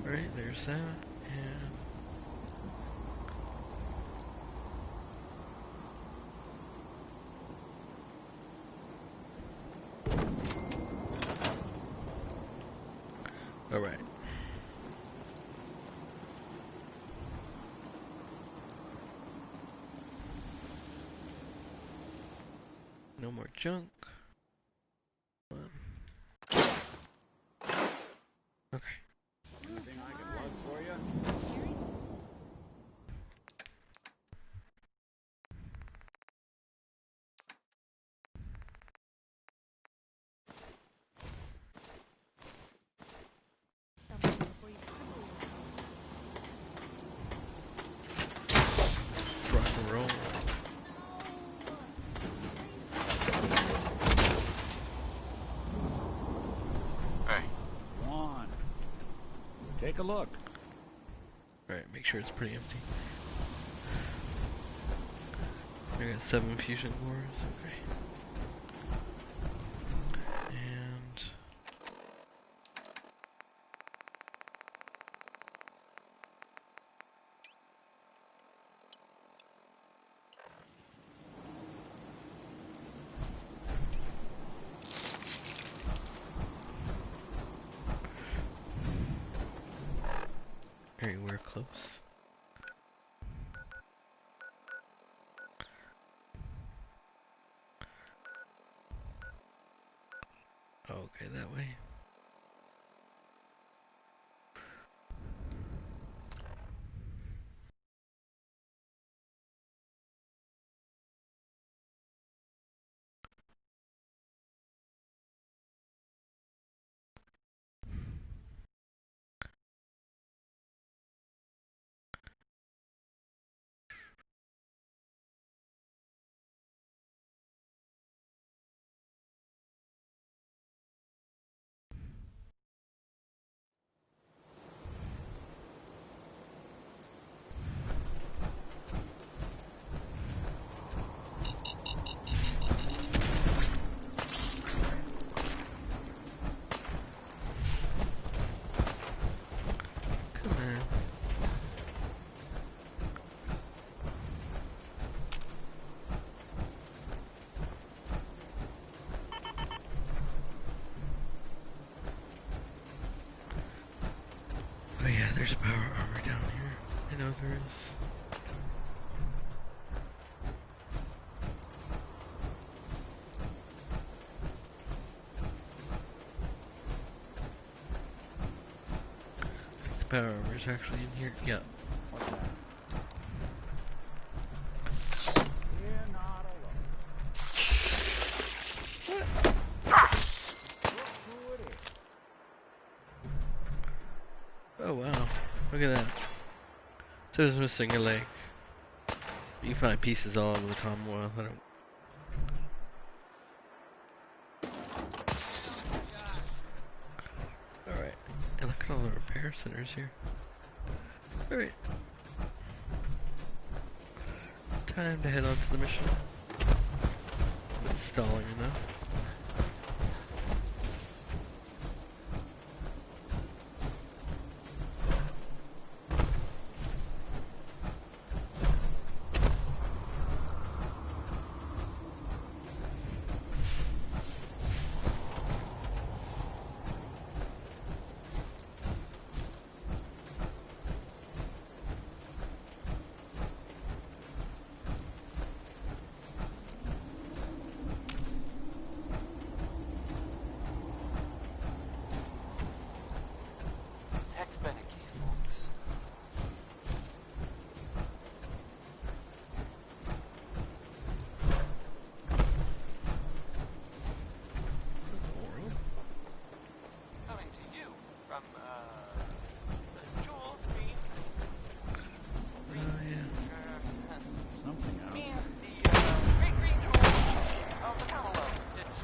Alright, there's that, and... Alright. No more junk. Okay. Anything I can plug for you? Let's rock and roll. Take a look. Alright, make sure it's pretty empty. I got 7 fusion cores, okay. And... Alright, we're close. Okay, that way. Oh yeah, there's a power armor down here. I know there is. I think the power armor is actually in here. Yeah. What's that? Oh wow, look at that. It says missing a leg. You can find pieces all over the Commonwealth. I don't... Alright, and look at all the repair centers here. Alright. Time to head on to the mission. It's stalling enough. Text Beneke, folks. Coming to you from, Jewel Green. Oh yeah. Something else. Means the, Great Green Jewel of the Commonwealth. It's...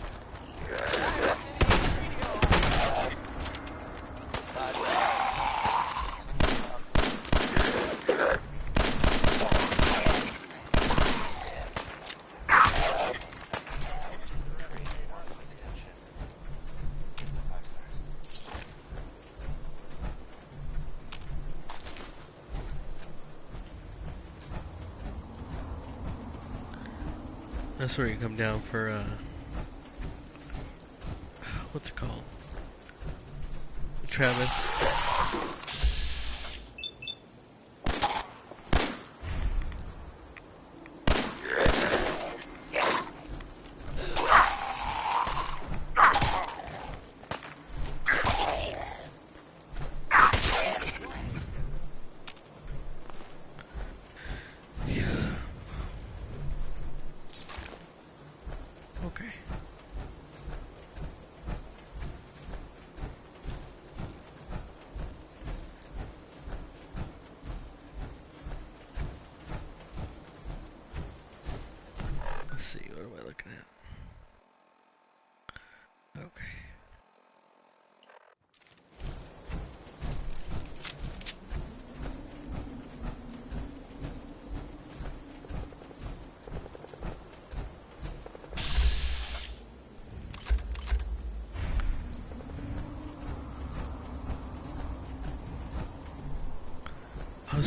That's where you come down for, what's it called? Travis.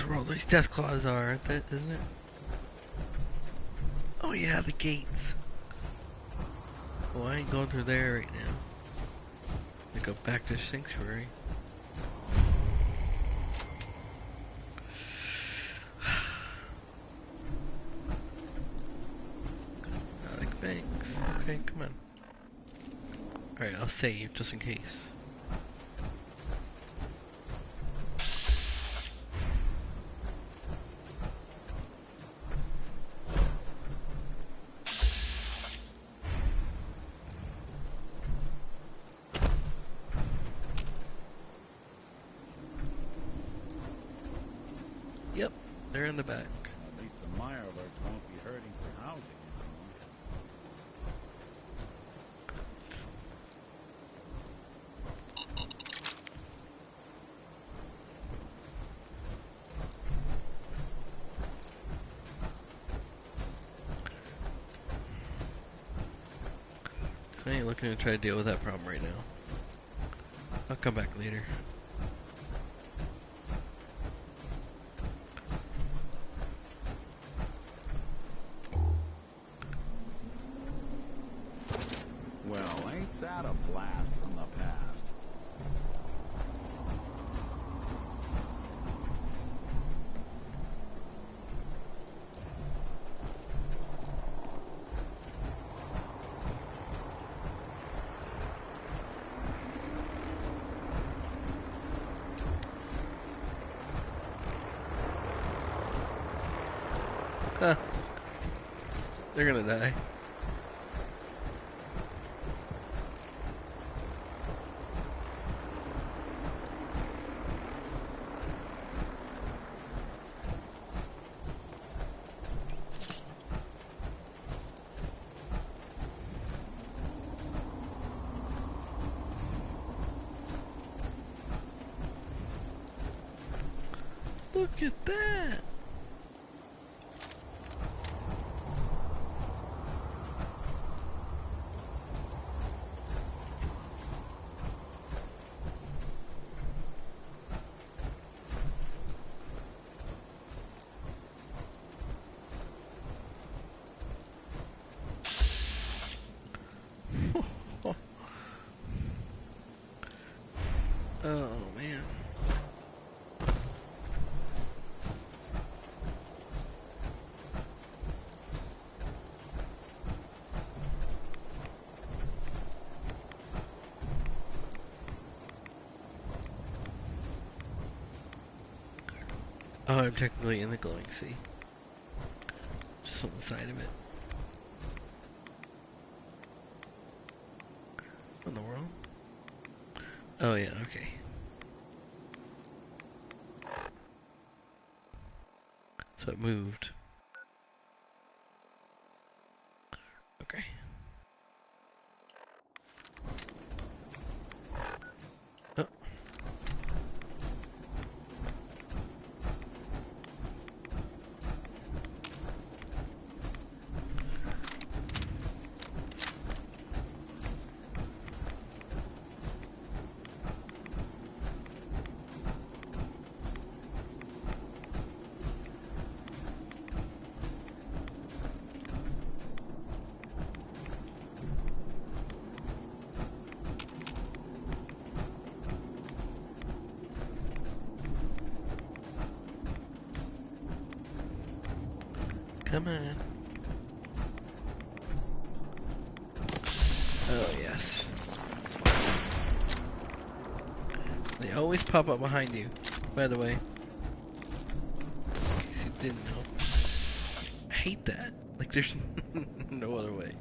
is where all these death claws are, isn't it? Oh yeah, the gates. Well, I ain't going through there right now. I go back to Sanctuary. I like thanks. Okay, come on. Alright, I'll save just in case. Yep, they're in the back. At least the Meyer alerts won't be hurting for housing So I ain't looking to try to deal with that problem right now. I'll come back later. Well, ain't that a blast from the past? Huh. They're gonna die. Look at that! Oh man. Oh, I'm technically in the glowing sea. Just on the side of it. What in the world? Oh yeah, okay. So it moved. Okay. Oh. Come on. Oh, yes. They always pop up behind you, by the way. In case you didn't know. I hate that. Like, there's no other way.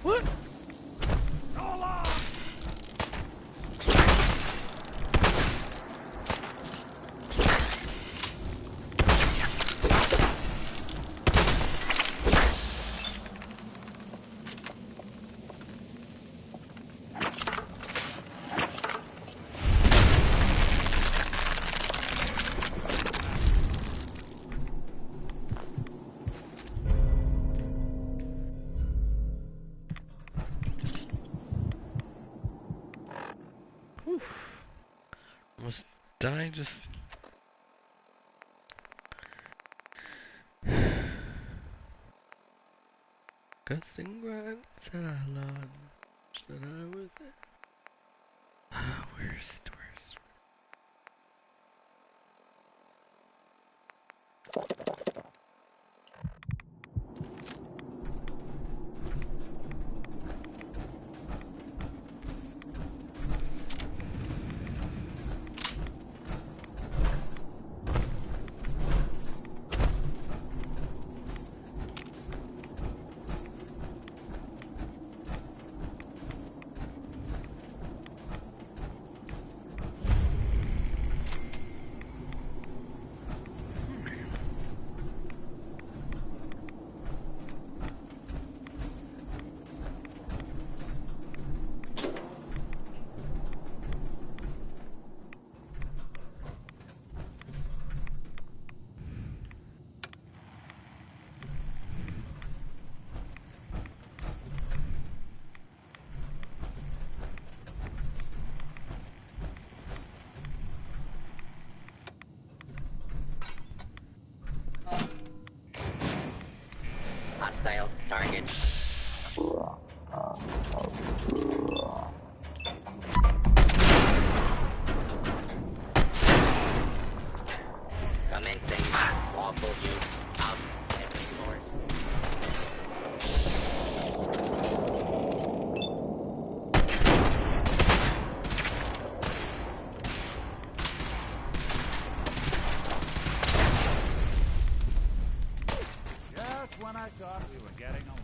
What? Whew. Almost died just... Gusting right said I loved that I was there. Where's Hostile target. Commencing lawful use of deadly force. Just when I thought we were getting along.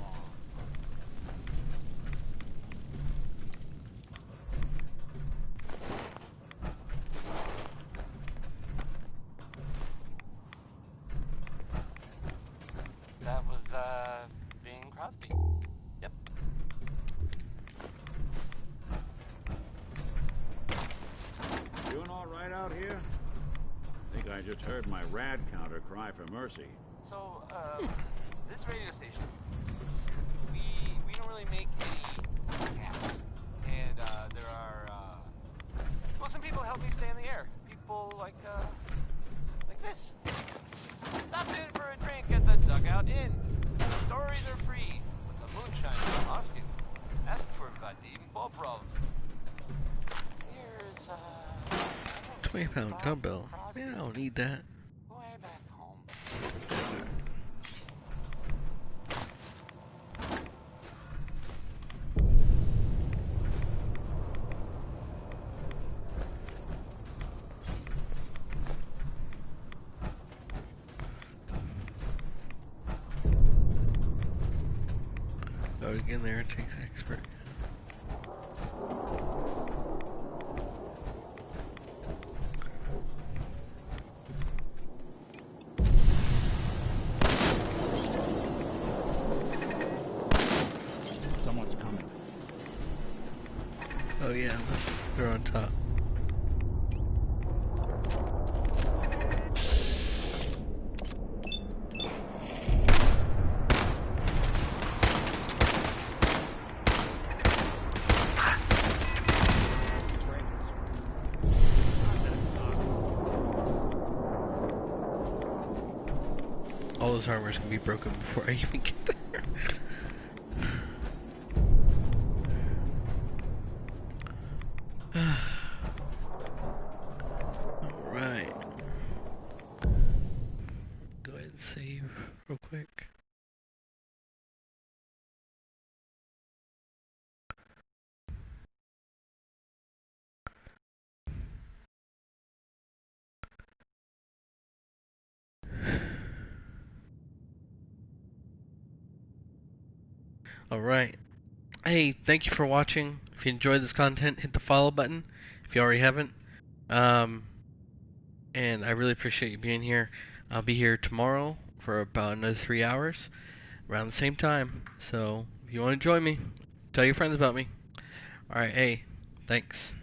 That was, being Crosby. Yep. Doing all right out here? I think I just heard my rad counter cry for mercy. So, this radio station, we don't really make any caps. And, there are, well, some people help me stay in the air. People like this. Stop in for a drink at the Dugout Inn. The stories are free, but the moonshine will cost you. Ask for Vadim Bobrov. Here's, 20-pound dumbbell. Man, I don't need that. way back home. Oh, again, there it takes expert. Someone's coming. Oh yeah, look, they're on top. All those armors can be broken before I even get there. Alright. Go ahead and save real quick. Alright. Hey, thank you for watching. If you enjoyed this content, hit the follow button if you already haven't. And I really appreciate you being here. I'll be here tomorrow for about another 3 hours around the same time. So if you want to join me, tell your friends about me. Alright, hey, thanks.